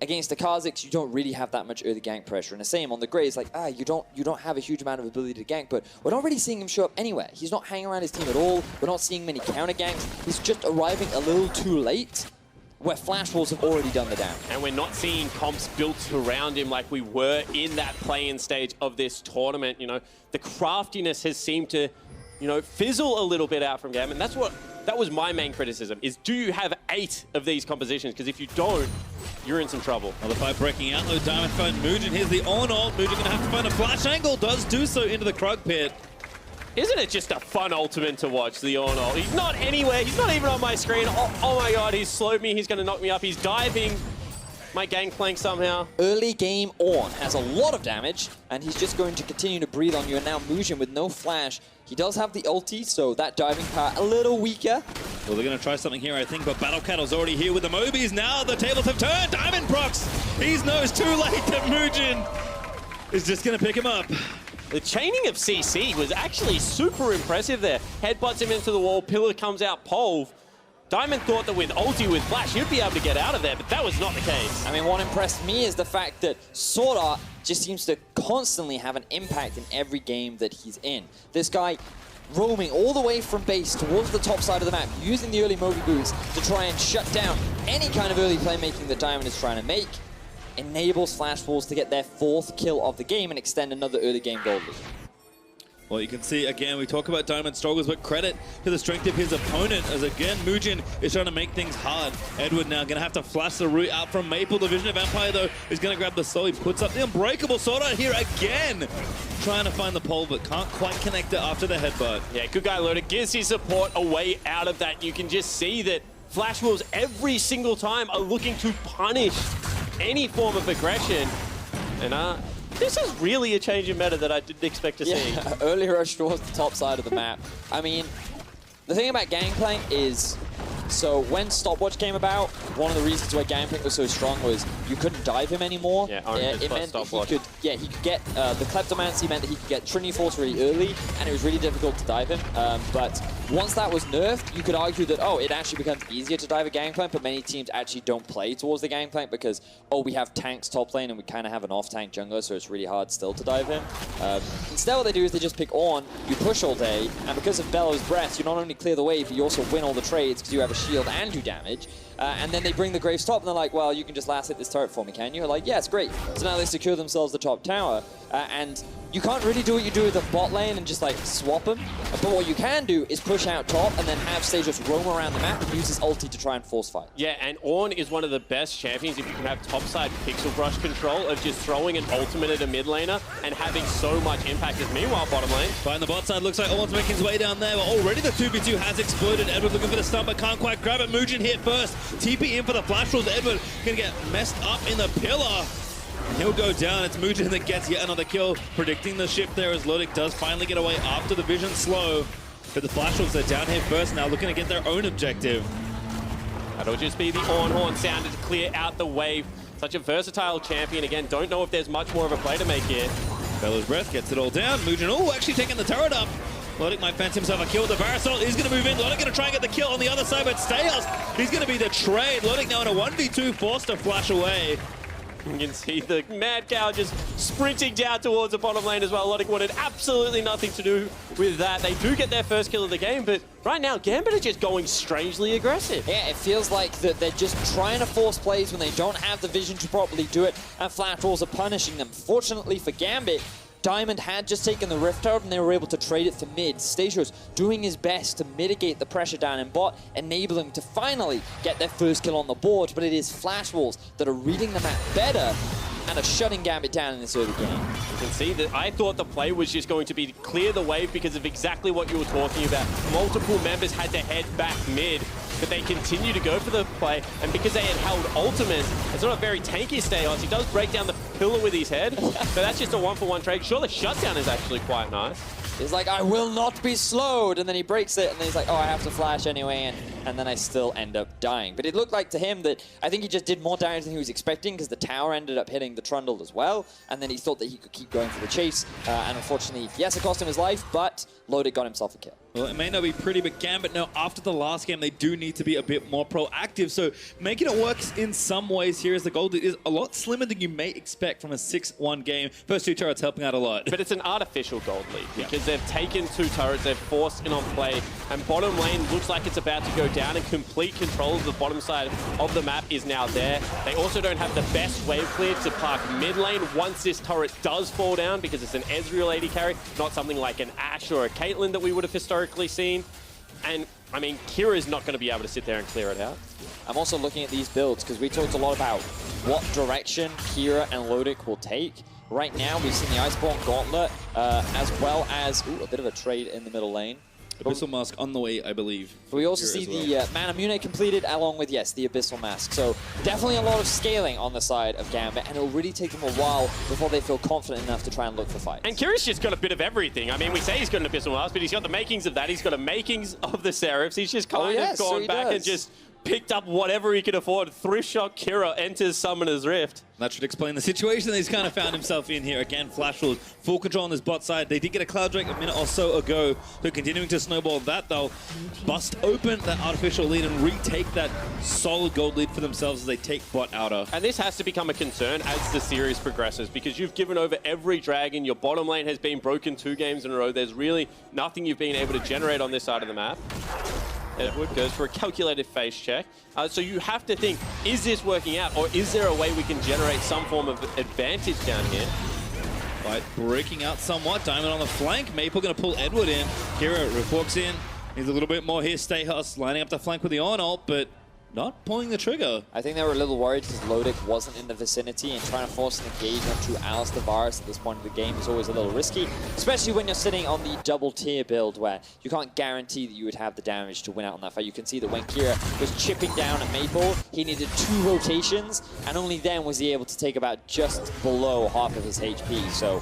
against the Kha'Zix, you don't really have that much early gank pressure. And the same on the Graves, like, you don't have a huge amount of ability to gank, but we're not really seeing him show up anywhere. He's not hanging around his team at all. We're not seeing many counter ganks. He's just arriving a little too late, where Flash Wolves have already done the damage. And we're not seeing comps built around him like we were in that play-in stage of this tournament. You know, the craftiness has seemed to, you know, fizzle a little bit out from Gambit. And that was my main criticism, is do you have 8 of these compositions? Because if you don't, you're in some trouble. Another fight breaking out though. Diamond find Mugen. Here's the Ornn ult. Mugen gonna have to find a flash angle. Does do so into the Krug pit. Isn't it just a fun ultimate to watch, the Ornn ult? He's not anywhere. He's not even on my screen. Oh my god, he's slowed me. He's gonna knock me up. He's diving my gangplank somehow. Early game Ornn has a lot of damage, and he's just going to continue to breathe on you. And now Mugen with no flash. He does have the ulti, so that diving power a little weaker. Well, they're going to try something here, I think, but Battle Cattle's already here with the Mobies. Now the tables have turned. Diamond procs. He knows too late that Mugen is just going to pick him up. The chaining of CC was actually super impressive there. Headbutts him into the wall. Pillar comes out pole. Diamond thought that with ulti with flash, he'd be able to get out of there, but that was not the case. I mean, what impressed me is the fact that Sword Art just seems to constantly have an impact in every game that he's in. This guy roaming all the way from base towards the top side of the map, using the early Moby boots to try and shut down any kind of early playmaking that Diamond is trying to make, enables Flash Wolves to get their 4th kill of the game and extend another early game gold lead. Well, you can see, again, we talk about Diamond struggles, but credit to the strength of his opponent, as again, Mugen is trying to make things hard. Edward now going to have to flash the route out from Maple. The Vision of Empire, though, is going to grab the soul. He puts up the Unbreakable Sword Art here again, trying to find the pole, but can't quite connect it after the headbutt. Yeah, good guy, Loader. Gives his support a way out of that. You can just see that Flash Wolves every single time are looking to punish any form of aggression. And this is really a change in meta that I didn't expect to see. Early rush towards the top side of the map. I mean, the thing about Gangplank is, so when Stopwatch came about, one of the reasons why Gangplank was so strong was you couldn't dive him anymore. Yeah, it meant that he could get the Kleptomancy meant that he could get Trinity Force really early, and it was really difficult to dive him. But once that was nerfed, you could argue that, oh, it actually becomes easier to dive a Gangplank, but many teams actually don't play towards the Gangplank because, oh, we have tanks top lane and we kind of have an off-tank jungler, so it's really hard still to dive him. Instead, what they do is they just pick on, you push all day, and because of Bellow's Breath, you not only clear the wave, but you also win all the trades because you have a shield and do damage. And then they bring the Graves top, and they're like, well, you can just last hit this turret for me, can you? Like, yeah, it's great. So now they secure themselves the top tower, and you can't really do what you do with the bot lane and just, like, swap them. But what you can do is push out top and then have Sage just roam around the map and use his ulti to try and force fight. Yeah, and Ornn is one of the best champions if you can have topside pixel brush control of just throwing an ultimate at a mid laner and having so much impact. As meanwhile, bottom lane. Behind the bot side, looks like Ornn's making his way down there. Well, already the 2v2 has exploded. Edward looking for the stun, but can't quite grab it. Mugen hit first. TP in for the flash rolls. Edward gonna get messed up in the pillar. He'll go down. It's Mugen that gets yet another kill. Predicting the shift there as Lodic does finally get away after the vision slow. But the flash rolls are down here first now, looking to get their own objective. That'll just be the Ornn horn sounded to clear out the wave. Such a versatile champion. Again, don't know if there's much more of a play to make here. Bellow's Breath gets it all down. Mugen, oh, actually taking the turret up. Lodic might fancy himself a kill. The Varasol is going to move in. Lodic going to try and get the kill on the other side, but Stayos, he's going to be the trade. Lodic now in a 1v2, forced to flash away. You can see the Mad Cow just sprinting down towards the bottom lane as well. Lodic wanted absolutely nothing to do with that. They do get their first kill of the game, but right now, Gambit are just going strangely aggressive. Yeah, it feels like that they're just trying to force plays when they don't have the vision to properly do it, and Flash Rolls are punishing them. Fortunately for Gambit, Diamond had just taken the Rift out and they were able to trade it for mid. Stasios doing his best to mitigate the pressure down in bot, enable him to finally get their first kill on the board, but it is Flash Wolves that are reading the map better and are shutting Gambit down in this early game. You can see that I thought the play was just going to be clear the wave because of exactly what you were talking about. Multiple members had to head back mid, but they continue to go for the play, and because they had held ultimates, it's not a very tanky Stayos. He does break down the pillar with his head, but that's just a one-for-one trade. Sure, the shutdown is actually quite nice. He's like, I will not be slowed, and then he breaks it, and then he's like, oh, I have to flash anyway, and then I still end up dying. But it looked like to him that I think he just did more damage than he was expecting because the tower ended up hitting the Trundle as well, and then he thought that he could keep going for the chase, and unfortunately, yes, it cost him his life, but Lodic got himself a kill. Well, it may not be pretty, but Gambit know after the last game, they do need to be a bit more proactive. So making it work in some ways here as the gold lead is a lot slimmer than you may expect from a 6-1 game. First two turrets helping out a lot. But it's an artificial gold lead because they've taken two turrets, they've forced in on play, and bottom lane looks like it's about to go down, and complete control of the bottom side of the map is now there. They also don't have the best wave clear to park mid lane once this turret does fall down because it's an Ezreal AD carry, not something like an Ashe or a Caitlyn that we would have historically seen. And I mean, Kira's not going to be able to sit there and clear it out. I'm also looking at these builds because we talked a lot about what direction Kira and Lodic will take. Right now, we've seen the Iceborne Gauntlet, as well as a bit of a trade in the middle lane. Abyssal Mask on the way, I believe. But we also see the Mana Mune completed, along with, yes, the Abyssal Mask. So definitely a lot of scaling on the side of Gambit, and it'll really take them a while before they feel confident enough to try and look for fights. And Kira's just got a bit of everything. I mean, we say he's got an Abyssal Mask, but he's got the makings of that. He's got the makings of the Seraphs. He's just kind of gone back and just picked up whatever he could afford. Thrift shot Kira enters Summoner's Rift. That should explain the situation that he's kind of found himself in here. Again, Flash Wolves, full control on this bot side. They did get a Cloud Drake a minute or so ago. They're continuing to snowball that. They'll bust open that artificial lead and retake that solid gold lead for themselves as they take bot outer. And this has to become a concern as the series progresses because you've given over every dragon. Your bottom lane has been broken 2 games in a row. There's really nothing you've been able to generate on this side of the map. Edward goes for a calculated face check. So you have to think, is this working out, or is there a way we can generate some form of advantage down here? Fight breaking out somewhat. Diamond on the flank. Maple going to pull Edward in. Kira walks in. Needs a little bit more here. Stayhus lining up the flank with the on ult, but not pulling the trigger. I think they were a little worried because Lodic wasn't in the vicinity, and trying to force an engagement to Alistair Varus at this point of the game is always a little risky, especially when you're sitting on the double tier build where you can't guarantee that you would have the damage to win out on that fight. You can see that when Kira was chipping down at Maple, he needed 2 rotations, and only then was he able to take about just below half of his HP. So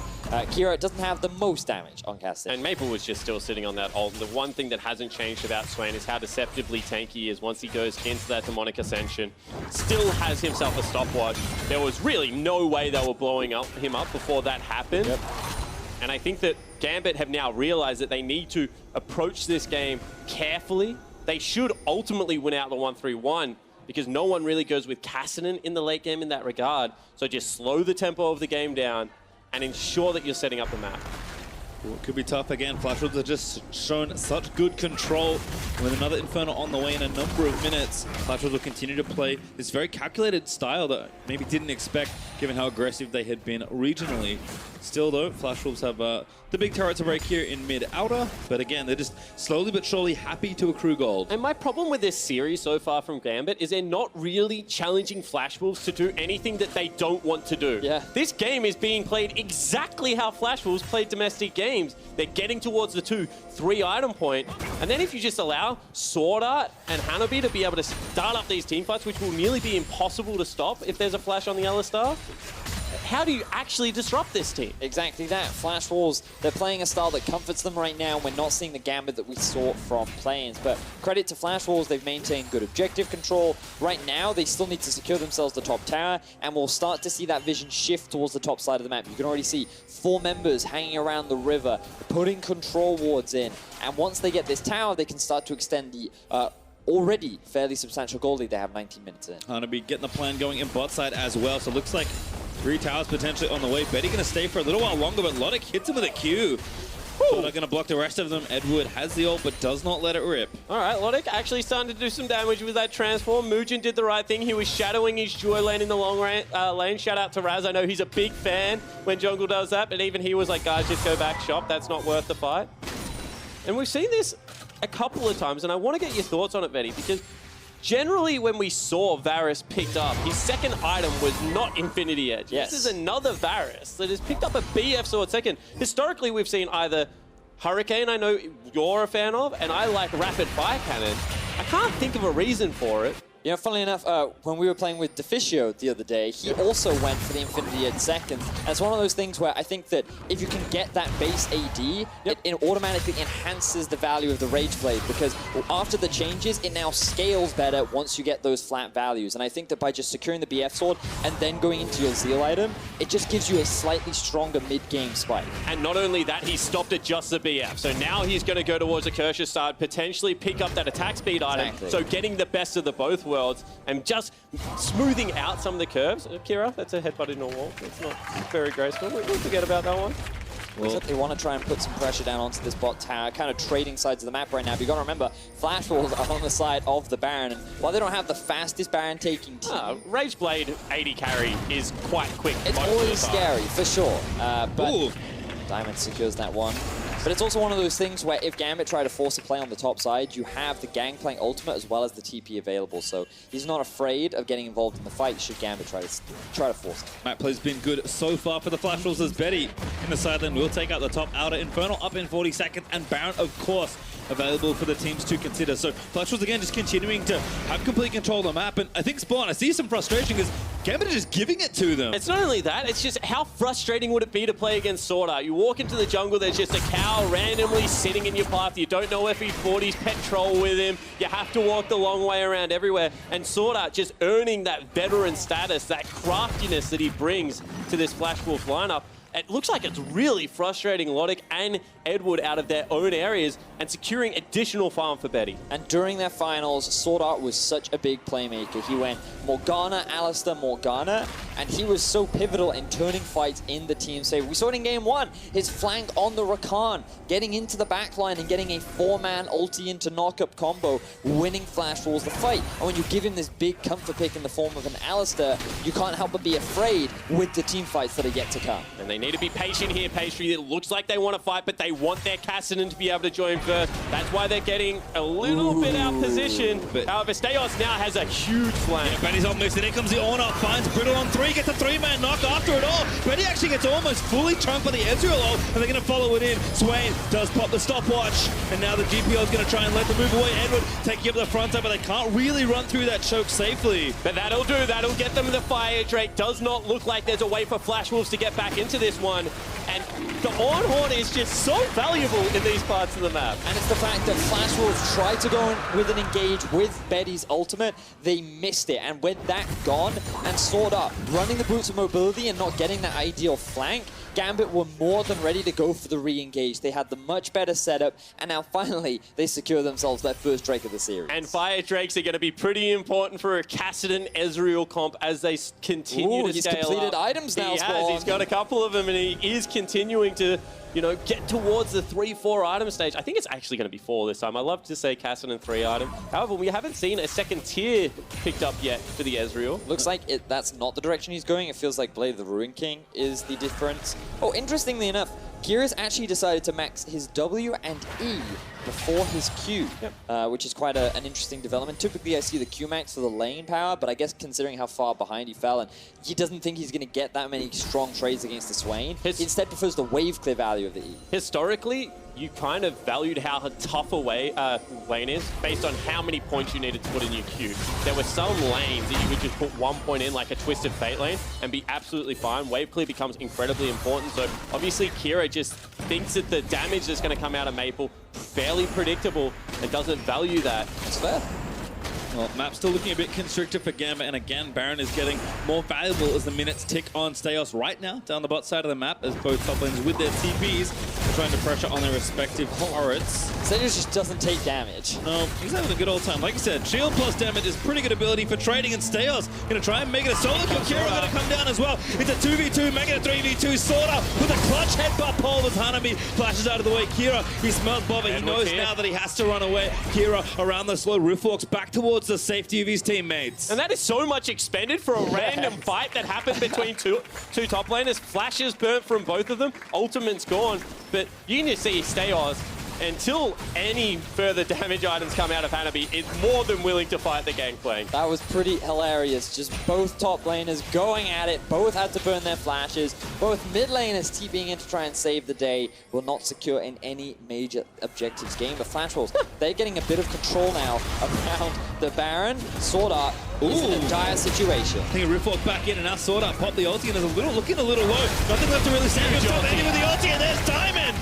Kira doesn't have the most damage on casting. And Maple was just still sitting on that ult. The one thing that hasn't changed about Swain is how deceptively tanky he is once he goes into that demonic ascension. Still has himself a stopwatch. There was really no way they were blowing him up before that happened. Yep. And I think that Gambit have now realized that they need to approach this game carefully. They should ultimately win out the 1-3-1 because no one really goes with Cassinan in the late game in that regard. So just slow the tempo of the game down and ensure that you're setting up the map. It could be tough again. FLICKR have just shown such good control. With another Inferno on the way in a number of minutes, FLICKR will continue to play this very calculated style that maybe didn't expect, given how aggressive they had been regionally. Still though, FLICKR have the big turret to break here in mid-outer, but again, they're just slowly but surely happy to accrue gold. And my problem with this series so far from Gambit is they're not really challenging Flash Wolves to do anything that they don't want to do. Yeah. This game is being played exactly how Flash Wolves played domestic games. They're getting towards the 2-3 item point, and then if you just allow Sword Art and Hanabi to be able to start up these teamfights, which will nearly be impossible to stop if there's a flash on the Alistar, how do you actually disrupt this team? Exactly that. Flash Wolves, they're playing a style that comforts them right now. We're not seeing the Gambit that we saw from Plains, but credit to Flash Wolves, they've maintained good objective control. Right now, they still need to secure themselves the top tower, and we'll start to see that vision shift towards the top side of the map. You can already see 4 members hanging around the river, putting control wards in, and once they get this tower, they can start to extend the already fairly substantial goal lead they have 19 minutes in. Hanabi getting the plan going in bot side as well, so it looks like 3 towers potentially on the way. Betty going to stay for a little while longer, but Lodic hits him with a Q. So not going to block the rest of them. Edward has the ult, but does not let it rip. All right, Lodic actually starting to do some damage with that transform. Mugen did the right thing. He was shadowing his Joy lane in the long lane. Shout out to Raz. I know he's a big fan when Jungle does that, but even he was like, guys, just go back shop. That's not worth the fight. And we've seen this a couple of times, and I want to get your thoughts on it, Betty, because generally when we saw Varus picked up, his second item was not Infinity Edge. Yes. This is another Varus that has picked up a BF sword second. Historically, we've seen either Hurricane, I know you're a fan of, and I like Rapid Fire Cannon. I can't think of a reason for it. You know, funnily enough, when we were playing with Deficio the other day, he also went for the Infinity Edge second. And it's one of those things where I think that if you can get that base AD, it automatically enhances the value of the Rage Blade, because after the changes, it now scales better once you get those flat values. And I think that by just securing the BF sword and then going into your Zeal item, it just gives you a slightly stronger mid-game spike. And not only that, he stopped at just the BF. So now he's going to go towards the Kershaw side, potentially pick up that attack speed item. Exactly. So getting the best of the both worlds and just smoothing out some of the curves. Kira, that's a headbutt in a wall. It's not very graceful. We'll forget about that one. Well, they want to try and put some pressure down onto this bot tower, kind of trading sides of the map right now. But you got to remember, Flash Wolves are on the side of the Baron, and while they don't have the fastest Baron taking team, Rage Blade 80 carry is quite quick. It's always scary, for sure. But Diamond secures that one. But it's also one of those things where if Gambit try to force a play on the top side, you have the Gangplank ultimate as well as the TP available. So he's not afraid of getting involved in the fight should Gambit try to force it. Map play's been good so far for the Flash Wolves as Betty in the side lane will take out the top outer. Infernal up in 40 seconds, and Baron, of course, available for the teams to consider. So Flash Wolves again just continuing to have complete control of the map. And I think Spawn, I see some frustration because Gambit is just giving it to them. It's not only that, it's just how frustrating would it be to play against Sword Art? You walk into the jungle, there's just a cow randomly sitting in your path. You don't know if he brought his pet troll with him. You have to walk the long way around everywhere. And Sword Art just earning that veteran status, that craftiness that he brings to this Flash Wolf lineup. It looks like it's really frustrating Lodic and Edward out of their own areas and securing additional farm for Betty. And during their finals, Sword Art was such a big playmaker. He went Morgana, Alistair, Morgana, and he was so pivotal in turning fights in the team save. We saw it in game 1, his flank on the Rakan, getting into the backline and getting a 4-man ulti into knock-up combo, winning Flash Wolves the fight. And when you give him this big comfort pick in the form of an Alistair, you can't help but be afraid with the team fights that are yet to come. And they Need to be patient here, Pastry. It looks like they want to fight, but they want their Cassidy to be able to join first. That's why they're getting a little bit out of position. However, Steos now has a huge flank. Yeah, Betty's on this, and here comes the Ornat, finds Brittle on 3, gets a 3-man knock after it all. Betty actually gets almost fully chunked by the Ezreal ult, and they're going to follow it in. Swain does pop the stopwatch, and now the GPO is going to try and let them move away. Edward taking up the front side, but they can't really run through that choke safely. But that'll do. That'll get them the Fire Drake. Does not look like there's a way for Flash Wolves to get back into this one. And the Ornhorn is just so valuable in these parts of the map. And it's the fact that Flash Wolves tried to go in with an engage with Betty's ultimate. They missed it. And with that gone and Sword Up, running the boots of mobility and not getting that ideal flank, Gambit were more than ready to go for the re-engage. They had the much better setup, and now finally they secure themselves their first Drake of the series. And Fire Drakes are going to be pretty important for a Cassidy Ezreal comp as they continue to he's scale completed up. items now, He has. He's got a couple of them, and he is continuing to, you know, get towards the 3-4 item stage. I think it's actually going to be 4 this time. I love to say Cassidy 3 item. However, we haven't seen a second tier picked up yet for the Ezreal. Looks like that's not the direction he's going. It feels like Blade of the Ruin King is the difference. Oh, interestingly enough, Kira's actually decided to max his W and E before his Q, which is quite an interesting development. Typically, I see the Q max for the lane power, but I guess considering how far behind he fell, and he doesn't think he's going to get that many strong trades against the Swain, he instead prefers the wave clear value of the E. Historically, you kind of valued how tough a lane is based on how many points you needed to put in your Q. There were some lanes that you could just put 1 point in, like a Twisted Fate lane, and be absolutely fine. Wave clear becomes incredibly important. So obviously Kira just thinks that the damage that's going to come out of Maple fairly predictable and doesn't value that. It's fair. Well, map's still looking a bit constricted for Gambit, and again, Baron is getting more valuable as the minutes tick on Steos right now down the bot side of the map as both top lanes with their TPs are trying to pressure on their respective turrets. Steos just doesn't take damage. No, he's having a good old time. Like you said, shield plus damage is pretty good ability for trading, and Steos going to try and make it a solo kill. Kira going to come down as well. It's a 2v2, making it a 3v2. Sorta with a clutch headbutt pole as Hanami flashes out of the way. Kira, he smells bother. He knows now that he has to run away. Kira around the slow roof walks back towards the safety of his teammates. And that is so much expended for a random fight that happened between two top laners. Flashes burnt from both of them. Ultimate's gone. But you can just see Steos, until any further damage items come out of Hanabi, is more than willing to fight the Gangplank. That was pretty hilarious. Just both top laners going at it. Both had to burn their flashes. Both mid laners TPing in to try and save the day. Will not secure in any major objectives game. But Flash Wolves, they're getting a bit of control now around the Baron. Sword Art is in a dire situation. I think a Rift Walk back in, and now Sword Art pop the ulti, and is looking a little low. Nothing left to really save himself. Ending with the ulti, and there's Diamond!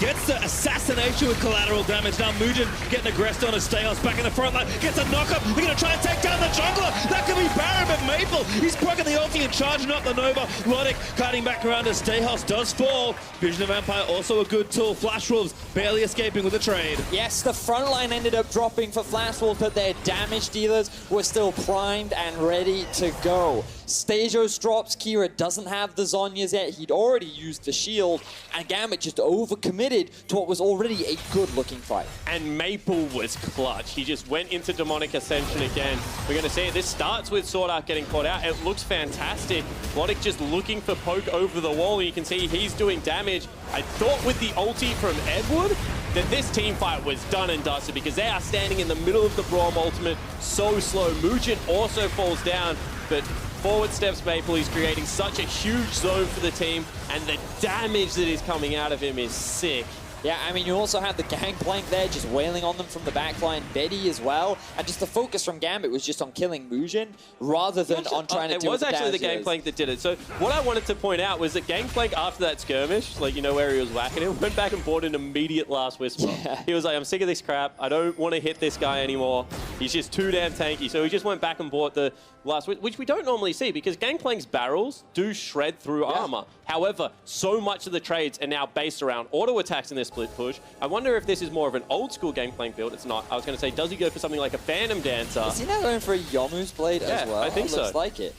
Gets the assassination with collateral damage. Now Mugen getting aggressed on his Steos back in the front line. Gets a knock-up. They're going to try and take down the jungler. That could be Baron, but Maple, he's broken the ulti and charging up the Nova. Lodik cutting back around as Steos does fall. Vision of Empire also a good tool. Flash Wolves barely escaping with a trade. Yes, the front line ended up dropping for Flash Wolves, but their damage dealers were still primed and ready to go. Stasios drops. Kira doesn't have the Zhonya's yet. He'd already used the shield, and Gambit just overcommitted to what was already a good-looking fight. And Maple was clutch. He just went into Demonic Ascension again. We're going to see it. This starts with Sword Art getting caught out. It looks fantastic. Lodik just looking for poke over the wall. You can see he's doing damage. I thought with the ulti from Edward that this team fight was done and dusted because they are standing in the middle of the Braum ultimate so slow. Mugen also falls down, but forward steps Maple. He's creating such a huge zone for the team, and the damage that is coming out of him is sick. Yeah, I mean, you also have the Gangplank there just wailing on them from the backline, Betty as well, and just the focus from Gambit was just on killing Mugen rather than on trying to do it was actually the Gangplank Gangplank that did it. So what I wanted to point out was that Gangplank, after that skirmish, like, you know, where he was whacking him, went back and bought an immediate Last Whisper. Yeah. He was like, I'm sick of this crap. I don't want to hit this guy anymore. He's just too damn tanky. So he just went back and bought the Last Whisper, which we don't normally see because Gangplank's barrels do shred through armor. However, so much of the trades are now based around auto attacks in this split push. I wonder if this is more of an old school Gangplank build. It's not. I was going to say, does he go for something like a Phantom Dancer? Is he now going for a Yomu's Blade as well? I think so. Looks like it.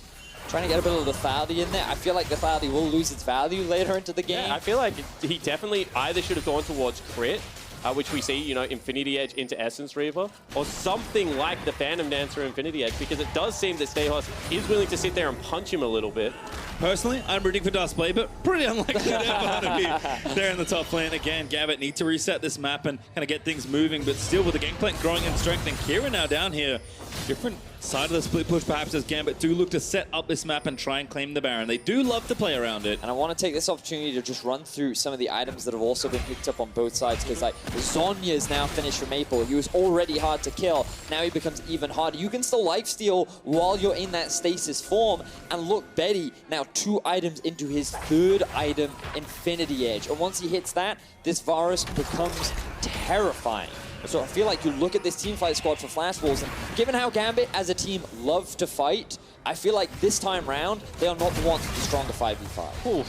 Trying to get a bit of the Lethality in there. I feel like the Lethality will lose its value later into the game. Yeah, I feel like he definitely either should have gone towards crit which we see, you know, Infinity Edge into Essence Reaver, or something like the Phantom Dancer Infinity Edge, because it does seem that Stehos is willing to sit there and punch him a little bit. Personally, I'm rooting for Duskblade, but pretty unlikely to ever be there in the top lane. Again, Gambit need to reset this map and kind of get things moving, but still with the game plan growing in strength, and Kira now down here. Different side of the split push perhaps as Gambit do look to set up this map and try and claim the Baron. They do love to play around it. And I want to take this opportunity to just run through some of the items that have also been picked up on both sides, because like Zonya's now finished for Maple. He was already hard to kill. Now he becomes even harder. You can still lifesteal while you're in that stasis form. And look, Betty now 2 items into his 3rd item, Infinity Edge. And once he hits that, this Varus becomes terrifying. So I feel like you look at this teamfight squad for Flash Wolves, and given how Gambit as a team love to fight, I feel like this time round, they are not the ones with the stronger 5v5. Ooh.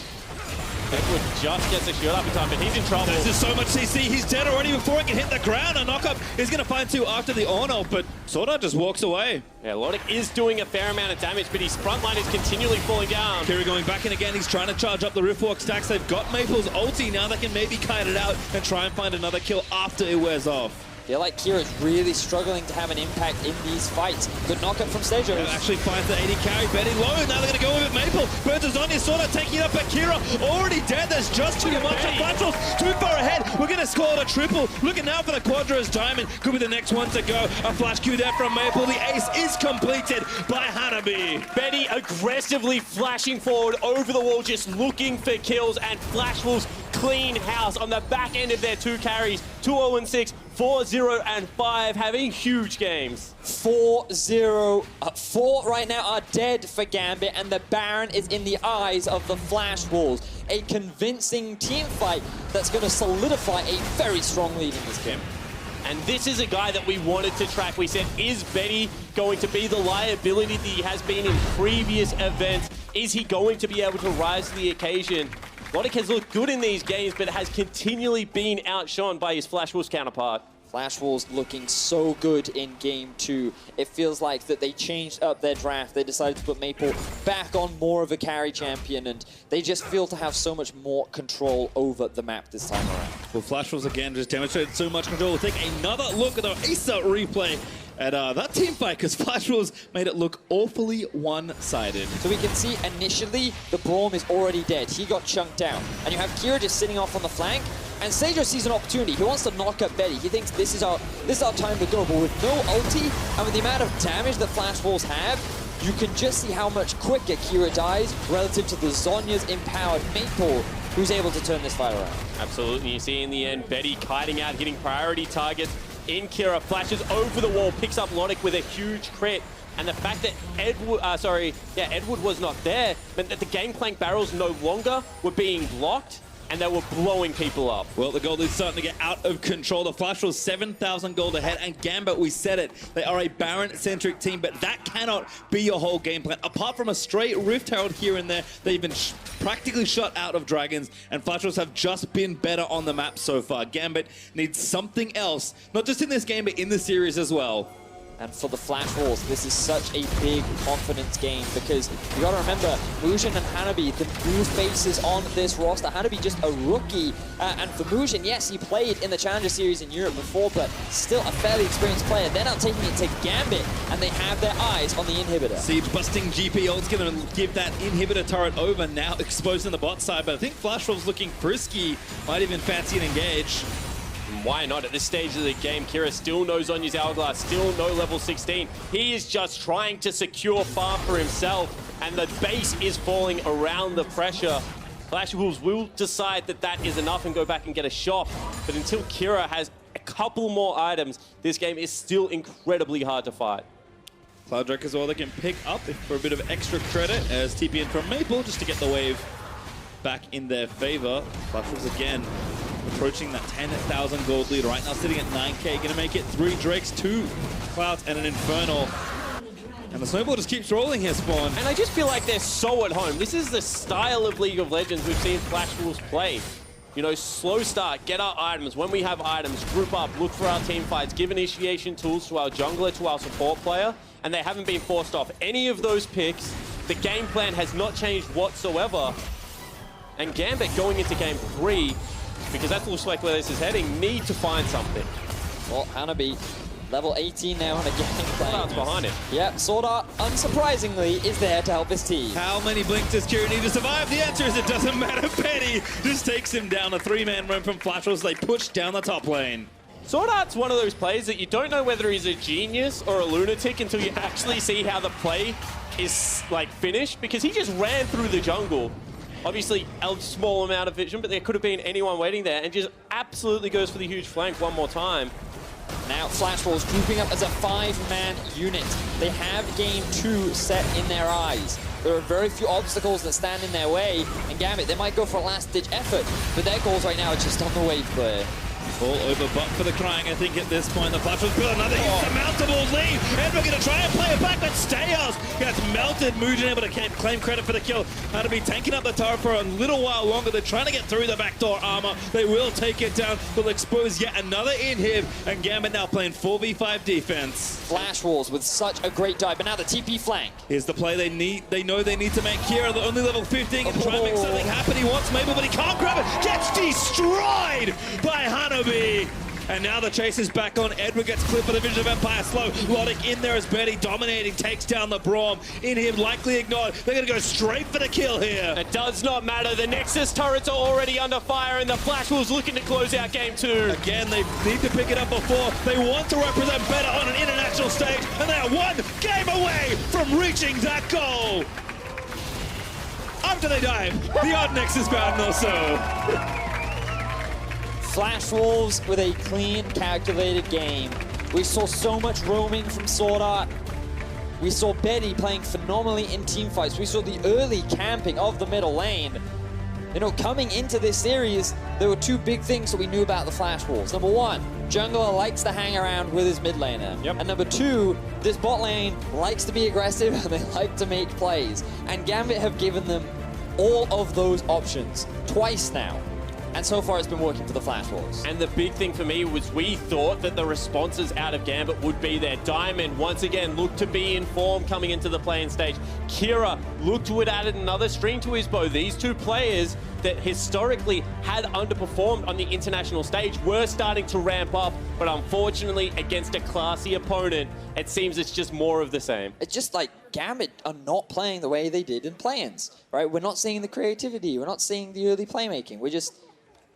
Edward just gets a shield up in time, but he's in trouble. This is so much CC. He's dead already before he can hit the ground. A knockup is going to find 2 after the Ornal, but Sorda just walks away. Yeah, Lodik is doing a fair amount of damage, but his front line is continually falling down. Kira going back in again. He's trying to charge up the Riftwalk stacks. They've got Maple's ulti. Now they can maybe kite it out and try and find another kill after it wears off. I feel like Kira's really struggling to have an impact in these fights. Good knockup from Stejos. It actually finds the 80 carry. Betty low. Now they're going to go with it. Maple. Burns is on his Sorda taking it up, but Kira already dead. There's just too much. Flash Wolves too far ahead. We're going to score a triple. Looking now for the Quadra's Diamond. Could be the next one to go. A flash Q there from Maple. The ace is completed by Hanabi. Betty aggressively flashing forward over the wall, just looking for kills, and Flash Wolves clean house on the back end of their 2 carries. 2-0-6, 4-0 and 5, having huge games. 4-0. 4 right now are dead for Gambit, and the Baron is in the eyes of the Flash Wolves. A convincing team fight that's going to solidify a very strong lead in this game. And this is a guy that we wanted to track. We said, is Betty going to be the liability that he has been in previous events? Is he going to be able to rise to the occasion? Lodik has looked good in these games, but has continually been outshone by his Flash Wolves counterpart. Flash Wolves looking so good in Game 2. It feels like that they changed up their draft. They decided to put Maple back on more of a carry champion, and they just feel to have so much more control over the map this time around. Well, Flash Wolves again just demonstrated so much control. We'll take another look at the Asa replay at that team fight, because Flash Wolves made it look awfully one-sided. So we can see initially the Braum is already dead. He got chunked down. And you have Kira just sitting off on the flank, and Sejo sees an opportunity. He wants to knock up Betty. He thinks this is our time to go, but with no ulti and with the amount of damage that Flash Wolves have, you can just see how much quicker Kira dies relative to the Zonya's empowered Maple, who's able to turn this fight around. Absolutely. You see in the end, Betty kiting out, hitting priority targets. In Kira, flashes over the wall, picks up Lodik with a huge crit. And the fact that Edward was not there meant that the Gangplank barrels no longer were being blocked, and they were blowing people up. Well, the gold is starting to get out of control. The Flash was 7,000 gold ahead, and Gambit, we said it, they are a Baron-centric team, but that cannot be your whole game plan. Apart from a straight Rift Herald here and there, they've been practically shut out of Dragons, and Flash Wolves have just been better on the map so far. Gambit needs something else, not just in this game, but in the series as well. And for the Flash Wolves, this is such a big confidence game, because you gotta remember, Mujin and Hanabi, the new faces on this roster. Hanabi just a rookie, and for Mujin, yes, he played in the Challenger Series in Europe before, but still a fairly experienced player. They're now taking it to Gambit, and they have their eyes on the inhibitor. Siege busting GP ult's gonna give that inhibitor turret over, now exposed on the bot side, but I think Flash Wolves looking frisky, might even fancy an engage. Why not? At this stage of the game, Kira still knows on his Hourglass, still no level 16. He is just trying to secure farm for himself, and the base is falling around the pressure. Flash Wolves will decide that that is enough and go back and get a shot, but until Kira has a couple more items, this game is still incredibly hard to fight. Cloud Drake as well, they can pick up for a bit of extra credit as TP in from Maple just to get the wave back in their favor. Flash Wolves again approaching that 10,000 gold lead right now, sitting at 9k. Gonna make it 3 Drakes, 2 Clouds, and an Infernal. And the snowball just keeps rolling here, Spawn. And I just feel like they're so at home. This is the style of League of Legends we've seen Flash Wolves play. You know, slow start, get our items. When we have items, group up, look for our team fights, give initiation tools to our jungler, to our support player, and they haven't been forced off any of those picks. The game plan has not changed whatsoever. And Gambit going into game 3, because that looks like where this is heading, need to find something. Well, Hanabi, level 18 now and again playing. Sword Art's behind him. Yep, Sword Art, unsurprisingly, is there to help his team. How many blinks does Kira need to survive? The answer is it doesn't matter. Petty just takes him down. A 3-man run from Flash Wolves. They push down the top lane. Sword Art's one of those players that you don't know whether he's a genius or a lunatic until you actually see how the play is like finished, because he just ran through the jungle. Obviously, a small amount of vision, but there could have been anyone waiting there, and just absolutely goes for the huge flank one more time. Now Flash Wolves grouping up as a 5-man unit. They have game 2 set in their eyes. There are very few obstacles that stand in their way, and Gambit, they might go for a last-ditch effort, but their goals right now are just on the wave clear. All over but for the crying, I think, at this point. The Flash Wolves build another insurmountable lead, and we're going to try and play it back, but Stayos gets melted. Mujin able to claim credit for the kill. Had to be tanking up the tower for a little while longer. They're trying to get through the backdoor armor. They will take it down. Will expose yet another inhib, and Gambit now playing 4v5 defense. Flash Wolves with such a great dive, but now the TP flank. Here's the play they need. They know they need to make Kira the only level 15 and try and make something happen. He wants Mabel, but he can't grab it. Gets destroyed by Hanabi. And now the chase is back on. Edward gets clipped for the Vision of Empire slow. Logic in there as Betty dominating, takes down the Braum. In him, likely ignored. They're going to go straight for the kill here. It does not matter. The Nexus turrets are already under fire, and the Flash Wolves looking to close out game 2. Again, they need to pick it up before. They want to represent better on an international stage, and they are one game away from reaching that goal. After they dive, the odd Nexus bound also. Flash Wolves with a clean, calculated game. We saw so much roaming from Sword Art. We saw Betty playing phenomenally in team fights. We saw the early camping of the middle lane. You know, coming into this series, there were 2 big things that we knew about the Flash Wolves. Number 1, jungler likes to hang around with his mid laner. Yep. And number 2, this bot lane likes to be aggressive and they like to make plays. And Gambit have given them all of those options twice now. And so far, it's been working for the Flash Wolves. And the big thing for me was we thought that the responses out of Gambit would be there. Diamond, once again, looked to be in form coming into the playing stage. Kira looked to have added another string to his bow. These 2 players that historically had underperformed on the international stage were starting to ramp up, but unfortunately, against a classy opponent, it seems it's just more of the same. It's just like Gambit are not playing the way they did in play-ins, right? We're not seeing the creativity. We're not seeing the early playmaking.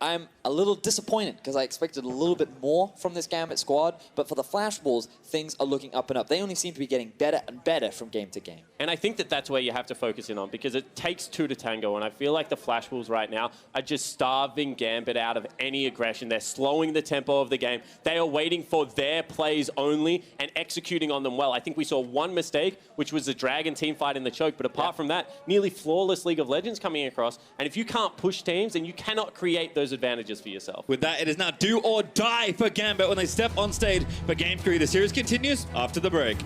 I'm a little disappointed because I expected a little bit more from this Gambit squad, but for the Flash Wolves, things are looking up and up. They only seem to be getting better and better from game to game. And I think that that's where you have to focus in on, because it takes 2 to tango, and I feel like the Flash Wolves right now are just starving Gambit out of any aggression. They're slowing the tempo of the game. They are waiting for their plays only and executing on them well. I think we saw 1 mistake, which was the Dragon team fight in the choke, but apart from that, nearly flawless League of Legends coming across, and if you can't push teams, then you cannot create those advantages for yourself. With that, it is now do or die for Gambit when they step on stage for Game 3. The series continues after the break.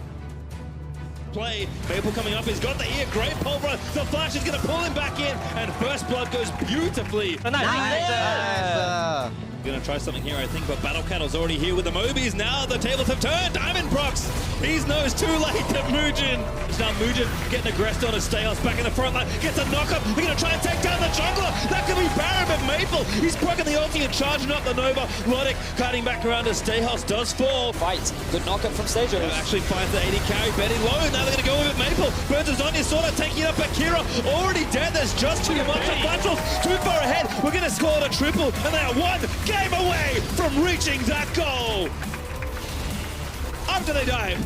Play, Maple coming up, he's got the ear, great pulver, the Flash is going to pull him back in, and first blood goes beautifully. Gonna try something here, I think, but Battle Cattle's already here with the Mobies. Now the tables have turned. Diamond procs. He's knows too late to Mujin. It's now Mujin getting aggressed on his Stayhouse back in the front line. Gets a knock-up. They're gonna try and take down the jungler. That could be Baron, but Maple, he's broken the ulti and charging up the Nova. Logic cutting back around as Stayhouse does fall. Fights. Good knock-up from Sejo. Actually finds the 80 carry. Betty low. Now they're gonna go with it. Maple. Burns is on his sword, taking it up. Akira already dead. There's just too much. And Flash Wolves too far ahead. We're gonna score a triple, and they are 1 game away from reaching that goal. After they dive.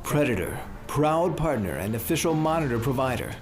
Predator, proud partner and official monitor provider.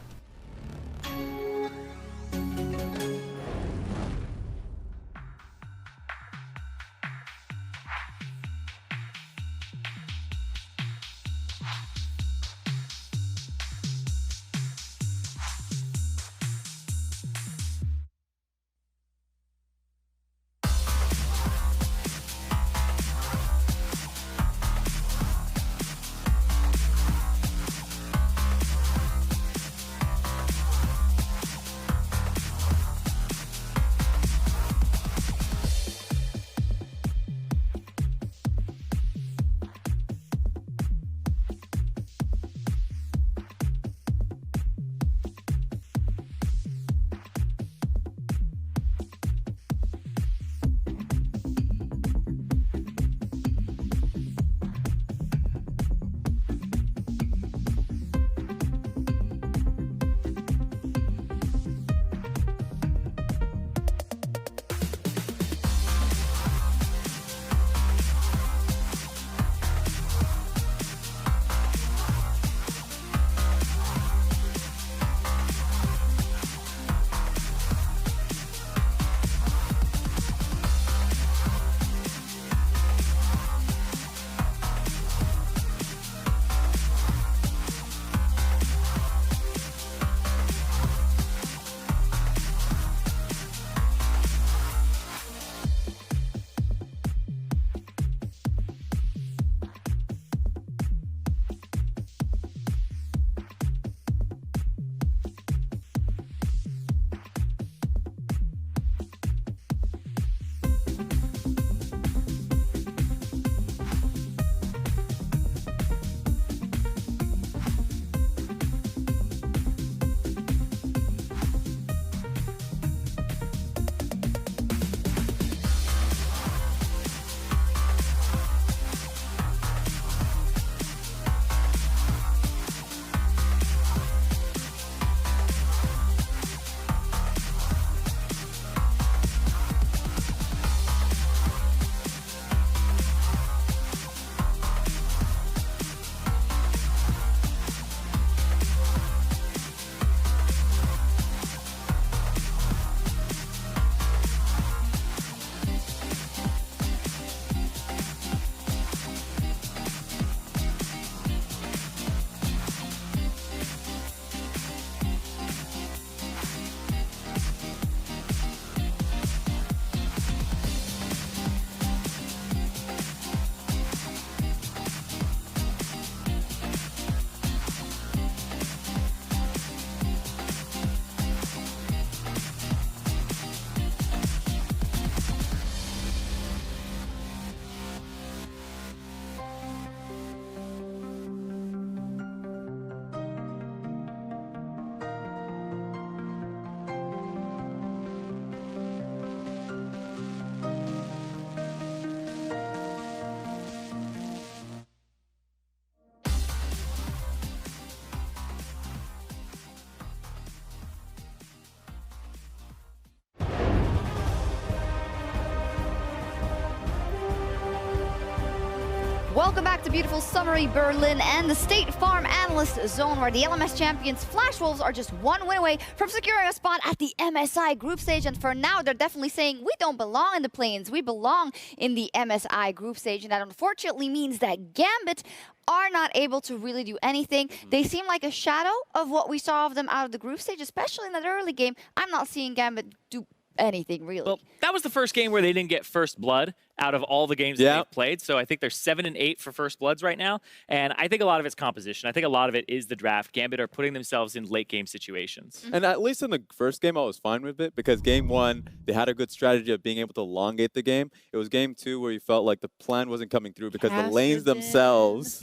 welcome back to beautiful summery Berlin and the State Farm Analyst Zone, where the LMS champions Flash Wolves are just one win away from securing a spot at the MSI group stage. And for now, they're definitely saying we don't belong in the plains, we belong in the MSI group stage. And that unfortunately means that Gambit are not able to really do anything. They seem like a shadow of what we saw of them out of the group stage, especially in that early game. I'm not seeing Gambit do anything, really. Well, that was the first game where they didn't get first blood out of all the games that they've played. So I think they're 7-8 for first bloods right now. And I think a lot of it's composition. I think a lot of it is the draft. Gambit are putting themselves in late game situations. And at least in the first game, I was fine with it because game 1, they had a good strategy of being able to elongate the game. It was game 2 where you felt like the plan wasn't coming through because the lanes themselves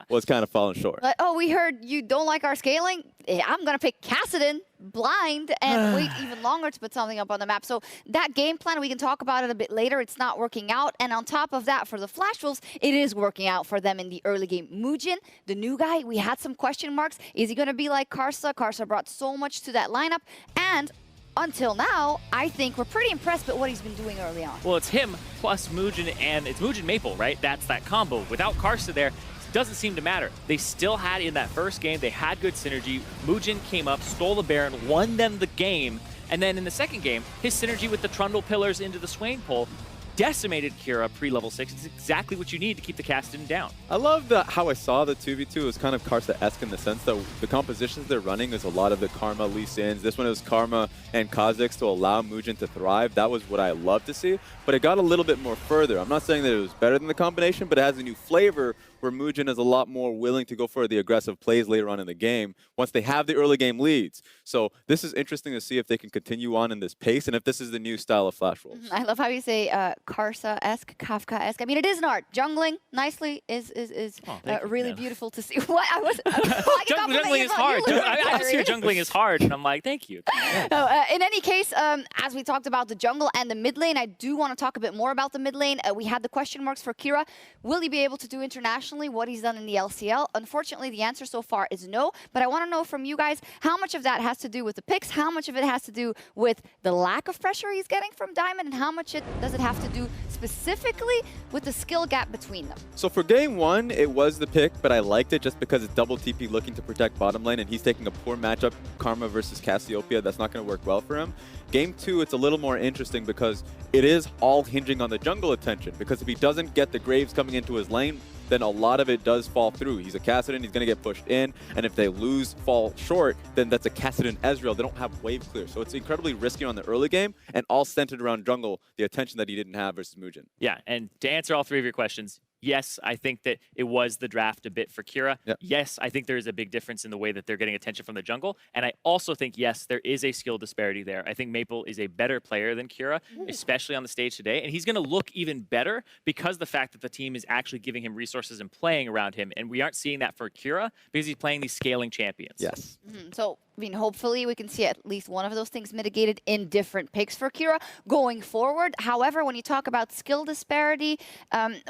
was kind of falling short. Like, oh, we heard you don't like our scaling. I'm going to pick Kassadin blind and wait even longer to put something up on the map. So that game plan, we can talk about it a bit later. It's not working out. And on top of that, for the Flash Wolves, it is working out for them in the early game. Muujin, the new guy, we had some question marks. Is he going to be like Karsa? Karsa brought so much to that lineup. And until now, I think we're pretty impressed with what he's been doing early on. Well, it's him plus Muujin, and it's Muujin Maple, right? That's that combo. Without Karsa there, doesn't seem to matter. They still had in that first game, they had good synergy. Muujin came up, stole the Baron, won them the game, and then in the second game, his synergy with the Trundle pillars into the Swain pole decimated Kira pre-level 6. It's exactly what you need to keep the Kassadin down. I love how I saw the 2v2. It was kind of Karsa-esque in the sense that the compositions they're running is a lot of the Karma Lee Sins. This one was Karma and Kha'Zix to allow Muujin to thrive. That was what I love to see, but it got a little bit more further. I'm not saying that it was better than the combination, but it has a new flavor where Muujin is a lot more willing to go for the aggressive plays later on in the game once they have the early game leads. So this is interesting to see if they can continue on in this pace and if this is the new style of Flash Wolves. I love how you say Karsa-esque, Kafka-esque. I mean, it is an art. Jungling nicely is really beautiful to see. What I was jungling is hard. I just hear jungling is hard, and I'm like, thank you. In any case, as we talked about the jungle and the mid lane, I do want to talk a bit more about the mid lane. We had the question marks for Kira. Will he be able to do internationally what he's done in the LCL? Unfortunately, the answer so far is no, but I want to know from you guys how much of that has to do with the picks, how much of it has to do with the lack of pressure he's getting from Diamond, and how much does it have to do specifically with the skill gap between them? So for game 1, it was the pick, but I liked it just because it's double TP looking to protect bottom lane, and he's taking a poor matchup, Karma versus Cassiopeia. That's not going to work well for him. Game 2, it's a little more interesting because it is all hinging on the jungle attention, because if he doesn't get the Graves coming into his lane, then a lot of it does fall through. He's a Kassadin, he's going to get pushed in, and if they fall short, then that's a Kassadin Ezreal. They don't have wave clear, so it's incredibly risky on the early game, and all centered around jungle, the attention that he didn't have versus Muujin. Yeah, and to answer all three of your questions, yes, I think that it was the draft a bit for Kira. Yep. Yes, I think there is a big difference in the way that they're getting attention from the jungle. And I also think, yes, there is a skill disparity there. I think Maple is a better player than Kira, especially on the stage today. And he's going to look even better because the fact that the team is actually giving him resources and playing around him. And we aren't seeing that for Kira because he's playing these scaling champions. Yes. So, I mean, hopefully we can see at least one of those things mitigated in different picks for Kira going forward. However, when you talk about skill disparity,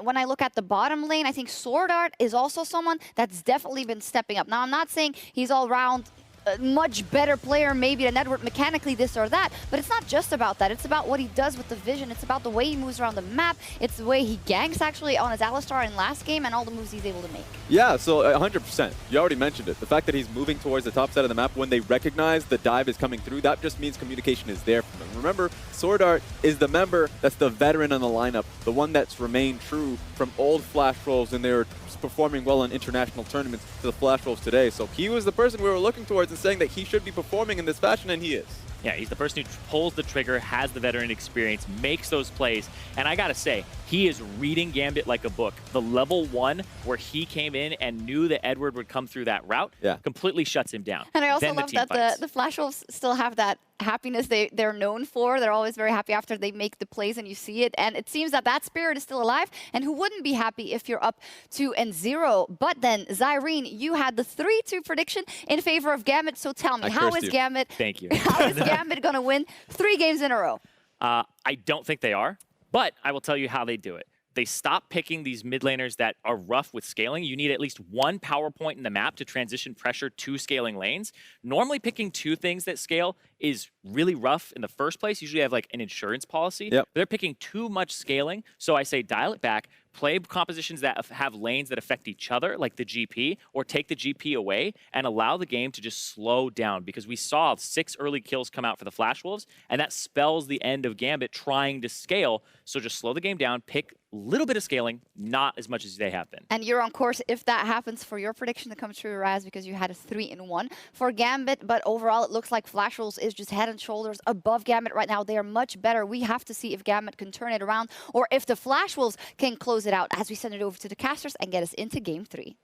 when I look at the bottom lane, I think Sword Art is also someone that's definitely been stepping up. Now, I'm not saying he's all around a much better player maybe than Edward mechanically, this or that, but it's not just about that. It's about what he does with the vision. It's about the way he moves around the map. It's the way he ganks actually on his Alistar in last game and all the moves he's able to make. Yeah, so 100%. You already mentioned it. The fact that he's moving towards the top side of the map when they recognize the dive is coming through, that just means communication is there for them. Remember, Sword Art is the member that's the veteran in the lineup, the one that's remained true from old Flash Wolves, and they're performing well in international tournaments to the Flash Wolves today. So he was the person we were looking towards and saying that he should be performing in this fashion, and he is. Yeah, he's the person who pulls the trigger, has the veteran experience, makes those plays. And I gotta say, he is reading Gambit like a book. The level 1 where he came in and knew that Edward would come through that route completely shuts him down. And I also love that the Flash Wolves still have that happiness they're known for. They're always very happy after they make the plays and you see it. And it seems that that spirit is still alive. And who wouldn't be happy if you're up 2-0? But then, Zyrene, you had the 3-2 prediction in favor of Gambit. So tell me, how is Gambit? Thank you. How is Gambit going to win 3 games in a row? I don't think they are, but I will tell you how they do it. They stop picking these mid laners that are rough with scaling. You need at least one power point in the map to transition pressure to scaling lanes. Normally picking 2 things that scale is really rough in the first place. Usually have like an insurance policy. Yep. They're picking too much scaling. So I say dial it back, play compositions that have lanes that affect each other, like the GP, or take the GP away and allow the game to just slow down, because we saw 6 early kills come out for the Flash Wolves, and that spells the end of Gambit trying to scale. So just slow the game down, pick a little bit of scaling, not as much as they have been. And you're on course if that happens for your prediction to come true, Raz, because you had a 3-in-1 for Gambit. But overall, it looks like Flash Wolves is just head and shoulders above Gambit right now. They are much better. We have to see if Gambit can turn it around or if the Flash Wolves can close it out as we send it over to the casters and get us into Game 3.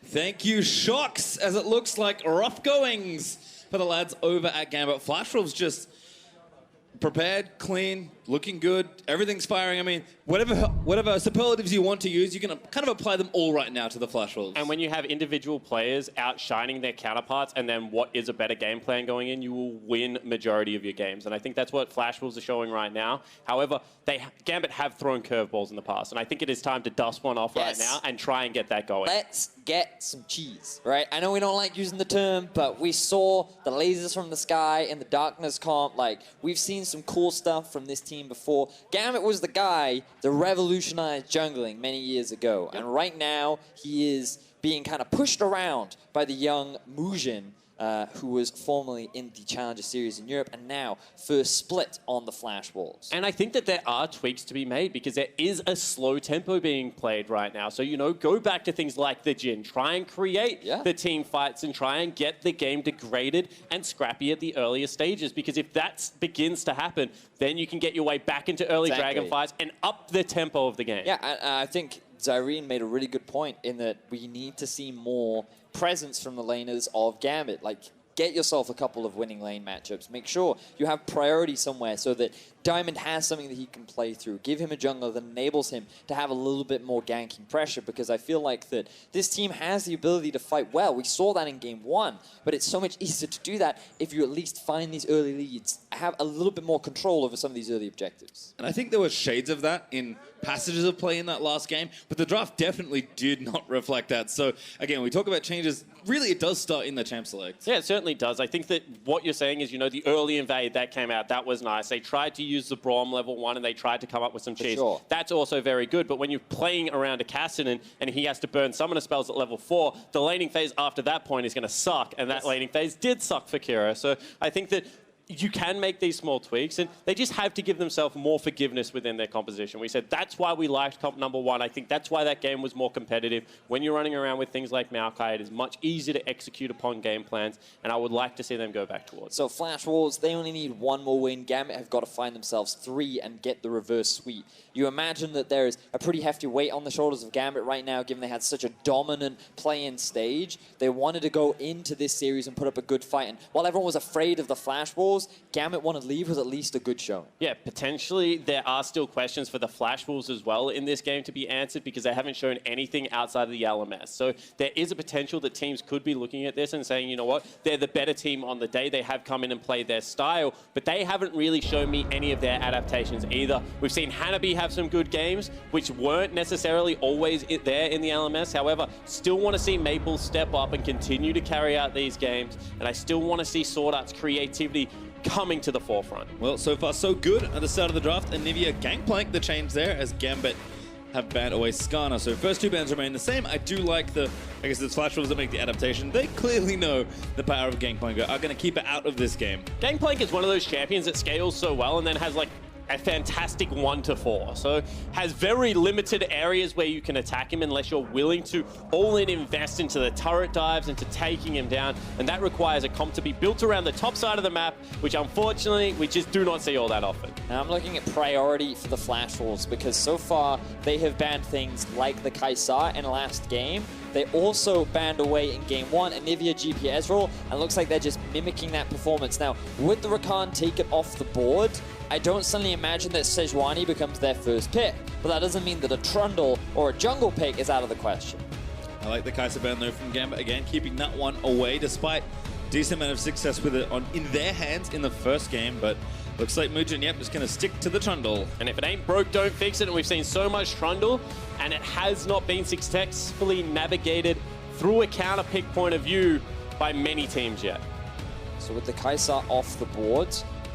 Thank you, Shocks, as it looks like rough goings for the lads over at Gambit. Flash Wolves just prepared, clean, looking good, everything's firing. I mean, whatever superlatives you want to use, you can kind of apply them all right now to the Flash Wolves. And when you have individual players outshining their counterparts, and then what is a better game plan going in, you will win majority of your games. And I think that's what Flash Wolves are showing right now. However, Gambit have thrown curveballs in the past, and I think it is time to dust one off right now and try and get that going. Let's get some cheese, right? I know we don't like using the term, but we saw the lasers from the sky in the darkness comp. Like, we've seen some cool stuff from this team before. Gambit was the guy that revolutionized jungling many years ago, and right now he is being kind of pushed around by the young Mujin, who was formerly in the Challenger Series in Europe, and now first split on the Flash Wolves. And I think that there are tweaks to be made, because there is a slow tempo being played right now. So, you know, go back to things like the Jhin. Try and create the team fights and try and get the game degraded and scrappy at the earlier stages. Because if that begins to happen, then you can get your way back into early Dragon fights and up the tempo of the game. Yeah, I think Zyrene made a really good point in that we need to see more presence from the laners of Gambit. Like, get yourself a couple of winning lane matchups. Make sure you have priority somewhere so that Diamond has something that he can play through. Give him a jungler that enables him to have a little bit more ganking pressure, because I feel like that this team has the ability to fight well. We saw that in Game 1, but it's so much easier to do that if you at least find these early leads, have a little bit more control over some of these early objectives. And I think there were shades of that in passages of play in that last game, but the draft definitely did not reflect that. So, again, we talk about changes. Really, it does start in the champ select. Yeah, it certainly does. I think that what you're saying is, you know, the early invade that came out, that was nice. They tried to use the Braum level 1 and they tried to come up with some cheese. Sure. That's also very good. But when you're playing around a Cassidy and he has to burn summoner spells at level 4, the laning phase after that point is going to suck. And that laning phase did suck for Kira. So I think that you can make these small tweaks, and they just have to give themselves more forgiveness within their composition. We said that's why we liked comp number 1. I think that's why that game was more competitive. When you're running around with things like Maokai, it is much easier to execute upon game plans, and I would like to see them go back towards. So Flash Wolves, they only need 1 more win. Gambit have got to find themselves 3 and get the reverse sweep. You imagine that there is a pretty hefty weight on the shoulders of Gambit right now, given they had such a dominant play-in stage. They wanted to go into this series and put up a good fight, and while everyone was afraid of the Flash Wolves, Gambit wanted to leave with at least a good showing. Yeah, potentially there are still questions for the Flash Wolves as well in this game to be answered, because they haven't shown anything outside of the LMS. So there is a potential that teams could be looking at this and saying, you know what, they're the better team on the day. They have come in and played their style, but they haven't really shown me any of their adaptations either. We've seen Hanabi have some good games, which weren't necessarily always there in the LMS. However, still want to see Maple step up and continue to carry out these games, and I still want to see Sword Art's creativity coming to the forefront. Well, so far so good at the start of the draft. Anivia gangplank the change there as Gambit have banned away Skarner. So first 2 bans remain the same. I do like the, I guess it's Flash Wolves that make the adaptation. They clearly know the power of Gangplank, are going to keep it out of this game. Gangplank is one of those champions that scales so well and then has like a fantastic 1-4. So has very limited areas where you can attack him unless you're willing to all-in invest into the turret dives, into taking him down. And that requires a comp to be built around the top side of the map, which unfortunately we just do not see all that often. Now I'm looking at priority for the Flash Wolves, because so far they have banned things like the Kaisar in last game. They also banned away in Game 1 Anivia, GP, Ezreal, and it looks like they're just mimicking that performance. Now, would the Rakan take it off the board? I don't suddenly imagine that Sejuani becomes their first pick, but that doesn't mean that a Trundle or a jungle pick is out of the question. I like the Kai'Sa ban though from Gambit, again, keeping that one away despite decent amount of success with it in their hands in the first game, but looks like Mujin, yep, just going to stick to the Trundle. And if it ain't broke, don't fix it, and we've seen so much Trundle, and it has not been successfully navigated through a counter pick point of view by many teams yet. So with the Kaisar off the board,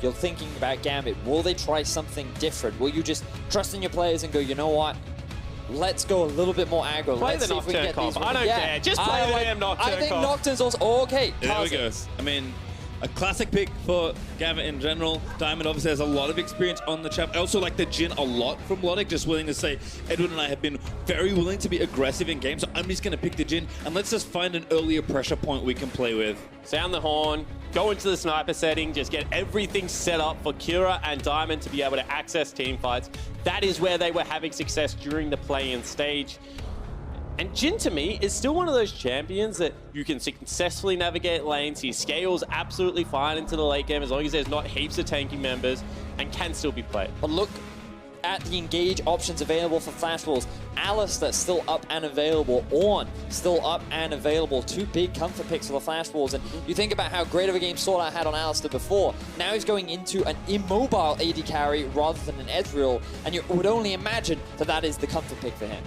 you're thinking about Gambit. Will they try something different? Will you just trust in your players and go, you know what? Let's go a little bit more aggro. Play Let's the see if we can Nocturne get these. comp. I don't care. Just play the damn Nocturne I think comp. Nocturne's also okay. There we go. I mean, a classic pick for Gambit in general. Diamond obviously has a lot of experience on the champ. I also like the Jhin a lot from Logic, just willing to say, Edwin and I have been very willing to be aggressive in games, so I'm just going to pick the Jhin, and let's just find an earlier pressure point we can play with. Sound the horn, go into the sniper setting, just get everything set up for Kira and Diamond to be able to access team fights. That is where they were having success during the play-in stage. And Jhin, to me, is still one of those champions that you can successfully navigate lanes. He scales absolutely fine into the late game as long as there's not heaps of tanking members and can still be played. But look at the engage options available for Flash Wolves. Alistair still up and available. Ornn still up and available. Two big comfort picks for the Flash Wolves. And you think about how great of a game Sword Art had on Alistair before. Now he's going into an immobile AD carry rather than an Ezreal. And you would only imagine that that is the comfort pick for him.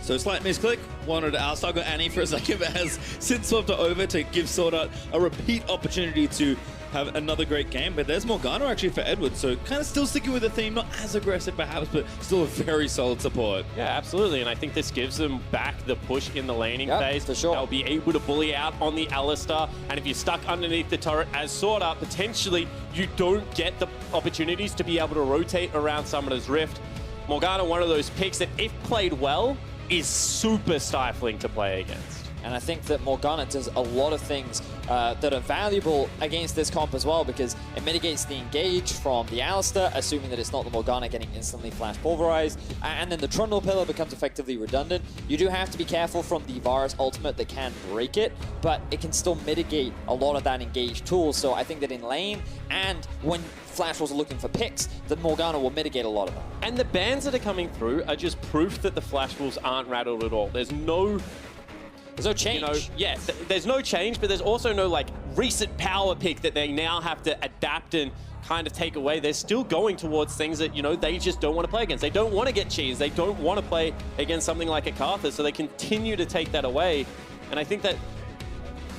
So slight misclick, wanted Alistair, got Annie for a second, but has since swapped it over to give Sword Art a repeat opportunity to have another great game. But there's Morgana actually for Edward, so kind of still sticking with the theme, not as aggressive perhaps, but still a very solid support. Yeah, absolutely, and I think this gives them back the push in the laning phase. For sure. They'll be able to bully out on the Alistair, and if you're stuck underneath the turret as Sword Art, potentially you don't get the opportunities to be able to rotate around Summoner's Rift. Morgana, one of those picks that, if played well, is super stifling to play against. And I think that Morgana does a lot of things that are valuable against this comp as well, because it mitigates the engage from the Alistair, assuming that it's not the Morgana getting instantly flash pulverized, and then the Trundle Pillar becomes effectively redundant. You do have to be careful from the Varus ultimate that can break it, but it can still mitigate a lot of that engage tool. So I think that in lane, and when Flash Wolves are looking for picks, that Morgana will mitigate a lot of them. And the bans that are coming through are just proof that the Flash Wolves aren't rattled at all. There's no change. There's no change, but there's also no like recent power pick that they now have to adapt and kind of take away. They're still going towards things that, they just don't want to play against. They don't want to get cheese. They don't want to play against something like a Karthus, so they continue to take that away. And I think that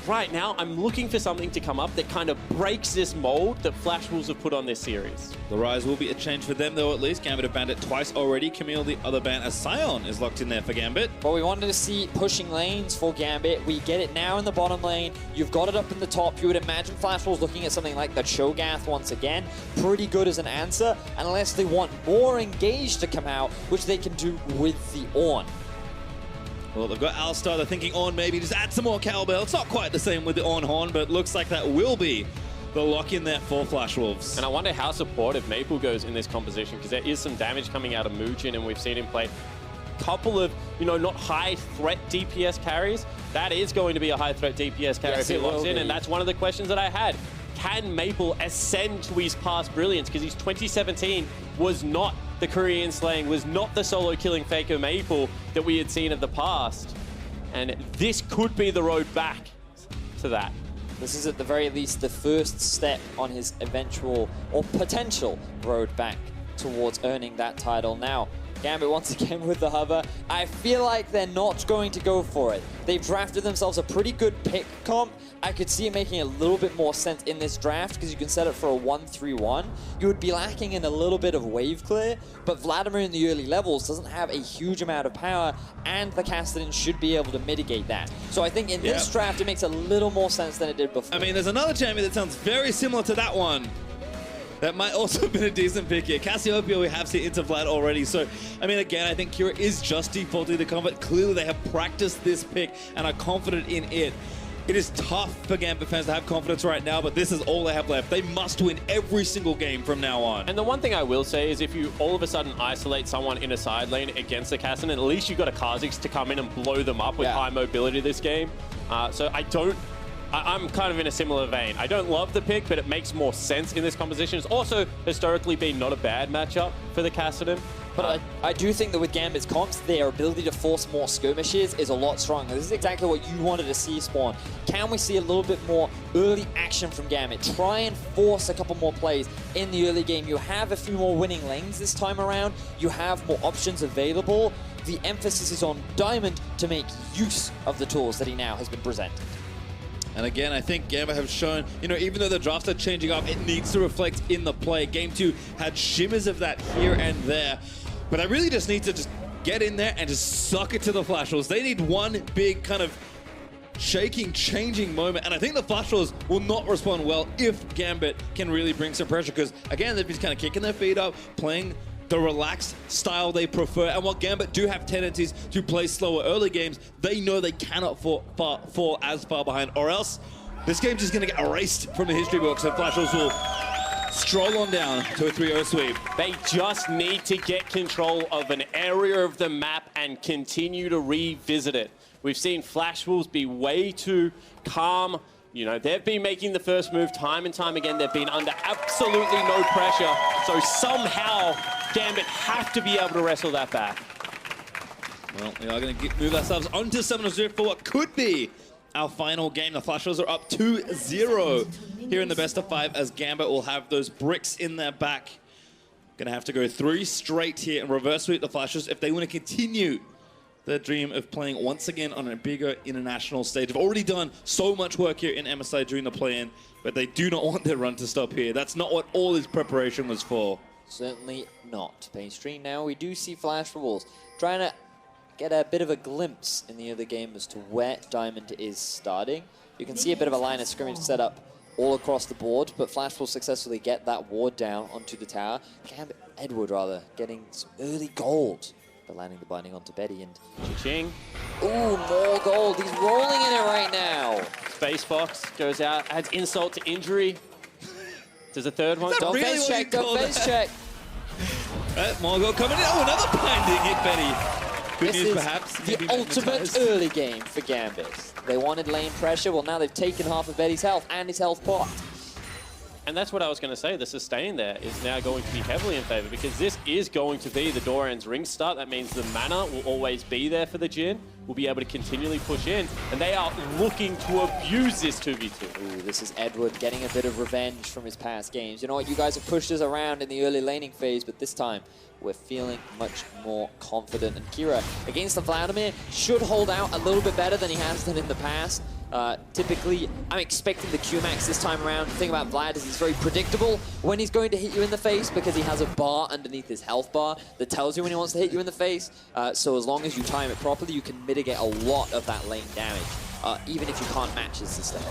right now, I'm looking for something to come up that kind of breaks this mold that Flash Wolves have put on this series. The Rise will be a change for them, though, at least. Gambit have banned it twice already. Camille, the other ban, as Sion is locked in there for Gambit. Well, we wanted to see pushing lanes for Gambit. We get it now in the bottom lane. You've got it up in the top. You would imagine Flash Wolves looking at something like the Cho'Gath once again. Pretty good as an answer, unless they want more engage to come out, which they can do with the Ornn. Well, they've got Alistar. They're thinking Ornn, maybe just add some more cowbell. It's not quite the same with the Ornn Horn, but it looks like that will be the lock in there for Flash Wolves. And I wonder how supportive Maple goes in this composition, because there is some damage coming out of Muujin, and we've seen him play a couple of, not high threat DPS carries. That is going to be a high threat DPS carry if he locks in, and that's one of the questions that I had. Can Maple ascend to his past brilliance? Because his 2017 was not the Korean slaying, was not the solo killing Faker Maple that we had seen of the past. And this could be the road back to that. This is at the very least the first step on his eventual or potential road back towards earning that title. Now, Gambit once again with the hover. I feel like they're not going to go for it. They've drafted themselves a pretty good pick comp. I could see it making a little bit more sense in this draft because you can set it for a 1-3-1. You would be lacking in a little bit of wave clear, but Vladimir in the early levels doesn't have a huge amount of power, and the Kassadin should be able to mitigate that. So I think in this draft, it makes a little more sense than it did before. I mean, there's another champion that sounds very similar to that one. That might also have been a decent pick here. Cassiopeia, we have seen into Vlad already. So, I mean, again, I think Kira is just defaulting the combat. Clearly, they have practiced this pick and are confident in it. It is tough for Gambit fans to have confidence right now, but this is all they have left. They must win every single game from now on. And the one thing I will say is if you all of a sudden isolate someone in a side lane against the Kassadin, at least you've got a Kha'Zix to come in and blow them up with high mobility this game. So I'm kind of in a similar vein. I don't love the pick, but it makes more sense in this composition. It's also historically been not a bad matchup for the Kassadin. But I do think that with Gambit's comps, their ability to force more skirmishes is a lot stronger. This is exactly what you wanted to see, Spawn. Can we see a little bit more early action from Gambit? Try and force a couple more plays in the early game. You have a few more winning lanes this time around. You have more options available. The emphasis is on Diamond to make use of the tools that he now has been presented. And again, I think Gambit have shown, you know, even though the drafts are changing up, it needs to reflect in the play. Game 2 had shimmers of that here and there. But I really just need to just get in there and just suck it to the Flash Wolves. They need one big kind of shaking, changing moment. And I think the Flash Wolves will not respond well if Gambit can really bring some pressure. Because, again, they've been kind of kicking their feet up, playing the relaxed style they prefer. And while Gambit do have tendencies to play slower early games, they know they cannot fall as far behind, or else this game's just going to get erased from the history books and Flash Wolves will stroll on down to a 3-0 sweep. They just need to get control of an area of the map and continue to revisit it. We've seen Flash Wolves be way too calm. You know, they've been making the first move time and time again. They've been under absolutely no pressure. So somehow Gambit have to be able to wrestle that back. Well, we are going to move ourselves onto Summoner's Rift for what could be our final game. The Flash Wolves are up 2-0 here in the best of 5 as Gambit will have those bricks in their back. Going to have to go 3 straight here and reverse sweep the Flash Wolves if they want to continue their dream of playing once again on a bigger international stage. They've already done so much work here in MSI during the play-in, but they do not want their run to stop here. That's not what all this preparation was for. Certainly not. Mainstream now, we do see Flash Wolves trying to get a bit of a glimpse in the other game as to where Diamond is starting. You can see a bit of a line of scrimmage set up all across the board, but Flash will successfully get that ward down onto the tower. Gambit, Edward rather, getting some early gold, but landing the binding onto Betty and Ching. Ooh, more gold. He's rolling in it right now. Space Fox goes out, adds insult to injury. There's a third one. Don't really face check, don't face check. More gold coming in. Oh, another binding hit Betty. Good news, perhaps. The ultimate early game for Gambit. They wanted lane pressure. Well, now they've taken half of Betty's health and his health pot. And that's what I was going to say. The sustain there is now going to be heavily in favor because this is going to be the Doran's ring start. That means the mana will always be there for the Jhin. We'll be able to continually push in. And they are looking to abuse this 2v2. Ooh, this is Edward getting a bit of revenge from his past games. You know what? You guys have pushed us around in the early laning phase, but this time we're feeling much more confident. And Kira, against the Vladimir, should hold out a little bit better than he has done in the past. Typically, I'm expecting the Q-Max this time around. The thing about Vlad is he's very predictable when he's going to hit you in the face because he has a bar underneath his health bar that tells you when he wants to hit you in the face. So as long as you time it properly, you can mitigate a lot of that lane damage, even if you can't match his sustain.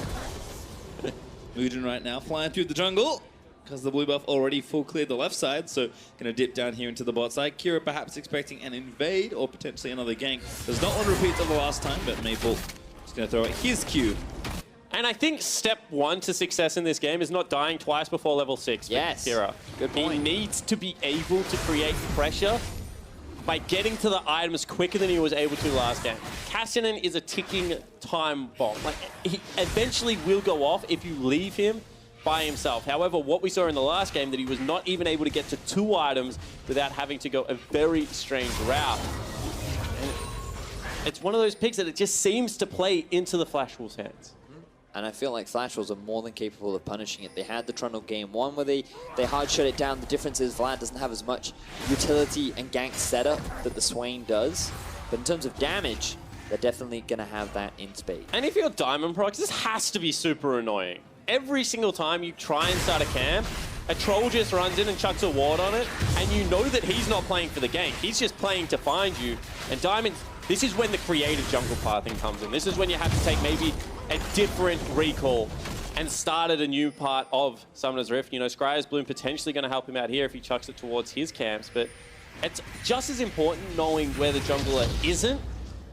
Mujin right now flying through the jungle because the blue buff already full cleared the left side, so going to dip down here into the bot side. Kira perhaps expecting an invade or potentially another gank. Does not want to repeat of the last time, but Maple going to throw out his Q. And I think step 1 to success in this game is not dying twice before level 6. Yes. Kira. Good point. He needs to be able to create pressure by getting to the items quicker than he was able to last game. Cassian is a ticking time bomb. Like, he eventually will go off if you leave him by himself. However, what we saw in the last game, that he was not even able to get to 2 items without having to go a very strange route. It's one of those picks that it just seems to play into the Flash Wolves' hands. And I feel like Flash Wolves are more than capable of punishing it. They had the Trundle game 1 where they hard shut it down. The difference is Vlad doesn't have as much utility and gank setup that the Swain does. But in terms of damage, they're definitely going to have that in spades. And if you're Diamond Prox, this has to be super annoying. Every single time you try and start a camp, a troll just runs in and chucks a ward on it, and you know that he's not playing for the gank. He's just playing to find you. And Diamond, this is when the creative jungle pathing comes in. This is when you have to take maybe a different recall and start at a new part of Summoner's Rift. You know, Scryer's Bloom potentially going to help him out here if he chucks it towards his camps, but it's just as important knowing where the jungler isn't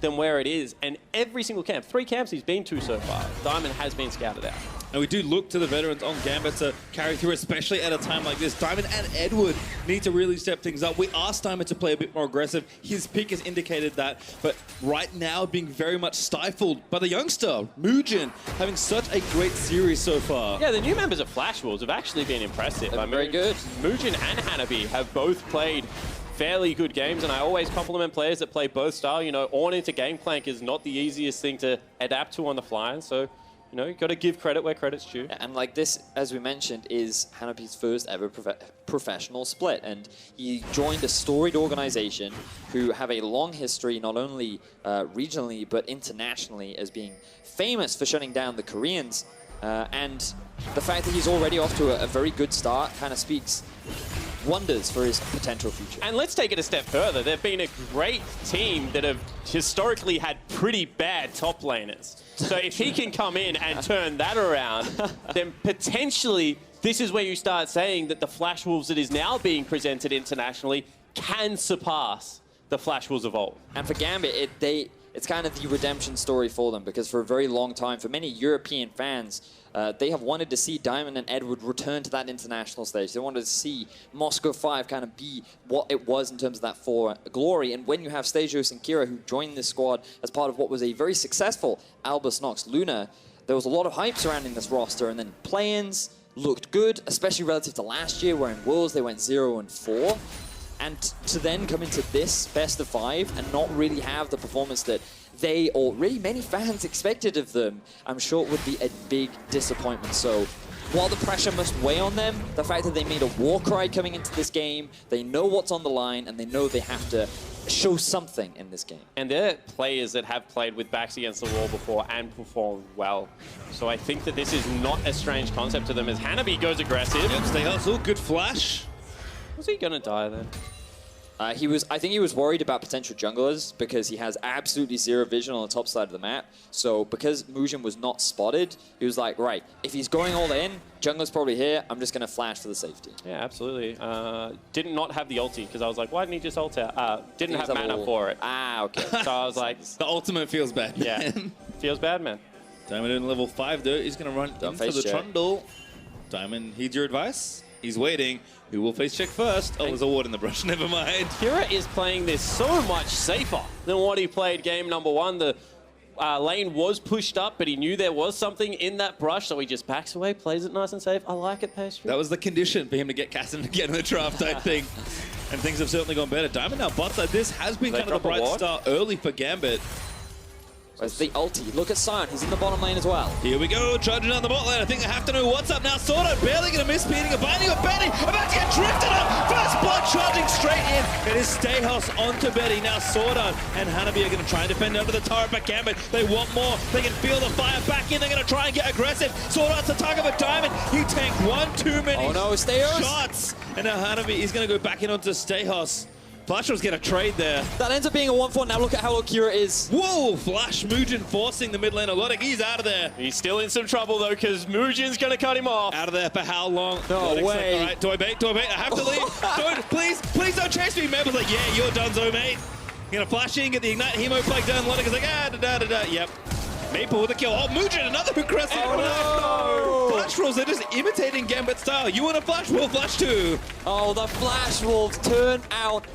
than where it is. And every single camp, 3 camps he's been to so far, Diamond has been scouted out. And we do look to the veterans on Gambit to carry through, especially at a time like this. Diamond and Edward need to really step things up. We asked Diamond to play a bit more aggressive. His pick has indicated that. But right now, being very much stifled by the youngster, Mujin, having such a great series so far. Yeah, the new members of Flash Wolves have actually been impressive. Very good. Mujin and Hanabi have both played fairly good games, and I always compliment players that play both style. You know, Ornn into Gangplank is not the easiest thing to adapt to on the fly, so You know, you got to give credit where credit's due. And like this, as we mentioned, is Hanabi's first ever professional split. And he joined a storied organization who have a long history, not only regionally, but internationally, as being famous for shutting down the Koreans. And the fact that he's already off to a very good start kind of speaks wonders for his potential future. And let's take it a step further. They've been a great team that have historically had pretty bad top laners. So if he can come in and turn that around, then potentially this is where you start saying that the Flash Wolves that is now being presented internationally can surpass the Flash Wolves of old. And for Gambit, it's kind of the redemption story for them, because for a very long time, for many European fans, they have wanted to see Diamond and Edward return to that international stage. They wanted to see Moscow 5 kind of be what it was in terms of that for glory. And when you have Stasios and Kira, who joined this squad as part of what was a very successful Albus Nox Luna, there was a lot of hype surrounding this roster. And then play-ins looked good, especially relative to last year, where in Worlds they went 0-4. And to then come into this best of 5 and not really have the performance that they, or really many fans, expected of them, I'm sure it would be a big disappointment. So while the pressure must weigh on them, the fact that they made a war cry coming into this game, they know what's on the line, and they know they have to show something in this game. And they're players that have played with backs against the wall before and performed well. So I think that this is not a strange concept to them as Hanabi goes aggressive. Yep, stay hustle, good flash. Was he gonna die then? I think he was worried about potential junglers because he has absolutely zero vision on the top side of the map. So because Mujin was not spotted, he was like, right, if he's going all in, jungler's probably here, I'm just going to flash for the safety. Yeah, absolutely. Did not have the ulti because I was like, why didn't he just ult out? Didn't have mana for it. Ah, okay. So I was like... The ultimate feels bad, man. Yeah, feels bad, man. Diamond in level 5 though, he's going to run into the Trundle. Diamond heeds your advice. He's waiting. Who will face check first? Oh, there's a ward in the brush. Never mind. Kira is playing this so much safer than what he played game number 1. The lane was pushed up, but he knew there was something in that brush, so he just backs away, plays it nice and safe. I like it, Pastry. That was the condition for him to get Cassin again in the draft, I think. And things have certainly gone better. Diamond now bot side. This has been kind of the bright start early for Gambit. Where's the ulti? Look at Sion, he's in the bottom lane as well. Here we go, charging down the bot lane. I think they have to know what's up now. Sorta barely gonna miss beating a binding of Betty. About to get drifted up. First blood charging straight in. It is Stayhouse onto Betty. Now Sorda and Hanabi are gonna try and defend under the turret, but Gambit, they want more. They can feel the fire back in. They're gonna try and get aggressive. Sorda's the target of a Diamond. He tanked one too many shots. And now Hanabi is gonna go back in onto Stayhouse. Flash was going to trade there. That ends up being a 1-4. Now look at how low Kira is. Whoa! Flash Mujin forcing the mid lane. Alodic, he's out of there. He's still in some trouble though, because Mujin's going to cut him off. Out of there for how long? No way. Like, all right, do I bait? Do I bait? I have to leave. Please don't chase me. Maple's like, yeah, you're donezo, mate. You're going to flash in, get the Ignite Hemo flag down. Alodic is like, Yep. Maple with a kill. Oh, Mujin, another aggressive. Oh, no. Flash Wolves are just imitating Gambit style. You want a Flash? We'll Flash too. Oh, the Flash Wolves turn out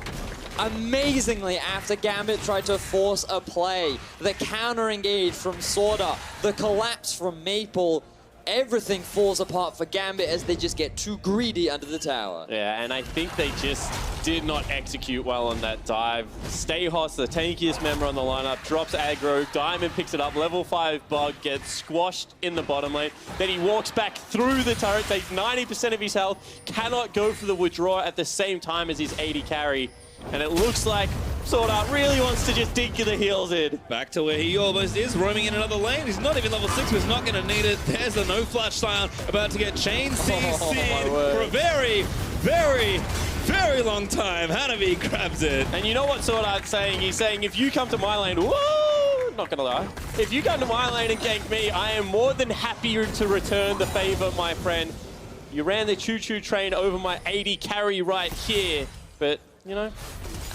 amazingly after Gambit tried to force a play. The counter engage from Sorda, the collapse from Maple, everything falls apart for Gambit as they just get too greedy under the tower. Yeah, and I think they just did not execute well on that dive. Stayhouse, the tankiest member on the lineup, drops aggro. Diamond picks it up. Level 5 bug gets squashed in the bottom lane. Then he walks back through the turret, takes 90% of his health, cannot go for the withdraw at the same time as his 80 carry. And it looks like Sword Art really wants to just dig the heels in. Back to where he almost is, roaming in another lane. He's not even level 6, but he's not going to need it. There's the no flash Scion about to get chain CC'd for a very, very, very long time. Hanabi grabs it. And you know what Sword Art's saying? He's saying, if you come to my lane, whoa, not gonna lie. If you come to my lane and gank me, I am more than happy to return the favor, my friend. You ran the choo-choo train over my 80 carry right here, but you know,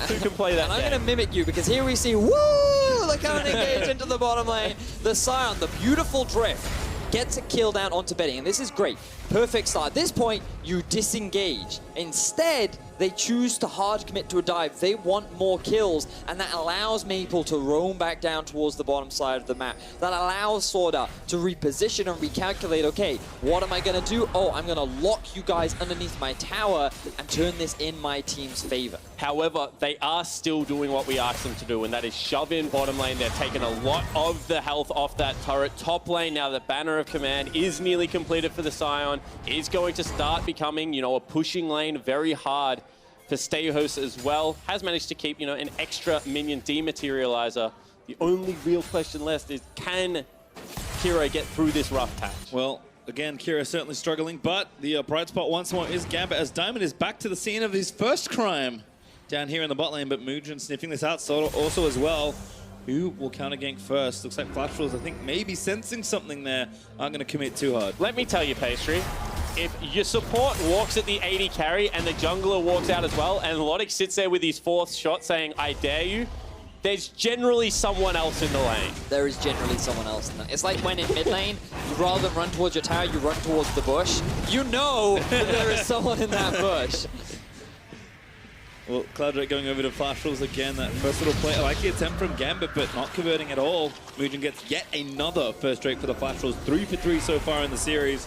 who can play that? And I'm going to mimic you because here we see, woo, the counter engage into the bottom lane. The Scion, the beautiful drift, gets a kill down onto Betty, and this is great. Perfect start. At this point, you disengage. Instead, they choose to hard commit to a dive. They want more kills, and that allows Maple to roam back down towards the bottom side of the map. That allows Sorda to reposition and recalculate, okay, what am I going to do? Oh, I'm going to lock you guys underneath my tower and turn this in my team's favor. However, they are still doing what we asked them to do, and that is shove in bottom lane. They're taking a lot of the health off that turret. Top lane, now the Banner of Command is nearly completed for the Scion, is going to start becoming, you know, a pushing lane very hard for Stayhost as well. Has managed to keep, you know, an extra minion dematerializer. The only real question left is, can Kira get through this rough patch? Well, again, Kira certainly struggling, but the bright spot once more is Gambit, as Diamond is back to the scene of his first crime down here in the bot lane, but Mugen sniffing this out also as well. Who will counter gank first? Looks like Flashfulls, I think, maybe sensing something there, aren't going to commit too hard. Let me tell you, Pastry, if your support walks at the 80 carry and the jungler walks out as well, and Logic sits there with his 4th shot saying, I dare you, there's generally someone else in the lane. There is generally someone else in there. It's like when in mid lane, rather than run towards your tower, you run towards the bush. You know that there is someone in that bush. Well, Clouddrake going over to Flashfulls again. That first little play, I like the attempt from Gambit, but not converting at all. Mugen gets yet another first straight for the Flashfulls. 3 for 3 so far in the series.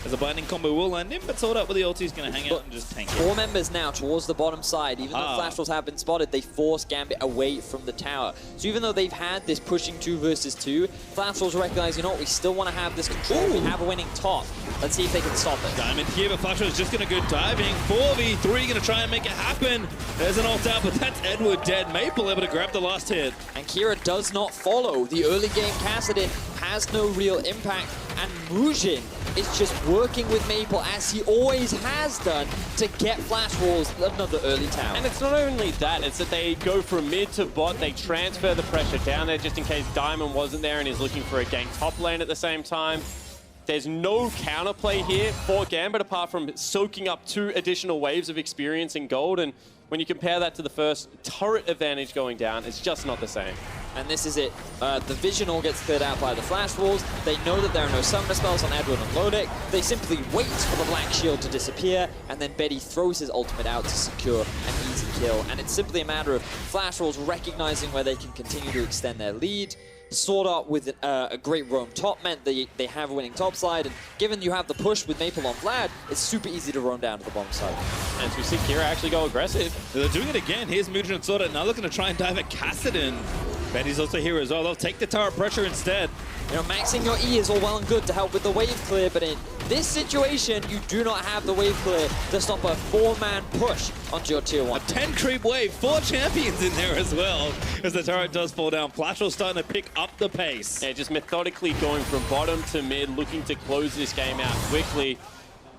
As a blinding combo will land him, but sold up with the ulti, he's going to hang out and just tank it. 4 members now towards the bottom side. Even though Flashfulls have been spotted, they force Gambit away from the tower. So even though they've had this pushing 2 versus 2, Flashfulls recognize, you know what, we still want to have this control. We have a winning top. Let's see if they can stop it. Diamond here, but Flashfulls just going to go diving. 4v3, going to try and make it happen. There's an ult out, but that's Edward dead. Maple able to grab the last hit. And Kira does not follow. The early game Kassadin has no real impact, and Mugen is just working with Maple as he always has done to get Flashfulls another early tower. And it's not only that, it's that they go from mid to bot, they transfer the pressure down there just in case Diamond wasn't there and is looking for a gank top lane at the same time. There's no counterplay here for Gambit apart from soaking up 2 additional waves of experience in gold, and when you compare that to the first turret advantage going down, it's just not the same. And this is it. The vision all gets cleared out by the Flashfulls. They know that there are no summoner spells on Edward and Lodic. They simply wait for the black shield to disappear, and then Betty throws his ultimate out to secure an easy kill. And it's simply a matter of Flashfulls recognizing where they can continue to extend their lead. Sword Art with a great roam top meant they have a winning top side, and given you have the push with Maple on Vlad, it's super easy to roam down to the bottom side. And we see Kira actually go aggressive. They're doing it again. Here's Mugen and Sword Art now looking to try and dive at Kassadin. Betty's also here as well. They'll take the tower pressure instead. You know, maxing your E is all well and good to help with the wave clear, but in this situation, you do not have the wave clear to stop a 4-man push onto your tier 1. A 10 creep wave, 4 champions in there as well, as the turret does fall down. Flashfulls starting to pick up the pace. Yeah, just methodically going from bottom to mid, looking to close this game out quickly.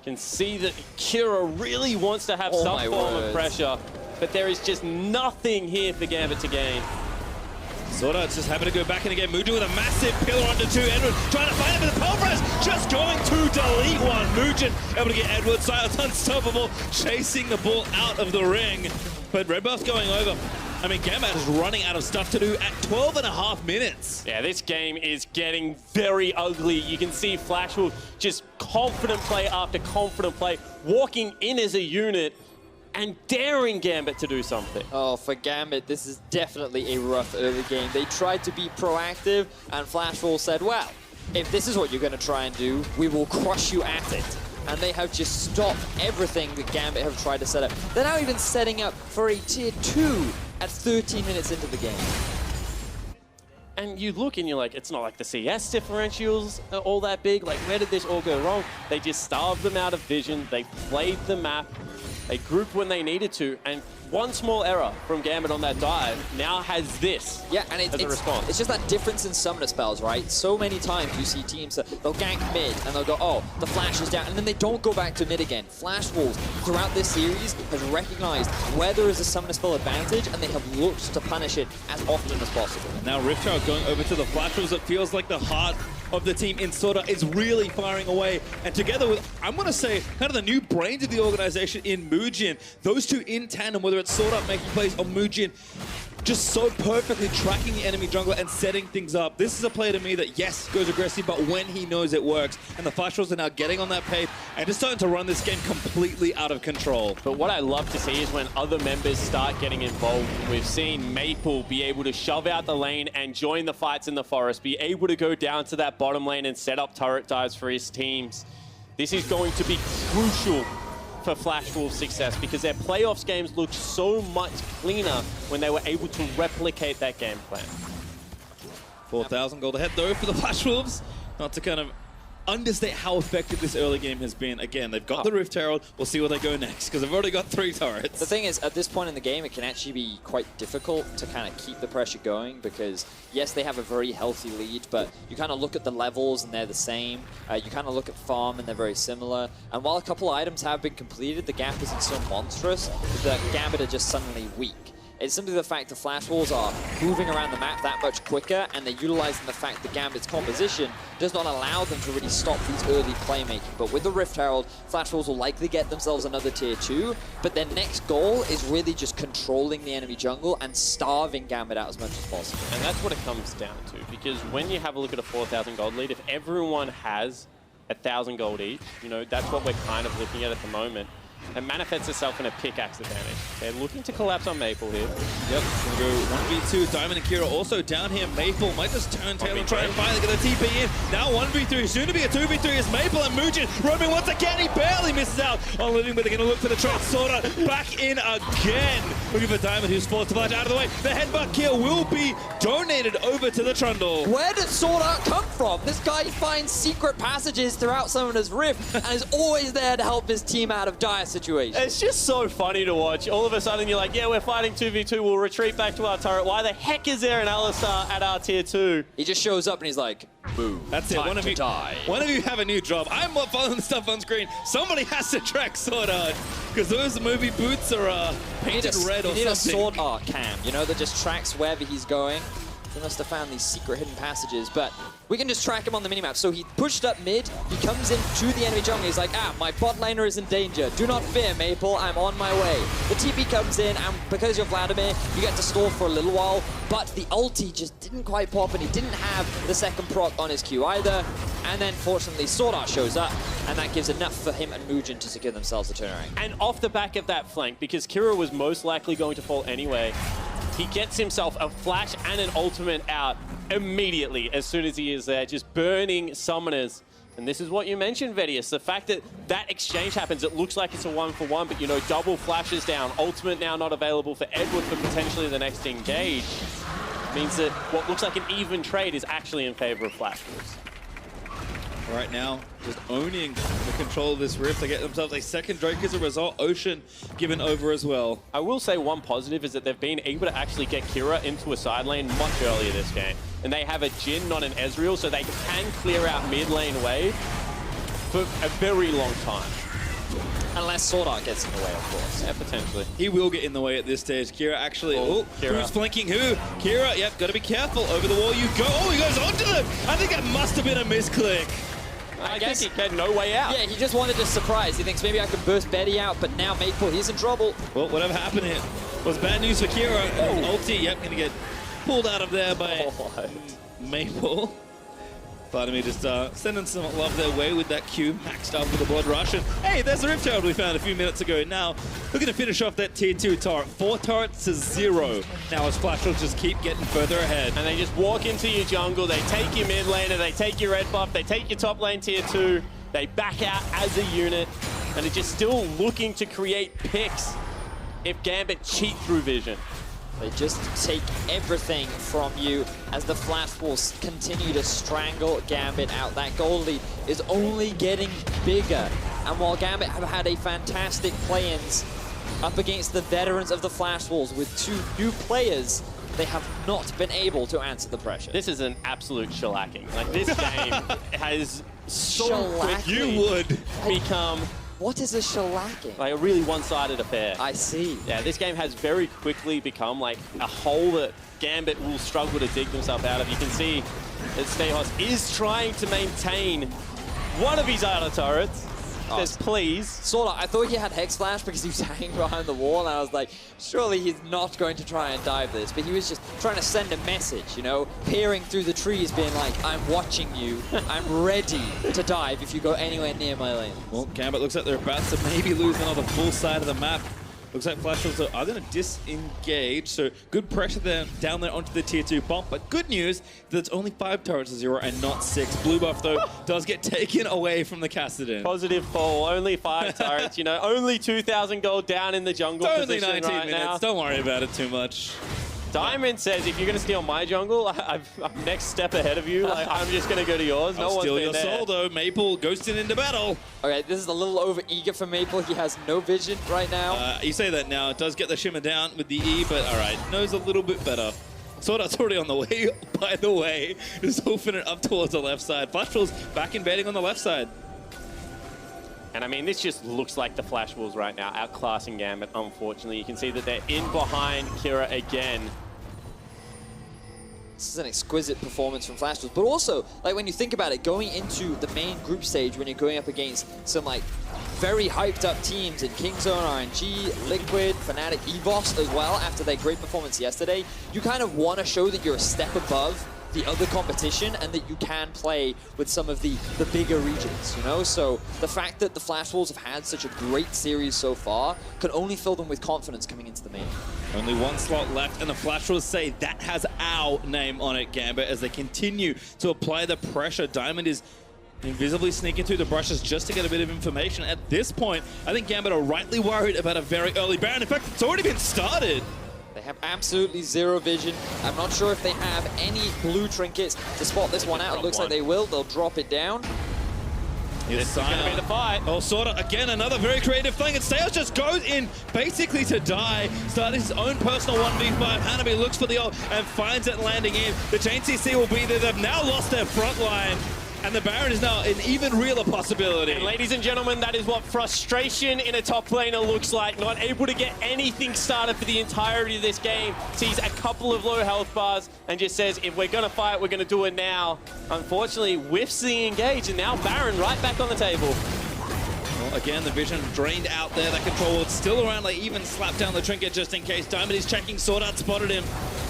Can see that Kira really wants to have some form of pressure, but there is just nothing here for Gambit to gain. Sword Art's just happy to go back in again. Mugen with a massive pillar onto 2. Edward trying to find him with the pulverize. Just going to delete one. Mugen able to get Edward. Silence unstoppable. Chasing the ball out of the ring. But Red Buff going over. I mean, Gambit is running out of stuff to do at 12.5 minutes. Yeah, this game is getting very ugly. You can see Flashfulls just confident play after confident play, walking in as a unit and daring Gambit to do something. Oh, for Gambit, this is definitely a rough early game. They tried to be proactive, and Flashfulls said, well, if this is what you're going to try and do, we will crush you at it. And they have just stopped everything that Gambit have tried to set up. They're now even setting up for a tier 2 at 13 minutes into the game. And you look and you're like, it's not like the CS differentials are all that big. Like, where did this all go wrong? They just starved them out of vision. They played the map. They grouped when they needed to, and one small error from Gambit on that dive now has this as a response. It's just that difference in summoner spells, right? So many times you see teams that they'll gank mid and they'll go, oh, the flash is down, and then they don't go back to mid again. Flashfulls throughout this series has recognized where there is a summoner spell advantage, and they have looked to punish it as often as possible. Now Riftchild going over to the Flashfulls. It feels like the heart of the team in Sword Art is really firing away, and together with, I'm going to say, kind of the new brains of the organization in Mugen, those two in tandem, whether it's Sword Art making plays or Mugen, just so perfectly tracking the enemy jungler and setting things up. This is a player to me that, yes, goes aggressive, but when he knows it works. And the Flashfulls are now getting on that pace, and just starting to run this game completely out of control. But what I love to see is when other members start getting involved. We've seen Maple be able to shove out the lane and join the fights in the forest, be able to go down to that bottom lane and set up turret dives for his teams. This is going to be crucial for Flash Wolves' success because their playoffs games looked so much cleaner when they were able to replicate that game plan. 4,000 gold ahead though for the Flash Wolves. Not to kind of understate how effective this early game has been. Again, they've got the Rift Herald. We'll see where they go next because they've already got 3 turrets. The thing is, at this point in the game, it can actually be quite difficult to kind of keep the pressure going because, yes, they have a very healthy lead, but you kind of look at the levels and they're the same. You kind of look at farm and they're very similar. And while a couple of items have been completed, the gap isn't so monstrous that Gambit are just suddenly weak. It's simply the fact the Flash Wolves are moving around the map that much quicker, and they're utilizing the fact that Gambit's composition does not allow them to really stop these early playmaking. But with the Rift Herald, Flash Wolves will likely get themselves another tier 2, but their next goal is really just controlling the enemy jungle and starving Gambit out as much as possible. And that's what it comes down to, because when you have a look at a 4,000 gold lead, if everyone has 1,000 gold each, you know, that's what we're kind of looking at the moment. It manifests itself in a pickaxe advantage. They're looking to collapse on Maple here. Yep, gonna go 1v2. Diamond and Kira also down here. Maple might just turn tail and try and finally get a TP in. Now 1v3, soon to be a 2v3 is Maple and Mugen roaming once again. He barely misses out on living, but they're gonna look for the trade. Sorta back in again. Looking for Diamond, who's forced to flash out of the way. The headbutt kill will be donated over to the Trundle. Where did Sword Art come from? This guy finds secret passages throughout Summoner's Rift and is always there to help his team out of dire situation. It's just so funny to watch. All of a sudden you're like, yeah, we're fighting 2v2, we'll retreat back to our turret. Why the heck is there an Alistar at our tier 2? He just shows up and he's like, boom. That's it. One of you have a new job. I'm not following the stuff on screen. Somebody has to track Sword Art because those movie boots are painted red or something. You need a Sword Art cam, you know, that just tracks wherever he's going. He must have found these secret hidden passages, but we can just track him on the minimap. So he pushed up mid, he comes into the enemy jungle, he's like, my bot laner is in danger. Do not fear, Maple, I'm on my way. The TP comes in, and because you're Vladimir, you get to stall for a little while, but the ulti just didn't quite pop, and he didn't have the second proc on his Q either. And then, fortunately, Sword Art shows up, and that gives enough for him and Mugen to secure themselves the turnaround. And off the back of that flank, because Kira was most likely going to fall anyway, he gets himself a flash and an ultimate out immediately as soon as he is there, just burning summoners. And this is what you mentioned, Vedius, the fact that that exchange happens, it looks like it's a 1-for-1, but you know, double flashes down, ultimate now not available for Edward for potentially the next engage, means that what looks like an even trade is actually in favor of Flash Wolves. Right now, just owning the control of this Rift. They get themselves a second Drake as a result. Ocean given over as well. I will say one positive is that they've been able to actually get Kira into a side lane much earlier this game. And they have a Jhin, not an Ezreal, so they can clear out mid lane wave for a very long time. Unless Sword Art gets in the way, of course. Yeah, potentially. He will get in the way at this stage. Kira actually, Kira. Who's flanking who? Kira, yep, gotta be careful. Over the wall you go. Oh, he goes onto them. I think that must have been a misclick. I guess he had no way out. Yeah, he just wanted to surprise. He thinks maybe I can burst Betty out, but now Maple, he's in trouble. Well, whatever happened here was bad news for Kira. Ulti, yep, gonna get pulled out of there by Maple. Vladimir just sending some love their way with that Q maxed up with the Blood Rush. And hey, there's the Rift Herald we found a few minutes ago. Now, looking to finish off that tier 2 turret. 4 turrets to 0. Now as Flash will just keep getting further ahead. And they just walk into your jungle, they take your mid laner, they take your red buff, they take your top lane tier 2, they back out as a unit, and they're just still looking to create picks if Gambit cheat through vision. They just take everything from you as the Flash Wolves continue to strangle Gambit out. That gold lead is only getting bigger. And while Gambit have had a fantastic play-ins up against the veterans of the Flash Wolves with 2 new players, they have not been able to answer the pressure. This is an absolute shellacking. Like, this game has so quickly become... What is a shellacking? Like a really one-sided affair. I see. Yeah, this game has very quickly become like a hole that Gambit will struggle to dig themselves out of. You can see that Stehos is trying to maintain one of his outer turrets. Says, please. Sort of. I thought he had Hex Flash because he was hanging behind the wall, and I was like, surely he's not going to try and dive this. But he was just trying to send a message, you know, peering through the trees, being like, I'm watching you. I'm ready to dive if you go anywhere near my lane. Well, Gambit looks like they're about to maybe lose another full side of the map. Looks like Flash Wolves are going to disengage, so good pressure there, down there onto the tier 2 bomb. But good news that it's only 5 turrets to 0 and not 6. Blue buff, though, does get taken away from the Kassadin. Positive fall, only 5 turrets, you know, only 2,000 gold down in the jungle It's position only 19 right minutes, now. don't worry about it too much. Diamond says, if you're going to steal my jungle, I'm next step ahead of you. Like, I'm just going to go to yours. I'll steal your soul, though. Maple ghosting into battle. Okay, this is a little over eager for Maple. He has no vision right now. You say that now. It does get the shimmer down with the E, but all right, knows a little bit better. Sordat's already on the way, by the way. Just hoofing it up towards the left side. Flash Wolves back invading on the left side. And I mean, this just looks like the Flash Wolves right now, outclassing Gambit, unfortunately. You can see that they're in behind Kira again. This is an exquisite performance from Flash Wolves, but also, like, when you think about it, going into the main group stage when you're going up against some, like, very hyped up teams in Kingzone, RNG, Liquid, Fnatic, EVOS as well, after their great performance yesterday, you kind of want to show that you're a step above the other competition and that you can play with some of the bigger regions, you know? So the fact that the Flash Wolves have had such a great series so far can only fill them with confidence coming into the main. Only 1 slot left, and the Flash Wolves say that has our name on it, Gambit, as they continue to apply the pressure. Diamond is invisibly sneaking through the brushes just to get a bit of information. At this point, I think Gambit are rightly worried about a very early Baron. In fact, it's already been started. They have absolutely zero vision. I'm not sure if they have any blue trinkets to spot this one out. It looks like they will. They'll drop it down. This is going to be the fight. Oh, sort of. Again, another very creative thing. And Sales just goes in basically to die. Starting his own personal 1v5. Hanabi looks for the ult and finds it landing in. The Chain CC will be there. They've now lost their front line. And the Baron is now an even realer possibility. And ladies and gentlemen, that is what frustration in a top laner looks like. Not able to get anything started for the entirety of this game. Sees a couple of low health bars and just says, if we're going to fight, we're going to do it now. Unfortunately, whiffs the engage, and now Baron right back on the table. Well, again, the vision drained out there. That control was still around, like even slapped down the trinket just in case. Diamond is checking. Sword Art spotted him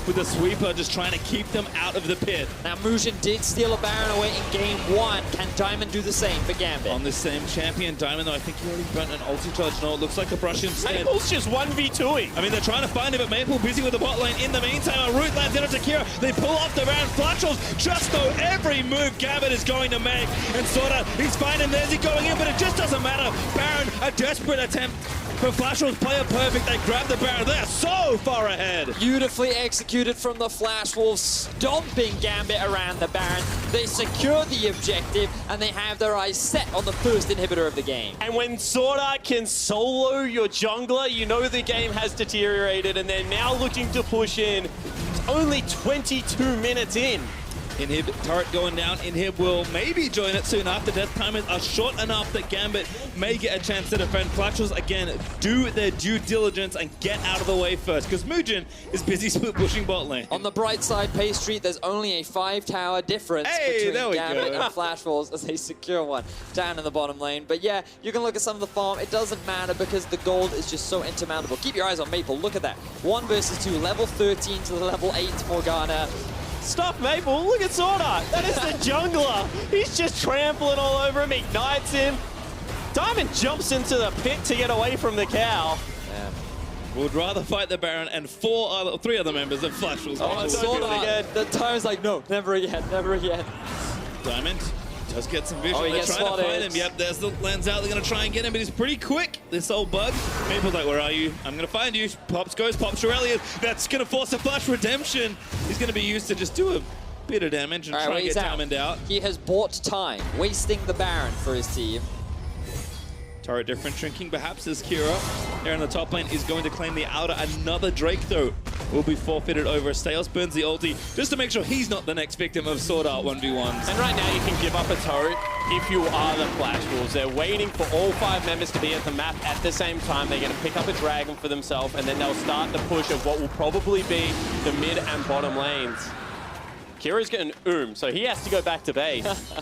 with the sweeper, just trying to keep them out of the pit. Now, Mugen did steal a Baron away in game 1. Can Diamond do the same for Gambit? On the same champion, Diamond, though, I think he already burnt an ulti charge. No, it looks like a brush instead. Maple's just 1v2ing. I mean, they're trying to find him, but Maple busy with the bot lane. In the meantime, a root lands in on Kira. They pull off the Baron. Flash Wolves just know every move Gambit is going to make. And Sorta, he's finding there's he going in, but it just doesn't matter. Baron, a desperate attempt. But Flash Wolves player perfect. They grab the Baron. They're so far ahead. Beautifully executed from the Flash Wolves, stomping Gambit around the Baron. They secure the objective, and they have their eyes set on the first inhibitor of the game. And when Sword Art can solo your jungler, you know the game has deteriorated, and they're now looking to push in. It's only 22 minutes in. Inhib turret going down. Inhib will maybe join it soon after. Death timers are short enough that Gambit may get a chance to defend. Flash Wolves, again, do their due diligence and get out of the way first, because Mugen is busy split pushing bot lane. On the bright side, Pace Street, there's only a 5-tower difference between Gambit and Flash Wolves as they secure one down in the bottom lane. But yeah, you can look at some of the farm. It doesn't matter because the gold is just so insurmountable. Keep your eyes on Maple. Look at that. 1 versus 2, level 13 to the level 8 Morgana. Stop Maple, look at Sword Art. That is the jungler. He's just trampling all over him, ignites him. Diamond jumps into the pit to get away from the cow. Yeah. Would rather fight the Baron and 3 other members of Flash Wolves. Oh, Sword Art. The time's like, no, never again, never again. Diamond does get some vision. Oh, They're trying to find him. Yep, there's the lens out. They're going to try and get him, but he's pretty quick, this old bug. Maple's like, where are you? I'm going to find you. Pops goes, pops Shurellian. That's going to force a flash redemption. He's going to be used to just do a bit of damage and try and get Diamond out. He has bought time, wasting the Baron for his team. Turret different, shrinking perhaps as Kira there in the top lane is going to claim the outer. Another Drake, though, will be forfeited over. Stales burns the ulti just to make sure he's not the next victim of Sword Art 1v1s. And right now you can give up a turret if you are the Flash Wolves. They're waiting for all 5 members to be at the map at the same time. They're going to pick up a dragon for themselves, and then they'll start the push of what will probably be the mid and bottom lanes. Kira's getting so he has to go back to base.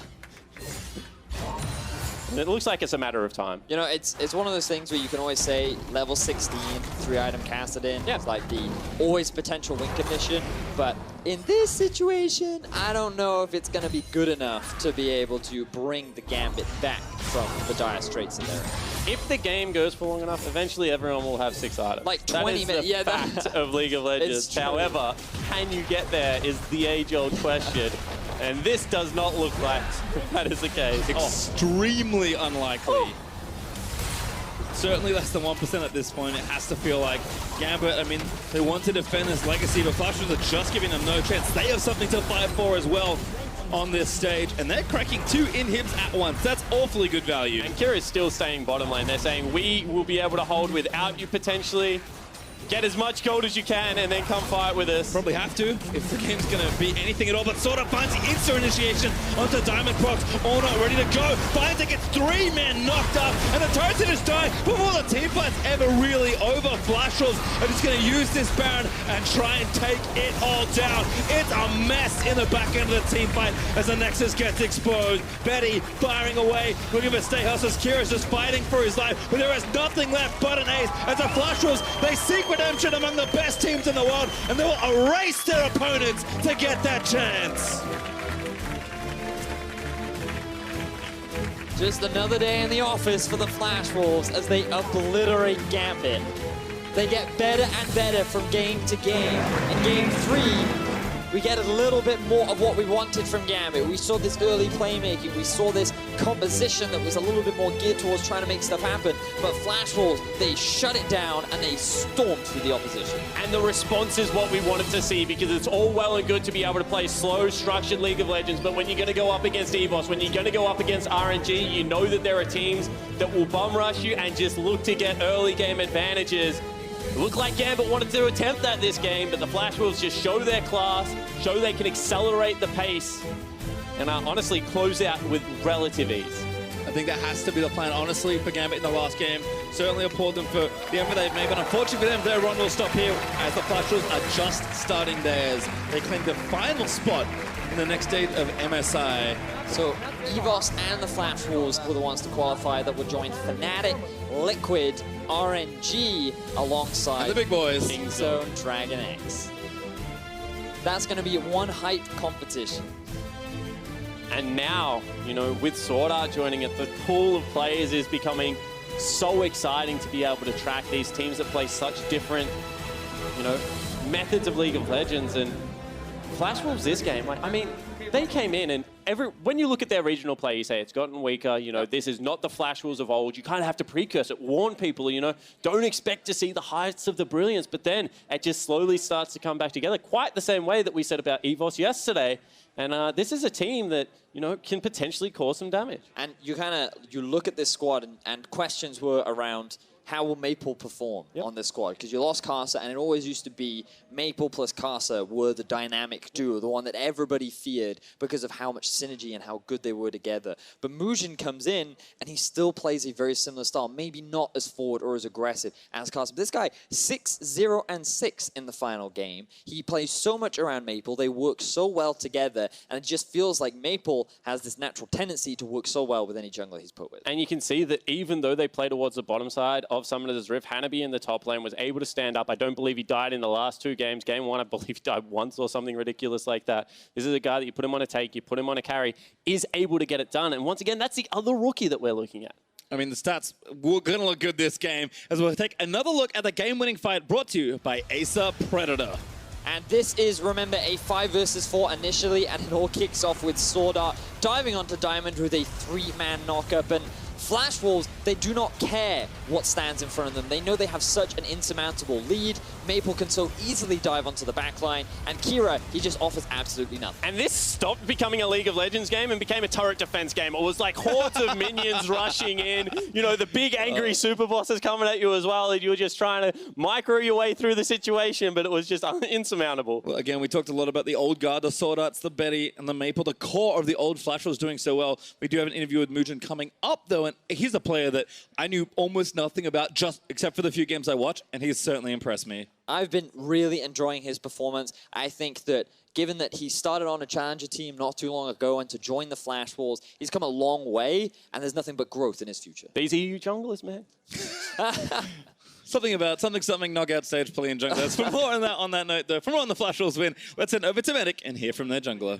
And it looks like it's a matter of time. You know, it's one of those things where you can always say level 16, 3-item casted in. Yeah. It's like the always potential win condition. But in this situation, I don't know if it's going to be good enough to be able to bring the Gambit back from the dire straits that they're in. If the game goes for long enough, eventually everyone will have 6 items. Like 20 minutes. Yeah, fact of League of Legends. However, can you get there is the age-old question. And this does not look like that is the case. Extremely unlikely. Certainly less than 1% at this point. It has to feel like Gambit, I mean, they want to defend this legacy, but Flashes are just giving them no chance. They have something to fight for as well on this stage, and they're cracking 2 inhibs at once. That's awfully good value. And Kira is still staying bottom lane. They're saying, we will be able to hold without you potentially. Get as much gold as you can and then come fight with us. Probably have to if the game's going to be anything at all. But Sorta finds the insta initiation onto Diamond Prox. All not ready to go. Finds it, gets 3 men knocked up. And the Totem is dying before the team fight's ever really over. Flashes are just going to use this Baron and try and take it all down. It's a mess in the back end of the team fight as the Nexus gets exposed. Betty firing away, looking for stay hustles. Kira's just fighting for his life, but there is nothing left but an ace. As the Flashes, they seek redemption among the best teams in the world, and they will erase their opponents to get that chance. Just another day in the office for the Flash Wolves as they obliterate Gambit. They get better and better from game to game. In game 3, we get a little bit more of what we wanted from Gambit. We saw this early playmaking. We saw this composition that was a little bit more geared towards trying to make stuff happen. But Flash Wolves, they shut it down and they stormed through the opposition. And the response is what we wanted to see, because it's all well and good to be able to play slow, structured League of Legends, but when you're going to go up against EVOS, when you're going to go up against RNG, you know that there are teams that will bum rush you and just look to get early game advantages. It looked like Gambit wanted to attempt that this game, but the Flash Wolves just show their class, show they can accelerate the pace, and honestly close out with relative ease. I think that has to be the plan, honestly, for Gambit in the last game. Certainly applaud them for the effort they've made, but unfortunately for them, their run will stop here as the Flash Wolves are just starting theirs. They claim the final spot in the next stage of MSI. So EVOS and the Flash Wolves were the ones to qualify that would join Fnatic, Liquid, RNG alongside and the big boys, Kingzone, Dragon X. That's going to be one hype competition. And now, you know, with Sword Art joining it, the pool of players is becoming so exciting to be able to track these teams that play such different, you know, methods of League of Legends. And Flash Wolves this game, like, I mean, they came in and when you look at their regional play, you say it's gotten weaker, you know, this is not the Flash Wolves of old. You kind of have to precurse it, warn people, you know, don't expect to see the heights of the brilliance, but then it just slowly starts to come back together, quite the same way that we said about EVOS yesterday. And this is a team that, you know, can potentially cause some damage. And you you look at this squad and questions were around how will Maple perform on this squad? Because you lost Karsa, and it always used to be Maple plus Karsa were the dynamic duo, the one that everybody feared because of how much synergy and how good they were together. But Mujin comes in, and he still plays a very similar style, maybe not as forward or as aggressive as Karsa. But this guy, 6-0-6 in the final game. He plays so much around Maple. They work so well together, and it just feels like Maple has this natural tendency to work so well with any jungler he's put with. And you can see that even though they play towards the bottom side of Summoner's Rift, Hanabi in the top lane was able to stand up. I don't believe he died in the last 2 games. Game 1, I believe he died once or something ridiculous like that. This is a guy that you put him on a take, you put him on a carry, is able to get it done. And once again, that's the other rookie that we're looking at. I mean, the stats were going to look good this game, as we'll take another look at the game-winning fight brought to you by Acer Predator. And this is, remember, a 5 versus 4 initially, and it all kicks off with Sword Art diving onto Diamond with a 3-man knockup. And Flash Wolves, they do not care what stands in front of them. They know they have such an insurmountable lead. Maple can so easily dive onto the backline, and Kira, he just offers absolutely nothing. And this stopped becoming a League of Legends game and became a turret defense game. It was like hordes of minions rushing in, you know, the big angry super bosses coming at you as well, and you were just trying to micro your way through the situation, but it was just insurmountable. Well, again, we talked a lot about the old guard, the Sword Arts, the Betty, and the Maple, the core of the old Flash was doing so well. We do have an interview with Mujin coming up, though, and moment. He's a player that I knew almost nothing about, just except for the few games I watched, and he's certainly impressed me. I've been really enjoying his performance. I think that given that he started on a challenger team not too long ago and to join the Flash Wolves, he's come a long way, and there's nothing but growth in his future. These EU junglers, man. Something knockout stage play in junglers. For more on that note, though, for more on the Flash Wolves win, let's head over to Medic and hear from their jungler.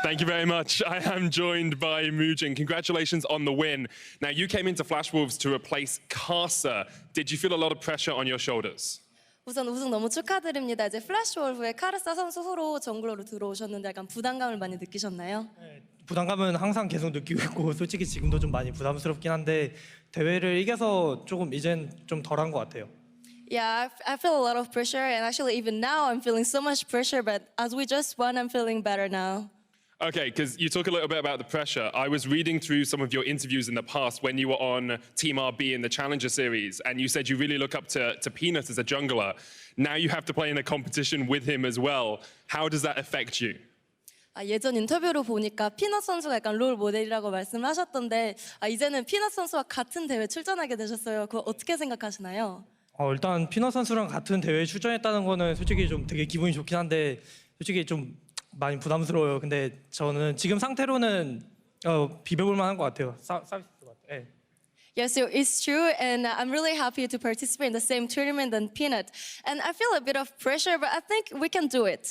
Thank you very much. I am joined by Mujin. Congratulations on the win. Now, you came into Flash Wolves to replace Karsa. Did you feel a lot of pressure on your shoulders? 우선 우승 너무 축하드립니다. 이제 플래시 월브의 카르사 선수 후로 정글러로 들어오셨는데 약간 부담감을 많이 느끼셨나요? 부담감은 항상 계속 느끼고 있고 솔직히 지금도 좀 많이 부담스럽긴 한데 대회를 이겨서 조금 이젠 좀 덜한 것 같아요. Yeah, I feel a lot of pressure, and actually even now I'm feeling so much pressure, but as we just won, I'm feeling better now. Okay, because you talk a little bit about the pressure. I was reading through some of your interviews in the past when you were on Team RB in the Challenger Series, and you said you really look up to Peanut as a jungler. Now you have to play in a competition with him as well. How does that affect you? 예전 인터뷰로 보니까 피넛 선수가 약간 롤 모델이라고 말씀하셨던데 이제는 피넛 선수와 같은 대회 출전하게 되셨어요. 그거 어떻게 생각하시나요? 일단 피넛 선수랑 같은 대회에 출전했다는 거는 솔직히 좀 되게 기분이 좋긴 한데 솔직히 좀 많이 부담스러워요. 근데 저는 지금 상태로는 비벼볼 만한 것 같아요. 싸울 수 있을 것 같아요. Yes, so it's true, and I'm really happy to participate in the same tournament than Peanut. And I feel a bit of pressure, but I think we can do it.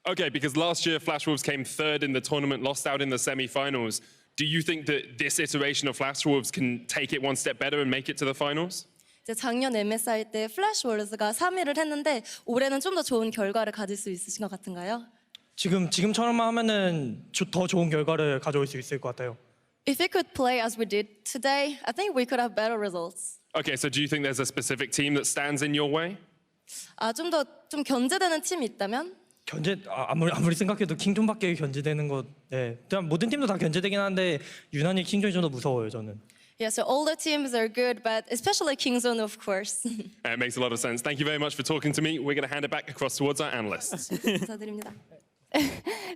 Okay, because last year Flash Wolves came third in the tournament, lost out in the semi-finals. Do you think that this iteration of Flash Wolves can take it one step better and make it to the finals? 이제 작년 MSI 때 플래시 월즈가 3위를 했는데 올해는 좀 더 좋은 결과를 가질 수 있으신 것 같은가요? 지금처럼만 하면은 더 좋은 결과를 가져올 수 있을 것 같아요. If we could play as we did today, I think we could have better results. Okay, so do you think there's a specific team that stands in your way? 좀 견제되는 팀이 있다면? 아무리 생각해도 킹존밖에 견제되는 것. 그냥 모든 팀도 다 견제되긴 하는데 유난히 킹존이 좀 더 무서워요 저는. Yeah, so all the teams are good, but especially Kingzone, of course. It makes a lot of sense. Thank you very much for talking to me. We're going to hand it back across towards our analysts. 감사드립니다.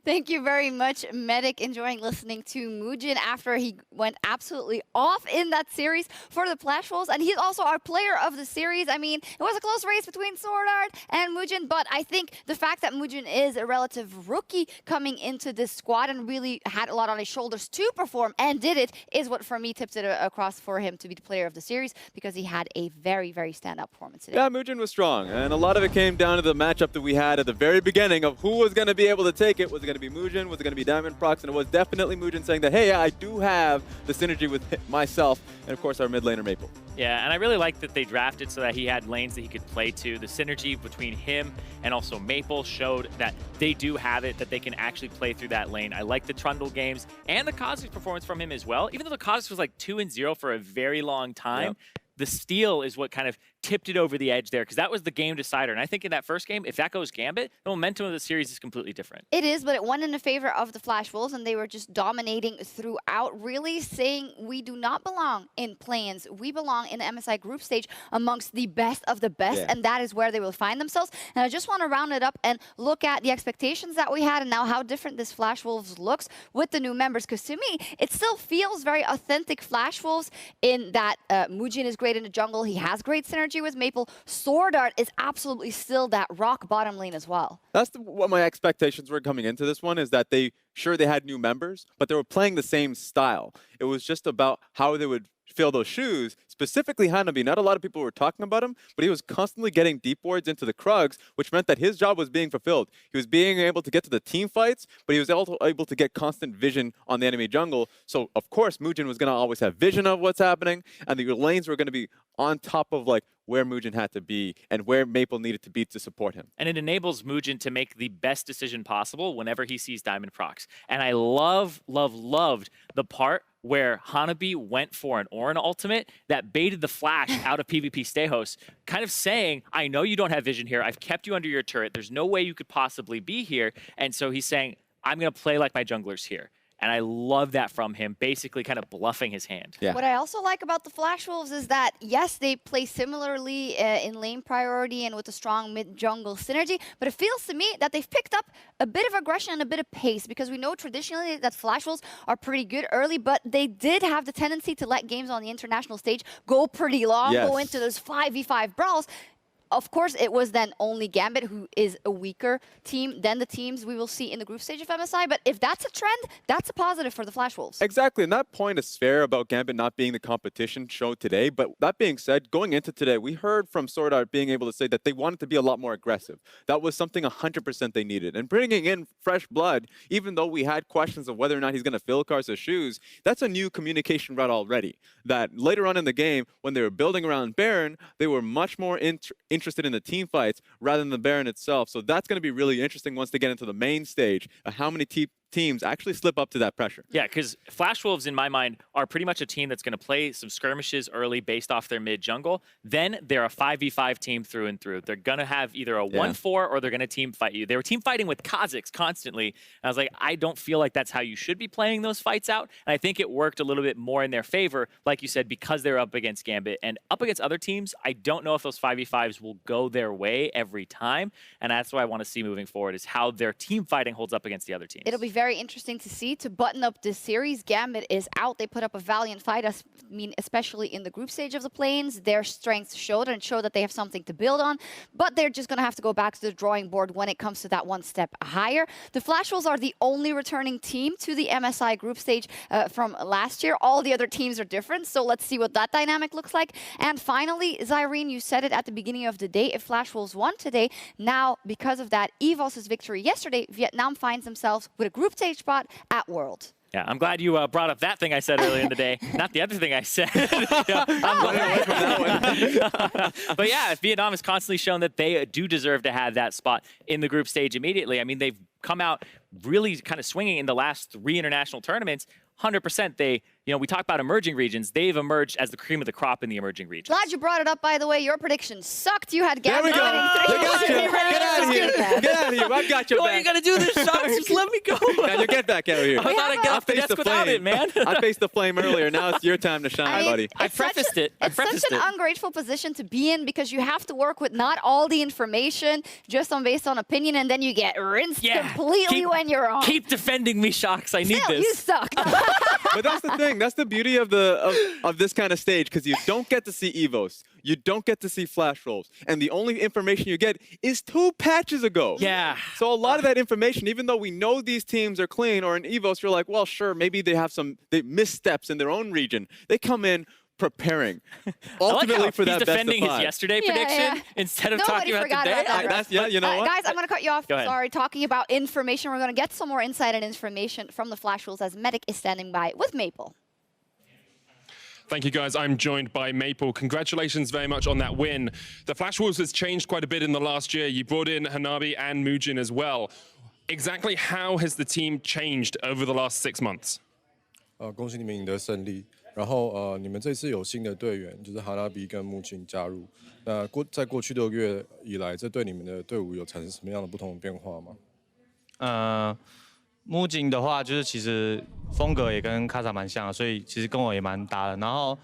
Thank you very much, Medic. Enjoying listening to Mujin after he went absolutely off in that series for the Flash Wolves. And he's also our player of the series. I mean, it was a close race between Sword Art and Mujin, but I think the fact that Mujin is a relative rookie coming into this squad and really had a lot on his shoulders to perform and did it is what, for me, tips it across for him to be the player of the series because he had a very, very standout performance today. Yeah, Mujin was strong, and a lot of it came down to the matchup that we had at the very beginning of who was going to be able to take it. Was it going to be Mujin? Was it going to be Diamond Prox? And it was definitely Mujin saying that, hey, I do have the synergy with myself and, of course, our mid laner Maple. Yeah, and I really like that they drafted so that he had lanes that he could play to. The synergy between him and also Maple showed that they do have it, that they can actually play through that lane. I like the Trundle games and the Kha'Zix performance from him as well. Even though the Kha'Zix was like 2-0 for a very long time, the steal is what kind of tipped it over the edge there because that was the game decider. And I think in that first game, if that goes Gambit, the momentum of the series is completely different. It is, but it won in the favor of the Flash Wolves, and they were just dominating throughout, really saying we do not belong in play-ins. We belong in the MSI group stage amongst the best of the best, and that is where they will find themselves. And I just want to round it up and look at the expectations that we had and now how different this Flash Wolves looks with the new members, because to me, it still feels very authentic Flash Wolves in that Mujin is great in the jungle. He has great synergy with Maple. Sword Art is absolutely still that rock bottom lane as well. That's what my expectations were coming into this one, is that they had new members, but they were playing the same style. It was just about how they would fill those shoes. Specifically Hanabi, not a lot of people were talking about him, but he was constantly getting deep wards into the Krugs, which meant that his job was being fulfilled. He was being able to get to the team fights, but he was also able to get constant vision on the enemy jungle. So, of course, Mujin was going to always have vision of what's happening, and the lanes were going to be on top of like where Mujin had to be and where Maple needed to be to support him. And it enables Mujin to make the best decision possible whenever he sees Diamond Prox. And I loved the part where Hanabi went for an Orin ultimate that baited the flash out of PvP Stehos, kind of saying, I know you don't have vision here. I've kept you under your turret. There's no way you could possibly be here. And so he's saying, I'm going to play like my jungler's here. And I love that from him, basically kind of bluffing his hand. What I also like about the Flash Wolves is that, yes, they play similarly in lane priority and with a strong mid-jungle synergy, but it feels to me that they've picked up a bit of aggression and a bit of pace, because we know traditionally that Flash Wolves are pretty good early, but they did have the tendency to let games on the international stage go pretty long, go into those 5v5 brawls. Of course, it was then only Gambit, who is a weaker team than the teams we will see in the group stage of MSI. But if that's a trend, that's a positive for the Flash Wolves. Exactly, and that point is fair about Gambit not being the competition shown today. But that being said, going into today, we heard from Sword Art being able to say that they wanted to be a lot more aggressive. That was something 100% they needed. And bringing in fresh blood, even though we had questions of whether or not he's going to fill Karsa's shoes, that's a new communication route already. That later on in the game, when they were building around Baron, they were much more interested in the team fights rather than the Baron itself. So that's going to be really interesting once they get into the main stage, how many teams actually slip up to that pressure. Yeah, because Flash Wolves, in my mind, are pretty much a team that's going to play some skirmishes early based off their mid-jungle. Then they're a 5v5 team through and through. They're going to have either a 1-4 or they're going to team fight you. They were team fighting with Kazakhs constantly. And I was like, I don't feel like that's how you should be playing those fights out. And I think it worked a little bit more in their favor, like you said, because they're up against Gambit. And up against other teams, I don't know if those 5v5s will go their way every time. And that's what I want to see moving forward, is how their team fighting holds up against the other teams. It'll be very interesting to see. To button up this series, Gambit is out. They put up a valiant fight, especially in the group stage of the planes. Their strengths showed and showed that they have something to build on, but they're just going to have to go back to the drawing board when it comes to that one step higher. The Flash Wolves are the only returning team to the MSI group stage from last year. All the other teams are different, so let's see what that dynamic looks like. And finally, Zyrene, you said it at the beginning of the day, if Flash Wolves won today, now because of that EVOS' victory yesterday, Vietnam finds themselves with a group stage spot at World. Yeah, I'm glad you brought up that thing I said earlier in the day, not the other thing I said. But yeah, Vietnam has constantly shown that they do deserve to have that spot in the group stage immediately. I mean, they've come out really kind of swinging in the last 3 international tournaments. 100%, we talk about emerging regions. They've emerged as the cream of the crop in the emerging regions. Glad you brought it up, by the way. Your prediction sucked. You had Gambit winning 3. Get out of here. Get out of here. I've got your back. Why are you going to do this, Shox? Just let me go. Now you get back out of here. I thought I'd get off the desk without it, man. I faced the flame earlier. Now it's your time to shine, buddy. I prefaced it. It's such an ungrateful position to be in, because you have to work with not all the information just based on opinion, and then you get rinsed completely when you're wrong. Keep defending me, Shox. I need this. You suck. But that's the thing. That's the beauty of this kind of stage, because you don't get to see EVOS. You don't get to see Flash Wolves. And the only information you get is 2 patches ago. Yeah. So a lot of that information, even though we know these teams are clean, or in EVOS, you're like, well, sure, maybe they have some missteps in their own region. They come in preparing ultimately for that best of 5. He's defending his yesterday prediction instead of talking about today. You know what? Guys, I'm going to cut you off. Go ahead. Sorry, talking about information. We're going to get some more insight and information from the Flash Wolves as Medic is standing by with Maple. Thank you, guys. I'm joined by Maple. Congratulations very much on that win. The Flash Wolves has changed quite a bit in the last year. You brought in Hanabi and Mujin as well. Exactly how has the team changed over the last 6 months? 恭喜你们赢得胜利。然后你们这次有新的队员，就是哈拉比跟木金加入。那在过去6个月以来，这对你们的队伍有产生什么样的不同的变化吗？木金的话，就是其实风格也跟卡萨蛮像的，所以其实跟我也蛮搭的。然后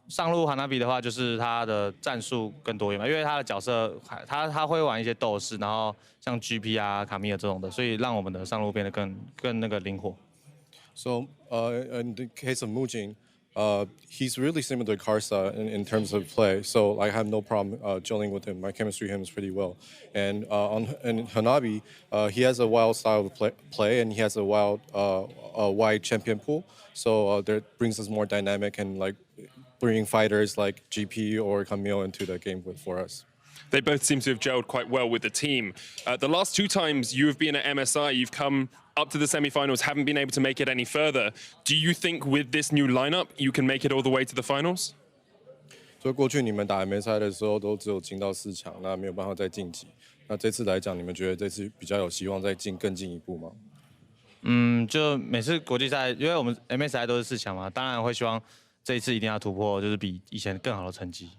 上路哈纳比的话，就是他的战术更多元嘛，因为他的角色他会玩一些斗士，然后像 GP 啊、卡米尔这种的，所以让我们的上路变得更那个灵活。So in the case of Mujin, he's really similar to Karsa in terms of play. So I have no problem gelling with him. My chemistry with him is pretty well. And on Hanabi, he has a wild style of play, and he has a wide champion pool. So that brings us more dynamic and like bringing fighters like GP or Camille into the game for us. They both seem to have gelled quite well with the team. The last 2 times you have been at MSI, you've come up to the semi-finals, haven't been able to make it any further. Do you think with this new lineup, you can make it all the way to the finals? 所以过去你们打 MSI 的时候都只有进到4强，那没有办法再晋级。那这次来讲，你们觉得这次比较有希望再更进一步吗？就每次国际赛，因为我们 MSI 都是4强嘛，当然会希望这一次一定要突破，就是比以前更好的成绩。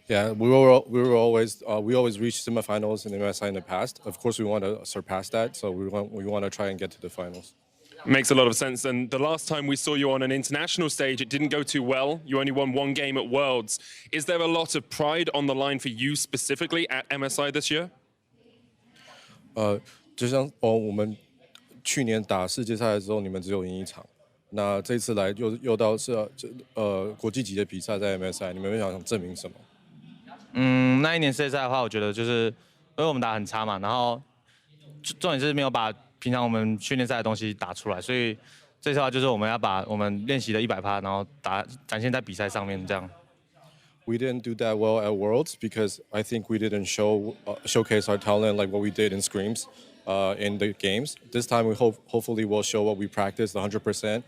Yeah, we always reach semifinals in MSI in the past. Of course, we want to surpass that, so we want to try and get to the finals. Makes a lot of sense. And the last time we saw you on an international stage, it didn't go too well. You only won one game at Worlds. Is there a lot of pride on the line for you specifically at MSI this year? 就像我们去年打世界赛的时候，你们只有赢1场。那这次来又到国际级的比赛在 MSI， 你们想证明什么？那一年世界赛的话，我觉得就是因为我们打很差嘛，然后重点是没有把平常我们训练赛的东西打出来，所以这次的话就是我们要把我们练习的100%，然后展现在比赛上面这样。We didn't do that well at Worlds because I think we didn't showcase our talent like what we did in scrims in the games. This time we hopefully will show what we practiced 100%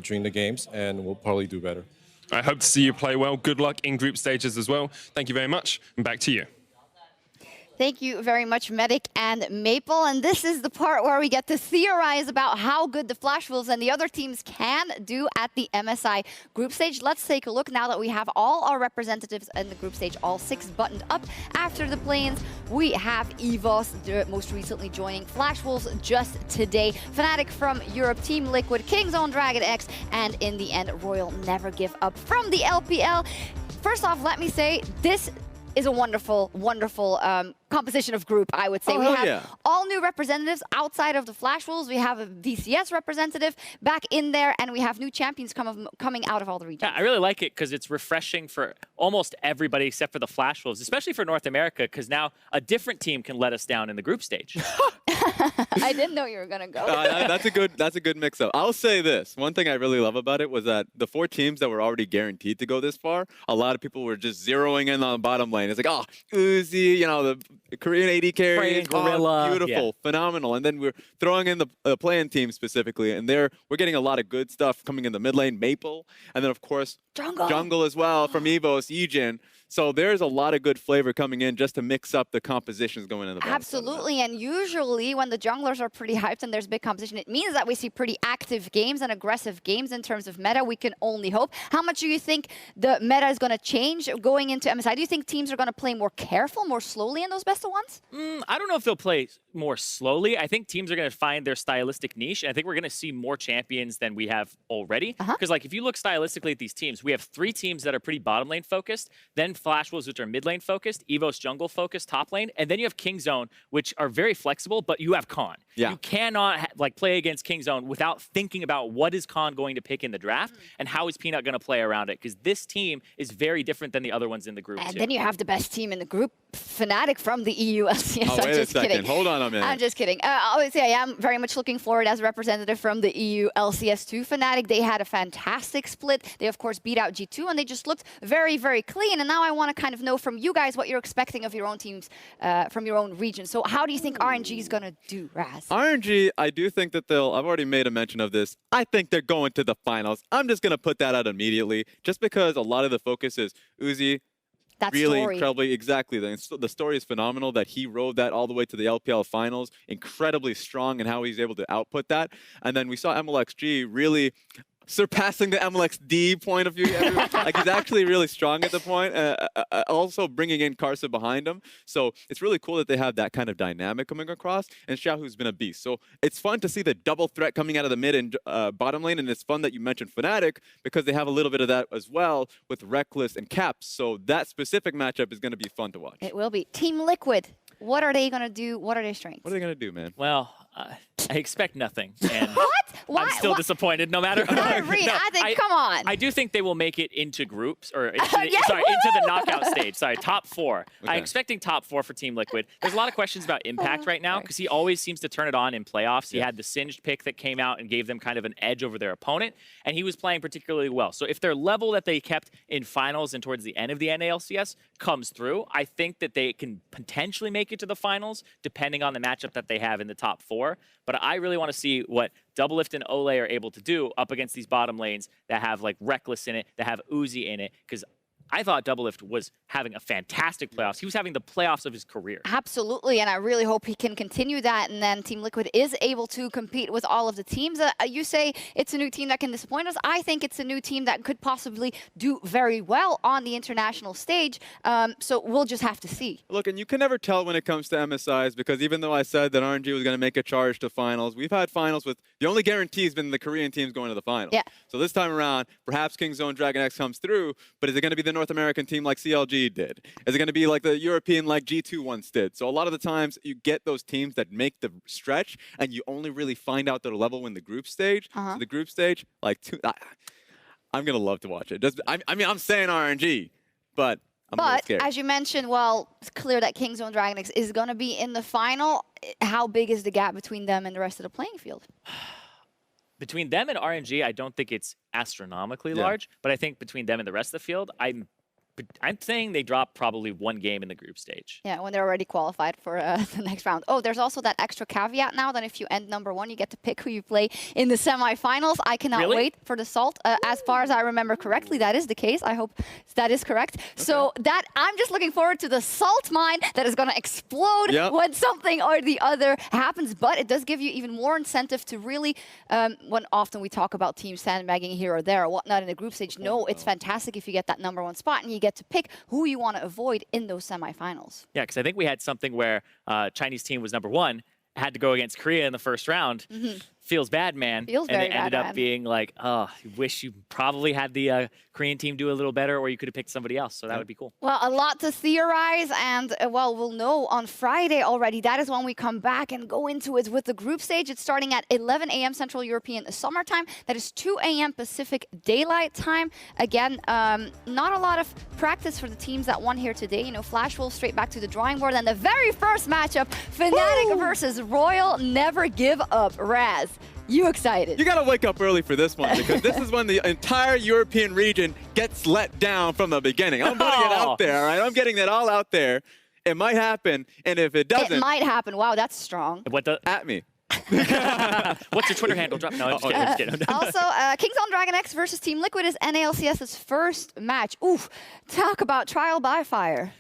during the games, and we'll probably do better. I hope to see you play well. Good luck in group stages as well. Thank you very much, and back to you. Thank you very much, Medic and Maple. And this is the part where we get to theorize about how good the Flash Wolves and the other teams can do at the MSI group stage. Let's take a look now that we have all our representatives in the group stage, all 6 buttoned up. After the play-ins, we have EVOS most recently joining Flash Wolves just today. Fnatic from Europe, Team Liquid, Kingzone, Dragon X, and in the end, Royal Never Give Up from the LPL. First off, let me say, this is a wonderful, wonderful composition of group, I would say. We have all new representatives outside of the Flash Wolves. We have a VCS representative back in there, and we have new champions coming out of all the regions. Yeah, I really like it because it's refreshing for almost everybody except for the Flash Wolves, especially for North America, because now a different team can let us down in the group stage. I didn't know you were going to go. That's a good mix-up. I'll say this. One thing I really love about it was that the 4 teams that were already guaranteed to go this far, a lot of people were just zeroing in on the bottom lane. It's like, oh, Uzi, you know, the Korean AD carry, Gorilla, beautiful, phenomenal. And then we're throwing in the play-in team specifically, and we're getting a lot of good stuff coming in the mid lane, Maple, and then of course Jungle as well from EVOS, Yijin. So there's a lot of good flavor coming in just to mix up the compositions going in the bottom. Absolutely, and usually when the junglers are pretty hyped and there's big competition, it means that we see pretty active games and aggressive games in terms of meta. We can only hope. How much do you think the meta is going to change going into MSI? Do you think teams are going to play more careful, more slowly in those best of ones? I don't know if they'll play more slowly. I think teams are going to find their stylistic niche, and I think we're going to see more champions than we have already. Because like if you look stylistically at these teams, we have 3 teams that are pretty bottom lane focused, then Flash Wolves, which are mid lane focused, EVOS jungle focused, top lane, and then you have Kingzone, which are very flexible, but you have Khan. Yeah. You cannot like play against Kingzone without thinking about what is Khan going to pick in the draft and how is Peanut going to play around it, because this team is very different than the other ones in the group. And then you have the best team in the group, Fnatic from the EU LCS. Oh, wait I'm a just second. kidding. Hold on a minute. I'm just kidding. Obviously, I am very much looking forward as a representative from the EU LCS to Fnatic. They had a fantastic split. They, of course, beat out G2, and they just looked very, very clean. And now I want to kind of know from you guys what you're expecting of your own teams from your own region. So how do you think RNG is going to do, Raz? RNG, I do think that I've already made a mention of this. I think they're going to the finals. I'm just going to put that out immediately, just because a lot of the focus is Uzi. That really story. incredibly, exactly. The story is phenomenal that he rode that all the way to the LPL finals. Incredibly strong in how he's able to output that. And then we saw MLXG really surpassing the MLXD point of view. Like he's actually really strong at the point. Also bringing in Karsa behind him. So it's really cool that they have that kind of dynamic coming across. And Xiaohu's been a beast. So it's fun to see the double threat coming out of the mid and bottom lane. And it's fun that you mentioned Fnatic because they have a little bit of that as well with Reckless and Caps. So that specific matchup is going to be fun to watch. It will be. Team Liquid, what are they going to do? What are their strengths? What are they going to do, man? Well, I expect nothing. And what? Why? I'm still disappointed no matter what. I think, come on. I do think they will make it into groups, or into the knockout stage. Sorry, top 4. Okay. I'm expecting top 4 for Team Liquid. There's a lot of questions about Impact right now because he always seems to turn it on in playoffs. He had the Singed pick that came out and gave them kind of an edge over their opponent, and he was playing particularly well. So if their level that they kept in finals and towards the end of the NALCS comes through, I think that they can potentially make it to the finals, depending on the matchup that they have in the top 4. But I really want to see what Doublelift and Ole are able to do up against these bottom lanes that have like Reckless in it, that have Uzi in it, because I thought Doublelift was having a fantastic playoffs. He was having the playoffs of his career. Absolutely, and I really hope he can continue that, and then Team Liquid is able to compete with all of the teams. You say it's a new team that can disappoint us. I think it's a new team that could possibly do very well on the international stage, so we'll just have to see. Look, and you can never tell when it comes to MSIs, because even though I said that RNG was going to make a charge to finals, we've had finals with the only guarantee has been the Korean teams going to the finals. Yeah. So this time around, perhaps Kingzone Dragon X comes through, but is it going to be the North American team like CLG did? Is it going to be like the European like G2 once did? So a lot of the times you get those teams that make the stretch, and you only really find out their level in the group stage. So the group stage, like, I'm going to love to watch it. I mean, I'm saying RNG, but I'm a little scared. As you mentioned, well, it's clear that Kingzone Dragon X is going to be in the final. How big is the gap between them and the rest of the playing field? Between them and RNG, I don't think it's astronomically large, but I think between them and the rest of the field, I'm saying they drop probably one game in the group stage. Yeah, when they're already qualified for the next round. Oh, there's also that extra caveat now that if you end #1, you get to pick who you play in the semifinals. I cannot wait for the Salt. As far as I remember correctly, that is the case. I hope that is correct. Okay. So that I'm just looking forward to the Salt mine that is going to explode when something or the other happens. But it does give you even more incentive to really, when often we talk about teams sandbagging here or there or whatnot in the group stage, no, it's fantastic if you get that #1 spot and you get to pick who you want to avoid in those semifinals. Yeah, because I think we had something where Chinese team was #1, had to go against Korea in the first round. Feels bad, man. Feels and very it ended bad, up being like, oh, you wish you probably had the Korean team do a little better, or you could have picked somebody else. So that would be cool. Well, a lot to theorize, and well, we'll know on Friday already. That is when we come back and go into it with the group stage. It's starting at 11 a.m. Central European Summertime. That is 2 a.m. Pacific Daylight Time. Again, not a lot of practice for the teams that won here today. You know, Flash Wolves straight back to the drawing board, and the very first matchup, Fnatic versus Royal. Never give up. Raz, you excited? You got to wake up early for this one, because this is when the entire European region gets let down from the beginning. I'm putting it out there, all right? I'm getting that all out there. It might happen, and if it doesn't... It might happen. Wow, that's strong. What the... At me. What's your Twitter handle? Drop. No, I'm just kidding. Also, Kingzone Dragon X versus Team Liquid is NALCS's first match. Oof, talk about trial by fire.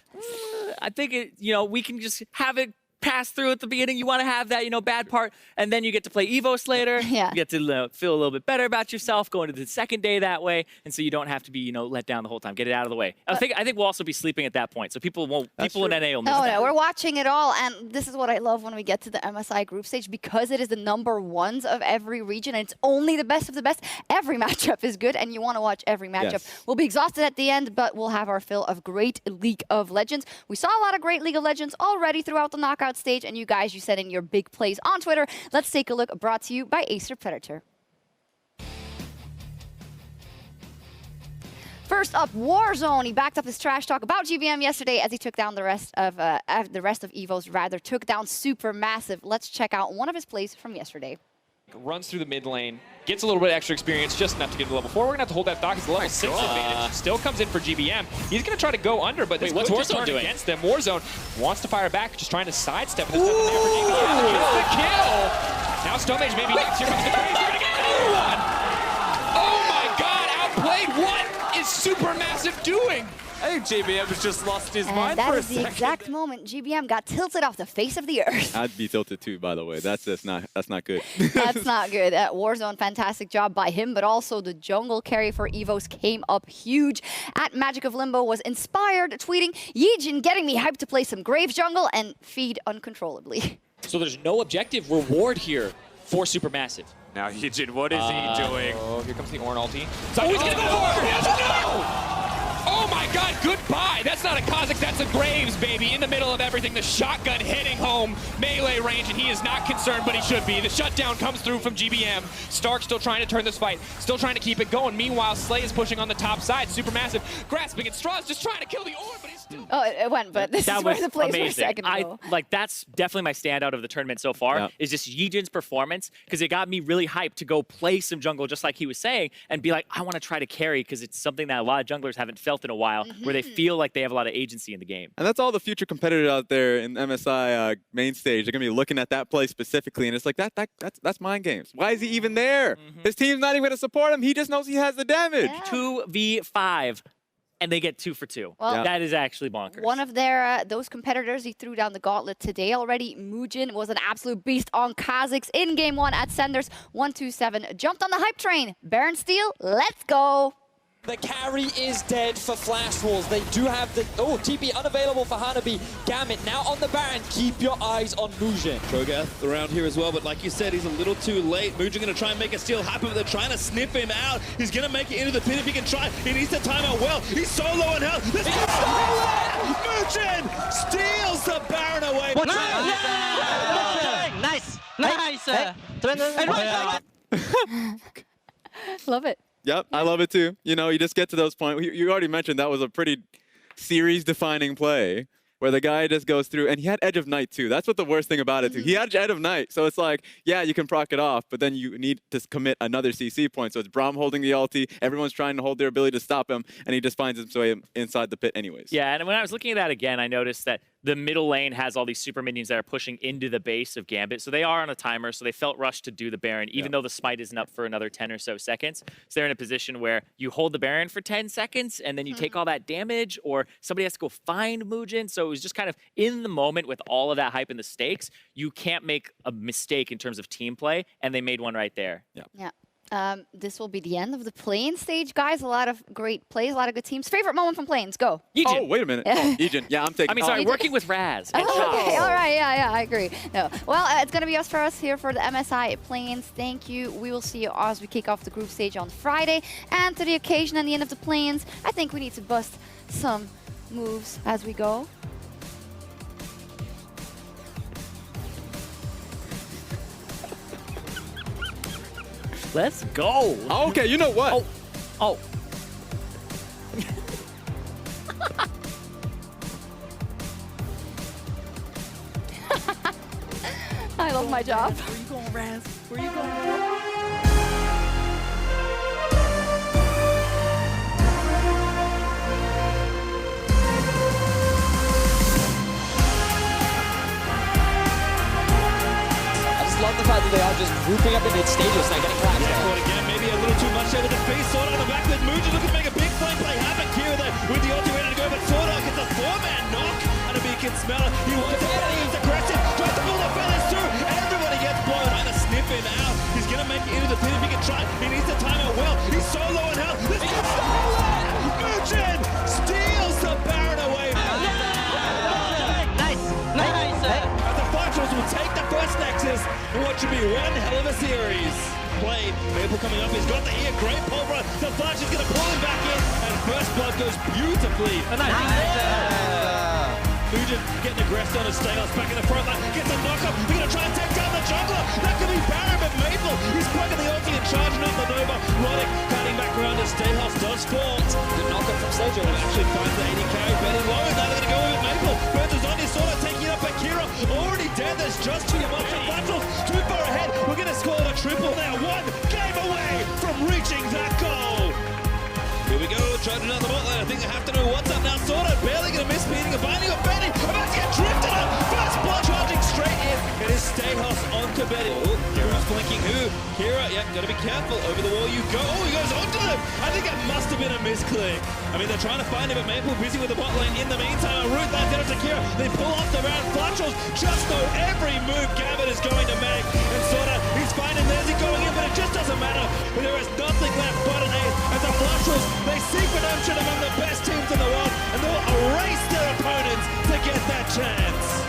I think we can just have it pass through at the beginning. You want to have that, bad part, and then you get to play EVOS later. Yeah. You get to feel a little bit better about yourself going to the second day that way, and so you don't have to be, let down the whole time. Get it out of the way. I think we'll also be sleeping at that point, so people in NA will miss that. No, we're watching it all, and this is what I love when we get to the MSI group stage, because it is the #1s of every region, and it's only the best of the best. Every matchup is good, and you want to watch every matchup. Yes. We'll be exhausted at the end, but we'll have our fill of great League of Legends. We saw a lot of great League of Legends already throughout the knockout stage, and you guys, you said in your big plays on Twitter. Let's take a look, brought to you by Acer Predator. First up, Warzone. He backed up his trash talk about GBM yesterday as he took down the rest of EVOS, rather took down Supermassive. Let's check out one of his plays from yesterday. Runs through the mid lane, gets a little bit of extra experience, just enough to get to level 4. We're going to have to hold that back. It's a level 6 advantage. Still comes in for GBM. He's going to try to go under, but what's Warzone doing against them? Warzone wants to fire back, just trying to sidestep. And there's nothing there for GBM. Gets the kill. Now Stonemage maybe next. Here comes the Graves. They're going to get another one. Oh my God, outplayed. What is Supermassive doing? I think GBM has just lost his mind that for a is second. the exact moment GBM got tilted off the face of the earth. I'd be tilted too, by the way. That's not good. That's not good. Warzone, fantastic job by him, but also the jungle carry for EVOS came up huge. At Magic of Limbo was inspired, tweeting, Yijin getting me hyped to play some Graves jungle and feed uncontrollably. So there's no objective reward here for Supermassive. Now Yijin, what is he doing? Oh, here comes the Ornn ulti. Oh, he's gonna go for it! Oh my God, goodbye. That's not a Kha'Zix, that's a Graves, baby. In the middle of everything, the shotgun hitting home, melee range, and he is not concerned, but he should be. The shutdown comes through from GBM. Stark still trying to turn this fight, still trying to keep it going. Meanwhile, Slay is pushing on the top side. Supermassive grasping at straws, just trying to kill the Ornn, but he's still... Oh, it went, but this is where the plays were a second ago. That's definitely my standout of the tournament so far, is just Yijin's performance, because it got me really hyped to go play some jungle, just like he was saying, and be like, I want to try to carry, because it's something that a lot of junglers haven't felt in a while, where they feel like they have a lot of agency in the game. And that's all the future competitors out there in MSI main stage. They're going to be looking at that play specifically, and it's like, that's mind games. Why is he even there? His team's not even going to support him. He just knows he has the damage. 2v5. and they get 2 for 2. Well, that is actually bonkers. One of their those competitors, he threw down the gauntlet today already. Mujin was an absolute beast on Kha'Zix in game 1 at Senders. 1-2-7 jumped on the hype train. Baron Steel, let's go. The carry is dead for Flash Wolves. They do have the... Oh, TP unavailable for Hanabi. Gambit now on the Baron. Keep your eyes on Mujin. Trogath around here as well, but like you said, he's a little too late. Mujin going to try and make a steal happen, but they're trying to snip him out. He's going to make it into the pit if he can try. He needs to time out well. He's so low on health. This is Mujin steals the Baron away. Nice. Love it. Yep, I love it too. You know, you just get to those points. You already mentioned that was a pretty series-defining play where the guy just goes through, and he had Edge of Night too. That's what the worst thing about it too. He had Edge of Night, so it's like, yeah, you can proc it off, but then you need to commit another CC point. So it's Braum holding the ulti, everyone's trying to hold their ability to stop him, and he just finds his way inside the pit anyways. Yeah, and when I was looking at that again, I noticed that the middle lane has all these super minions that are pushing into the base of Gambit. So they are on a timer, so they felt rushed to do the Baron, even though the smite isn't up for another 10 or so seconds. So they're in a position where you hold the Baron for 10 seconds, and then you take all that damage, or somebody has to go find Mujin. So it was just kind of in the moment with all of that hype and the stakes, you can't make a mistake in terms of team play, and they made one right there. Yeah. This will be the end of the Plains stage, guys. A lot of great plays, a lot of good teams. Favorite moment from Plains, go. Ejin. Oh, wait a minute. Oh, Ejin. Yeah, I'm taking... I mean, sorry, working with Raz. Oh, okay, all right, yeah, I agree. No, well, it's going to be us for us here for the MSI Plains. Thank you. We will see you as we kick off the group stage on Friday. And to the occasion and the end of the Plains, I think we need to bust some moves as we go. Let's go. Okay, you know what? Oh. I love my job. Where you going, Raz? Where you going? Love the fact that they are just grouping up in mid-stages, not getting collapsed. Yeah, caught again, maybe a little too much there with the face. Swordog on the back with Mujin looking to make a big flame play happen. Kira there with the ulti ready to go, but Swordog gets a 4-man knock. And he can smell it. He wants it, he's aggressive, tries to pull the feathers through. Everybody gets blown, trying to snip him out. He's going to make it into the pit if he can try. He needs to time out well. He's so low on health. This is Mujin steals the Baron away. Nice. As the Fighters will take the first Nexus in what should be one hell of a series. Played, Maple coming up, he's got the ear, great pulver. The Flash is going to pull him back in, and first blood goes beautifully. Mujin getting aggressed on his Stayhouse back in the front line, gets a knock up, they're going to try and take down the jungler. That could be Baron, but Maple, he's plugging the ulti and charging up the Nova. Roddick cutting back around as Stayhouse does fall. Good knock up from Sejo. Actually finds the 80 carry very low, and now they're going to go with Maple. Burns is on his sword, taking it up by Kira. Already dead, there's just too much of battles. Too far ahead, we're going to score a triple now. One game away from reaching that goal. Here we go, charging down the bot lane. I think they have to know what's up now. Sorta barely going to miss beating a binding of Benny. About to get drifted up. First blood charging straight in. It is Stayhouse onto Benny. Oh, Kira's flanking who? Kira, yep, got to be careful. Over the wall you go. Oh, he goes onto them. I think it must have been a misclick. I mean, they're trying to find him, but Maple busy with the bot lane. In the meantime, a root lands into Kira. They pull off the round. Flatchels just know every move Gambit is going to make. And Sorta, he's finding there's he going in, but it just doesn't matter. But there is nothing left but an ace. As the Flatchels, they seek redemption among the best teams in the world, and they'll erase their opponents to get that chance.